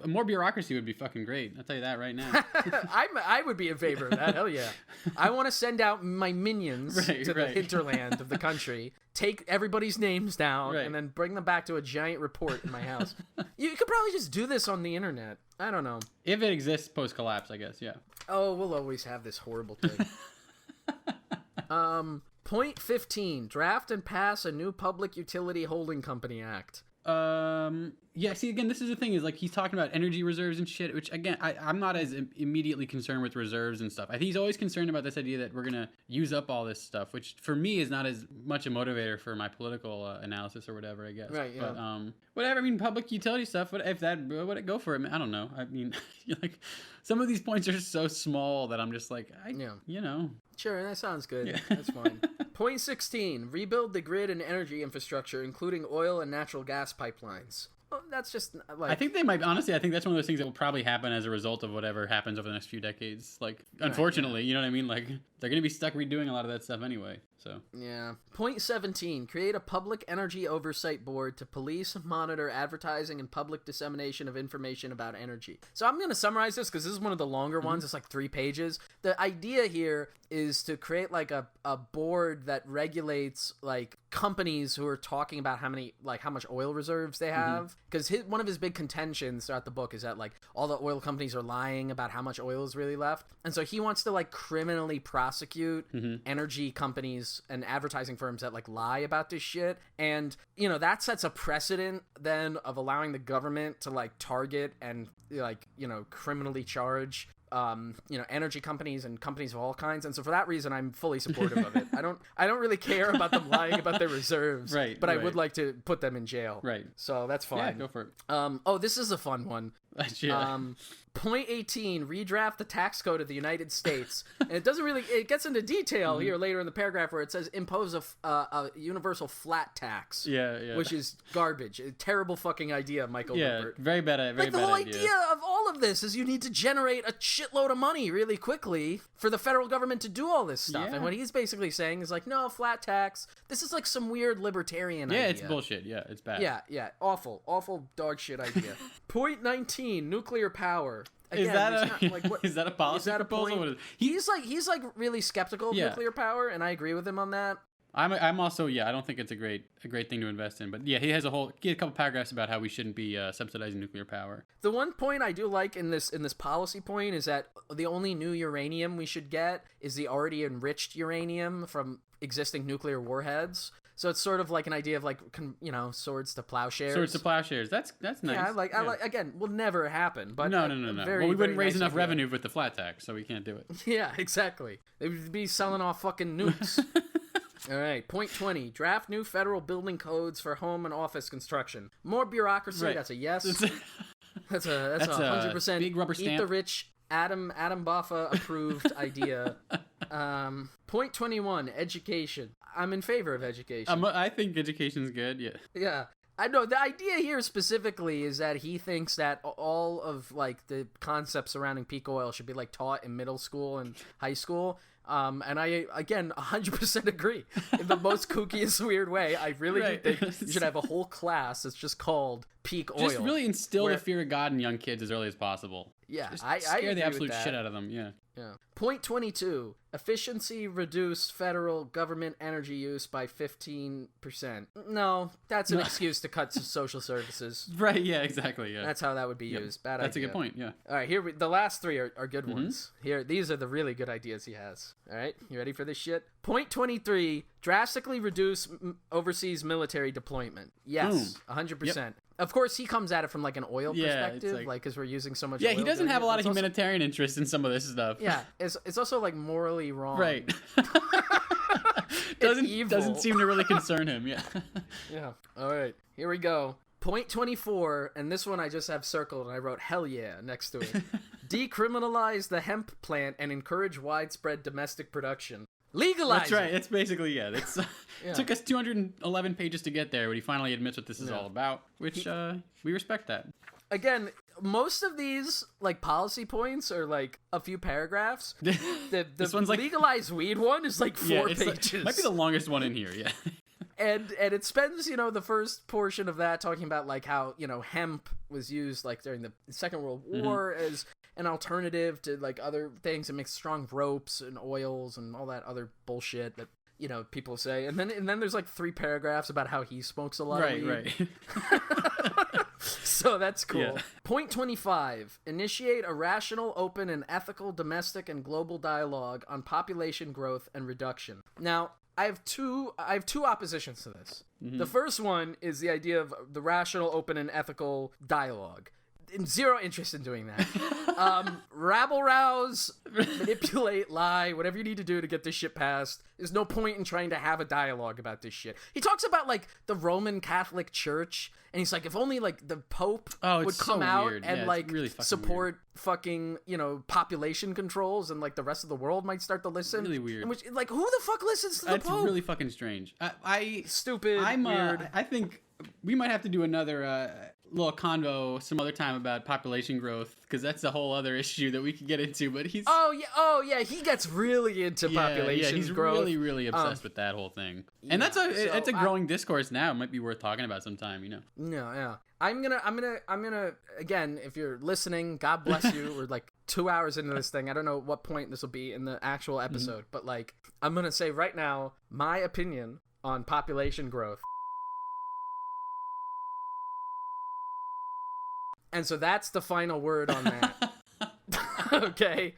More bureaucracy would be fucking great. I'll tell you that right now. I would be in favor of that. Hell yeah. I want to send out my minions to the hinterland of the country, take everybody's names down, and then bring them back to a giant report in my house. You could probably just do this on the internet. I don't know. If it exists post-collapse, I guess, yeah. Oh, we'll always have this horrible thing. Point 15, draft and pass a new Public Utility Holding Company Act. Yeah, see, again, this is the thing, is like he's talking about energy reserves and shit, which again, I'm not as immediately concerned with reserves and stuff. I think he's always concerned about this idea that we're gonna use up all this stuff, which for me is not as much a motivator for my political analysis or whatever, I guess. Right. Yeah. But whatever. I mean, public utility stuff. What if that? Would it go for it? I don't know. I mean, like some of these points are so small that I'm just like, you know. Sure, that sounds good. Yeah. That's fine. Point 16, rebuild the grid and energy infrastructure, including oil and natural gas pipelines. Well, that's just like... I think they might, honestly, I think that's one of those things that will probably happen as a result of whatever happens over the next few decades. Like, unfortunately, you know what I mean? Like, they're going to be stuck redoing a lot of that stuff anyway, so. Yeah. Point 17, create a public energy oversight board to police, monitor advertising, and public dissemination of information about energy. So I'm going to summarize this because this is one of the longer ones. It's like 3 pages. The idea here is to create like a board that regulates like companies who are talking about how much oil reserves they have, because one of his big contentions throughout the book is that like all the oil companies are lying about how much oil is really left, and so he wants to like criminally prosecute energy companies and advertising firms that like lie about this shit. And you know, that sets a precedent then of allowing the government to like target and like, you know, criminally charge energy companies and companies of all kinds. And so for that reason, I'm fully supportive of it. I don't really care about them lying about their reserves, but I would like to put them in jail. Right. So that's fine. Yeah, go for it. This is a fun one. Yeah. Point 18, redraft the tax code of the United States. And it gets into detail here later in the paragraph where it says impose a universal flat tax. Yeah. Which is garbage. A terrible fucking idea, Michael Ruppert. Very bad idea. The whole idea of all of this is you need to generate a shitload of money really quickly for the federal government to do all this stuff. Yeah. And what he's basically saying is like, no, flat tax. This is like some weird libertarian idea. Yeah, it's bullshit. Yeah, it's bad. Yeah. Awful dog shit idea. Point 19, nuclear power. Again, is that a policy proposal? He's like really skeptical of nuclear power, and I agree with him on that. I'm also, I don't think it's a great thing to invest in, but yeah, he has a couple paragraphs about how we shouldn't be subsidizing nuclear power. The one point I do like in this policy point is that the only new uranium we should get is the already enriched uranium from existing nuclear warheads. So it's sort of like an idea of like, swords to plowshares. Swords to plowshares. That's nice. Yeah, I like again, will never happen. But no. Well, we wouldn't raise enough revenue with the flat tax, so we can't do it. Yeah, exactly. They would be selling off fucking nukes. All right, point 20. Draft new federal building codes for home and office construction. More bureaucracy. Right. That's a yes. That's a 100% big rubber stamp. Eat the rich. Adam Boffa approved idea. Point 21. Education. I'm in favor of education. I think education's good. Yeah. Yeah. I know the idea here specifically is that he thinks that all of like the concepts surrounding peak oil should be like taught in middle school and high school. And I, again, 100% agree. In the most kookiest weird way, I really do think you should have a whole class that's just called peak oil. Just really instill the fear of God in young kids as early as possible. Yeah, just I scare the agree absolute with that. shit out of them. Yeah. Point 22. Efficiency reduce federal government energy use by 15%. No, that's an excuse to cut social services. Right, yeah, exactly. Yeah. That's how that would be used. Bad That's idea. a good point, yeah. All right, the last 3 are good ones. These are the really good ideas he has. All right, you ready for this shit? Point 23. Drastically reduce overseas military deployment. Yes, 100%. Yep. Of course, he comes at it from like an oil perspective, like because we're using so much oil. Yeah, he doesn't have a lot of humanitarian interest in some of this stuff. Yeah, it's also like morally wrong. Right. Doesn't seem to really concern him. Yeah. Yeah. All right, here we go. Point 24, and this one I just have circled, and I wrote hell yeah next to it. Decriminalize the hemp plant and encourage widespread domestic production. Legalize. That's right. It's basically It's took us 211 pages to get there, but he finally admits what this is all about, which we respect that. Again, most of these like policy points are like a few paragraphs. The this one's like legalize weed one is like 4 pages. Might be the longest one in here. Yeah. And it spends, the first portion of that talking about like how, hemp was used like during the Second World War as an alternative to like other things. It makes strong ropes and oils and all that other bullshit that, people say. And then there's like 3 paragraphs about how he smokes a lot of weed. Right. So that's cool. Yeah. Point 25. Initiate a rational, open, and ethical domestic and global dialogue on population growth and reduction. Now, I have two oppositions to this. The first one is the idea of the rational, open, and ethical dialogue. Zero interest in doing that. Rabble rouse, manipulate, lie, whatever you need to do to get this shit passed. There's no point in trying to have a dialogue about this shit. He talks about like the Roman Catholic Church, and he's like, if only like the Pope would come out and like really support fucking, you know, population controls, and like the rest of the world might start to listen. Really weird. Which, like, who the fuck listens to the Pope? That's really fucking strange. Stupid. Weird. I think we might have to do another little convo some other time about population growth, because that's a whole other issue that we could get into. But he's he gets really into population he's growth. Really obsessed with that whole thing, and that's a growing discourse now. It might be worth talking about sometime, you know. Yeah. I'm gonna again, if you're listening, God bless you. We're like 2 hours into this thing. I don't know what point this will be in the actual episode, but like, I'm gonna say right now my opinion on population growth. And so that's the final word on that. Okay.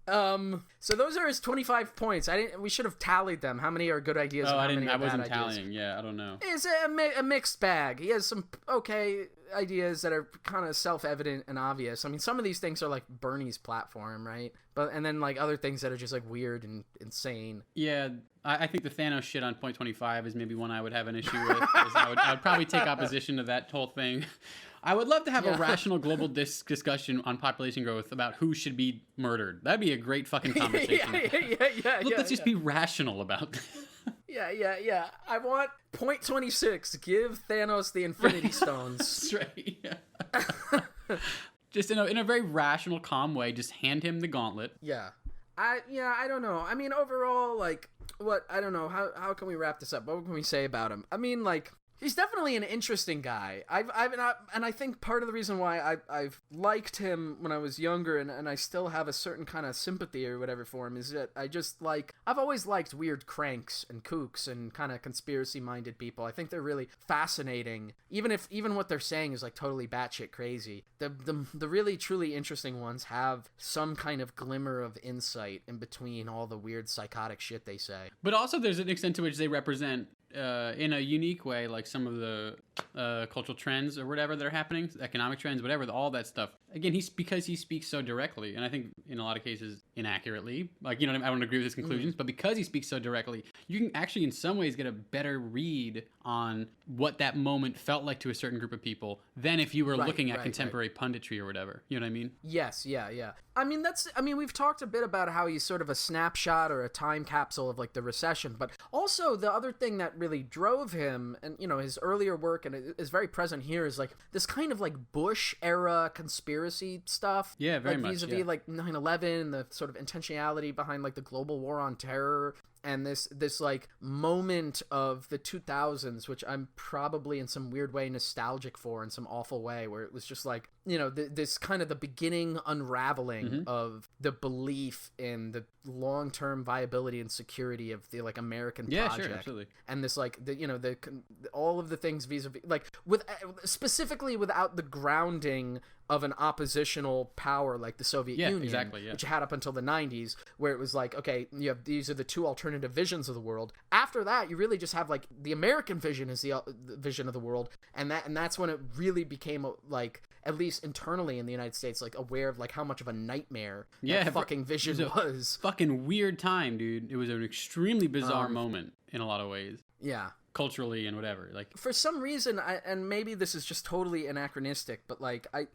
So those are his 25 points. We should have tallied them. How many are good ideas? And how many are bad ideas? I wasn't tallying. Yeah, I don't know. It's a mixed bag. He has some okay ideas that are kind of self-evident and obvious. I mean, some of these things are like Bernie's platform, right? And then like other things that are just like weird and insane. Yeah, I think the Thanos shit on point 25 is maybe one I would have an issue with. I would probably take opposition to that whole thing. I would love to have a rational global discussion on population growth about who should be murdered. That'd be a great fucking conversation. Let's just be rational about that. Yeah. I want point 26. Give Thanos the Infinity Stones. Straight. Yeah. Just in a very rational, calm way, just hand him the gauntlet. Yeah. I don't know. I mean, overall, like, I don't know. How can we wrap this up? What can we say about him? I mean, like, he's definitely an interesting guy. And I think part of the reason why I've liked him when I was younger, and I still have a certain kind of sympathy or whatever for him, is that I've always liked weird cranks and kooks and kind of conspiracy-minded people. I think they're really fascinating, even what they're saying is like totally batshit crazy. The really truly interesting ones have some kind of glimmer of insight in between all the weird psychotic shit they say. But also there's an extent to which they represent in a unique way, like some of the cultural trends or whatever that are happening, economic trends, whatever, all that stuff. Again, because he speaks so directly, and I think in a lot of cases inaccurately, like, you know, I don't agree with his conclusions, but because he speaks so directly, you can actually in some ways get a better read on what that moment felt like to a certain group of people than if you were looking at contemporary punditry or whatever. You know what I mean? Yes, yeah. I mean, we've talked a bit about how he's sort of a snapshot or a time capsule of like the recession, but also the other thing that really drove him, and, you know, his earlier work, and it is very present here, is like this kind of like Bush era conspiracy stuff. Yeah, very much. Vis-a-vis like 9/11, the sort of intentionality behind like the global war on terror. And this like moment of the 2000s, which I'm probably in some weird way nostalgic for, in some awful way, where it was just like, you know, this kind of the beginning unraveling of the belief in the long-term viability and security of the like American project. Yeah, sure, absolutely. And this like all of the things vis-a-vis, like specifically without the grounding of an oppositional power like the Soviet Union, exactly, which you had up until the 90s, where it was like, okay, you have these are the two alternative visions of the world. After that, you really just have like the American vision is the vision of the world, and that's when it really became like, at least internally in the United States, like aware of like how much of a nightmare that fucking vision was. Fucking weird time, dude. It was an extremely bizarre moment in a lot of ways. Yeah. Culturally and whatever, like for some reason, and maybe this is just totally anachronistic, but like I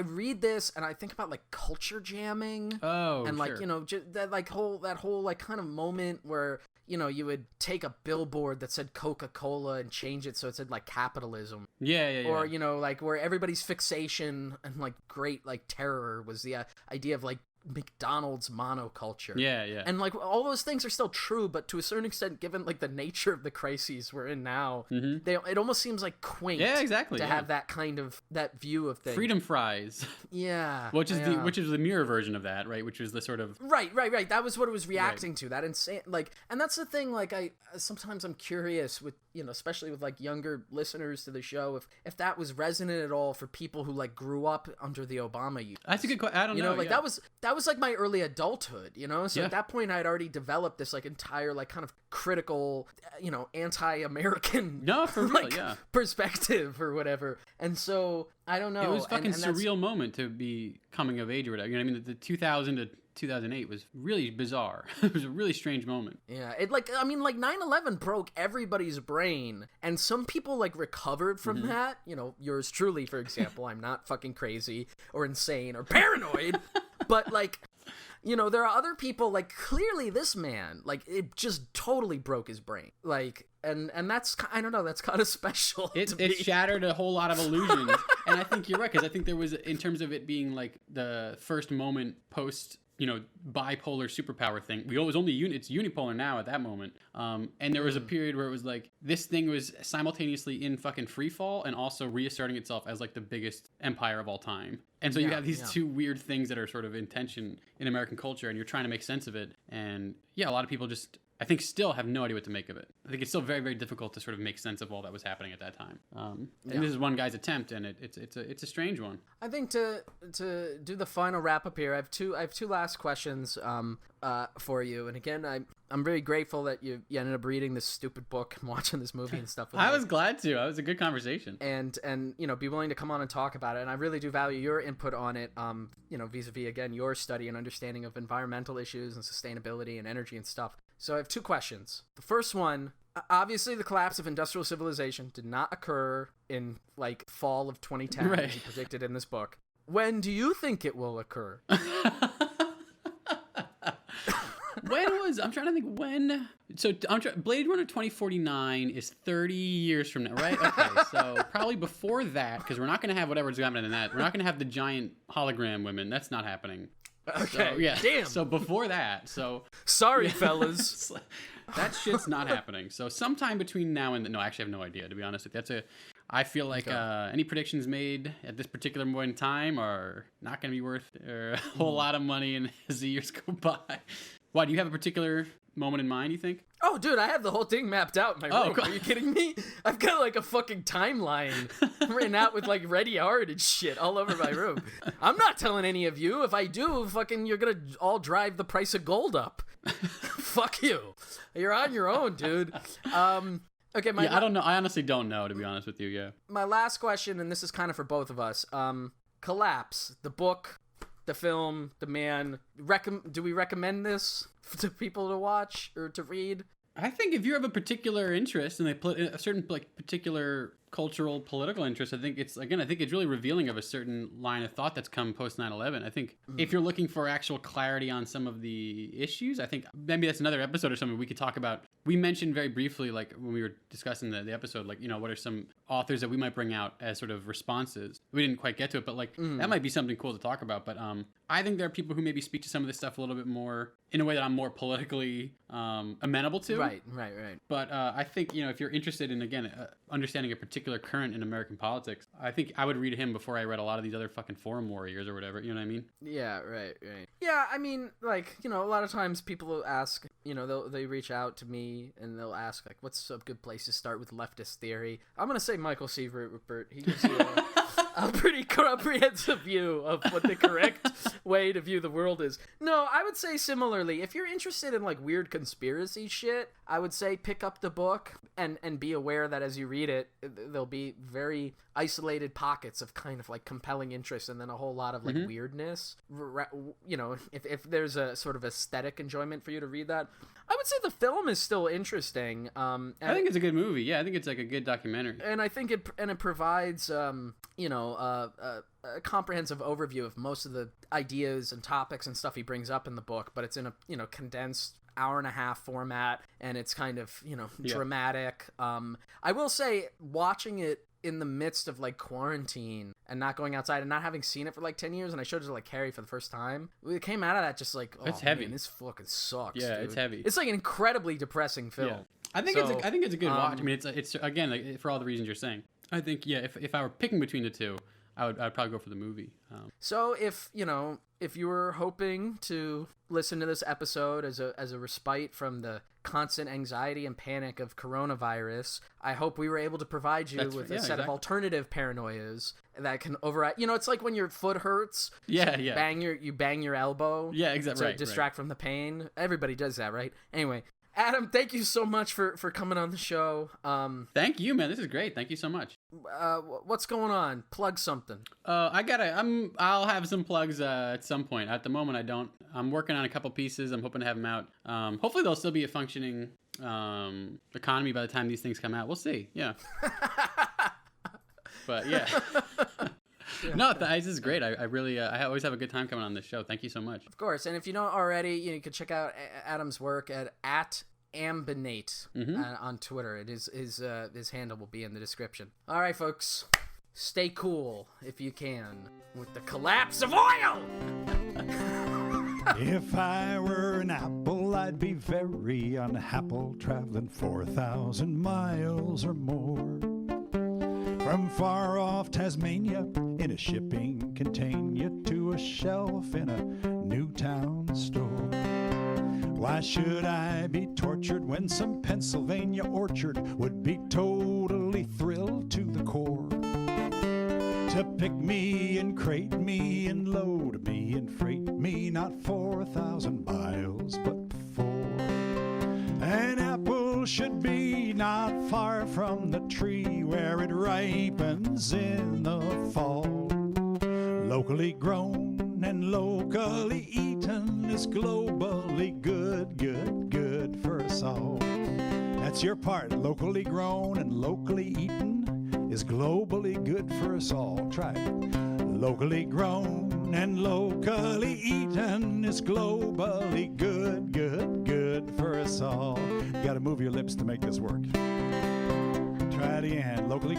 read this and I think about like culture jamming. And like, you know, just that whole like kind of moment where, you know, you would take a billboard that said Coca-Cola and change it so it said like capitalism. Yeah. Or, you know, like where everybody's fixation and like great like terror was the idea of like McDonald's monoculture. Yeah. And like all those things are still true, but to a certain extent, given like the nature of the crises we're in now, it almost seems like quaint. Yeah, exactly. To have that kind of that view of things. Freedom fries. Yeah. which is the mirror version of that, right? Which is the sort of right. That was what it was reacting to. That insane, like, and that's the thing. Like, sometimes I'm curious with, you know, especially with like younger listeners to the show, if that was resonant at all for people who like grew up under the Obama years. That's a good question. I don't know. You know, like that was that was like my early adulthood, you know? So Yeah. at that point I'd already developed this like entire like kind of critical, you know, anti-American No, for real, like, yeah. perspective or whatever. And so I don't know. It was a fucking and that's- surreal moment to be coming of age or whatever. You know what I mean? The 2000 to 2008 was really bizarre. It was a really strange moment. Yeah, it like, I mean, like 9/11 broke everybody's brain, and some people like recovered from that. You know, yours truly, for example. I'm not fucking crazy or insane or paranoid, but like, you know, there are other people like clearly this man, like it just totally broke his brain. Like, and that's, I don't know, that's kind of special. It shattered a whole lot of illusions. And I think you're right, because I think there was, in terms of it being like the first moment post, you know, bipolar superpower thing. It was only it's unipolar now at that moment. And there was a period where it was like this thing was simultaneously in fucking free fall and also reasserting itself as like the biggest empire of all time. And so you have these two weird things that are sort of in tension in American culture, and you're trying to make sense of it. And yeah, a lot of people just, I think, still have no idea what to make of it. I think it's still very, very difficult to sort of make sense of all that was happening at that time. And this is one guy's attempt, and it's a strange one. I think to do the final wrap up here, I have two last questions for you. And again, I'm very grateful that you ended up reading this stupid book and watching this movie and stuff with me. I was glad to. It was a good conversation. And you know, be willing to come on and talk about it. And I really do value your input on it. You know, vis-a-vis again your study and understanding of environmental issues and sustainability and energy and stuff. So I have two questions. The first one, obviously the collapse of industrial civilization did not occur in like fall of 2010 right. as you predicted in this book. When do you think it will occur? I'm trying to think when. So Blade Runner 2049 is 30 years from now, right? Okay, so probably before that, because we're not going to have whatever's happening in that. We're not going to have the giant hologram women. That's not happening. Okay. So, yeah. Damn. So before that, Sorry, fellas. that shit's not happening. So sometime between now and no, actually, I have no idea, to be honest with you. I feel like any predictions made at this particular point in time are not going to be worth a whole lot of money and as the years go by. Why, do you have a particular moment in mind, you think? Oh, dude, I have the whole thing mapped out in my room. God. Are you kidding me? I've got like a fucking timeline written out with like ready art and shit all over my room. I'm not telling any of you. If I do, fucking, you're gonna all drive the price of gold up. Fuck you. You're on your own, dude. Okay, I don't know. I honestly don't know, to be honest with you, yeah. My last question, and this is kind of for both of us. Collapse, the book, the film, the man. Do we recommend this to people to watch or to read? I think if you have a particular interest and they put a certain like particular cultural, political interest, I think it's really revealing of a certain line of thought that's come post 9/11. I think if you're looking for actual clarity on some of the issues, I think maybe that's another episode or something we could talk about. We mentioned very briefly, like when we were discussing the episode, like, you know, what are some authors that we might bring out as sort of responses. We didn't quite get to it, but like that might be something cool to talk about. But I think there are people who maybe speak to some of this stuff a little bit more in a way that I'm more politically amenable to. Right. But I think, you know, if you're interested in, again, understanding a particular current in American politics, I think I would read him before I read a lot of these other fucking forum warriors or whatever. You know what I mean? Yeah, right. Yeah, I mean, like, you know, a lot of times people will ask, you know, they reach out to me and they'll ask, like, what's a good place to start with leftist theory? I'm going to say Michael C. Ruppert. He gives you a pretty comprehensive view of what the correct way to view the world is. No, I would say similarly, if you're interested in like weird conspiracy shit, I would say pick up the book and be aware that as you read it, there'll be very isolated pockets of kind of like compelling interest and then a whole lot of like weirdness. You know, if there's a sort of aesthetic enjoyment for you to read that, I would say the film is still interesting. I think it's a good movie. Yeah, I think it's like a good documentary. And I think it provides, you know, a comprehensive overview of most of the ideas and topics and stuff he brings up in the book, but it's in a, you know, condensed hour-and-a-half format, and it's kind of, you know, dramatic. I will say, watching it in the midst of like quarantine and not going outside and not having seen it for like 10 years, and I showed it to like Carrie for the first time, we came out of that just like, oh, it's heavy. Man, this fucking sucks. Yeah, dude. It's heavy. It's like an incredibly depressing film. Yeah. I think it's a good watch. I mean, it's again, like, for all the reasons you're saying. I think, yeah, if I were picking between the two, I'd probably go for the movie. So if you were hoping to listen to this episode as a respite from the constant anxiety and panic of coronavirus, I hope we were able to provide you with a set of alternative paranoias that can override. It's like when your foot hurts. Yeah, so yeah. You bang your elbow. Yeah, exactly. To distract from the pain. Everybody does that, right? Anyway, Adam, thank you so much for coming on the show. Thank you, man. This is great. Thank you so much. What's going on? Plug something. I'll have some plugs at some point. At the moment, I don't. I'm working on a couple pieces. I'm hoping to have them out. Hopefully, there'll still be a functioning economy by the time these things come out. We'll see. Yeah. But yeah. Yeah. No, this is great. I really, I always have a good time coming on this show. Thank you so much. Of course. And if you don't already, you can check out Adam's work at Ambinate on Twitter. His handle will be in the description. All right, folks. Stay cool if you can with the collapse of oil. If I were an apple, I'd be very unhappy, traveling 4,000 miles or more. From far off Tasmania, in a shipping container to a shelf in a Newtown store. Why should I be tortured when some Pennsylvania orchard would be totally thrilled to the core? To pick me and crate me and load me and freight me, not 4,000 miles, but 4. An apple should be not far from the tree where it ripens in the fall. Locally grown and locally eaten is globally good, good, good for us all. That's your part. Locally grown and locally eaten is globally good for us all. Try it. Locally grown and locally eaten is globally good, good, good for us all. You gotta move your lips to make this work. Try it again. Locally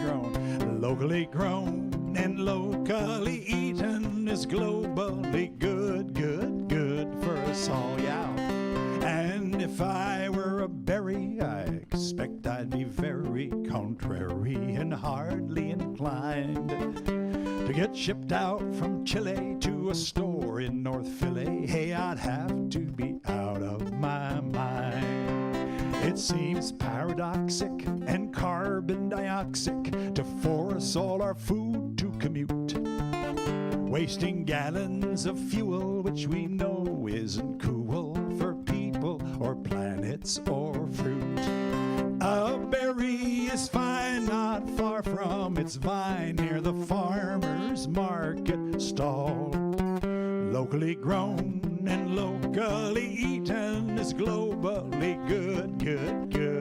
grown and locally eaten is globally good, good, good for us all. Yeah. And if I were a berry, I expect I'd be very contrary and hardly inclined to get shipped out from Chile to a store in North Philly. Hey, I'd have to be out of my mind. It seems paradoxic and carbon dioxic to force all our food to commute, wasting gallons of fuel which we know isn't cool for people or planets or fruit. A berry is fine, not far from its vine, near the farmer's market stall. Locally grown and locally eaten is globally good, good, good.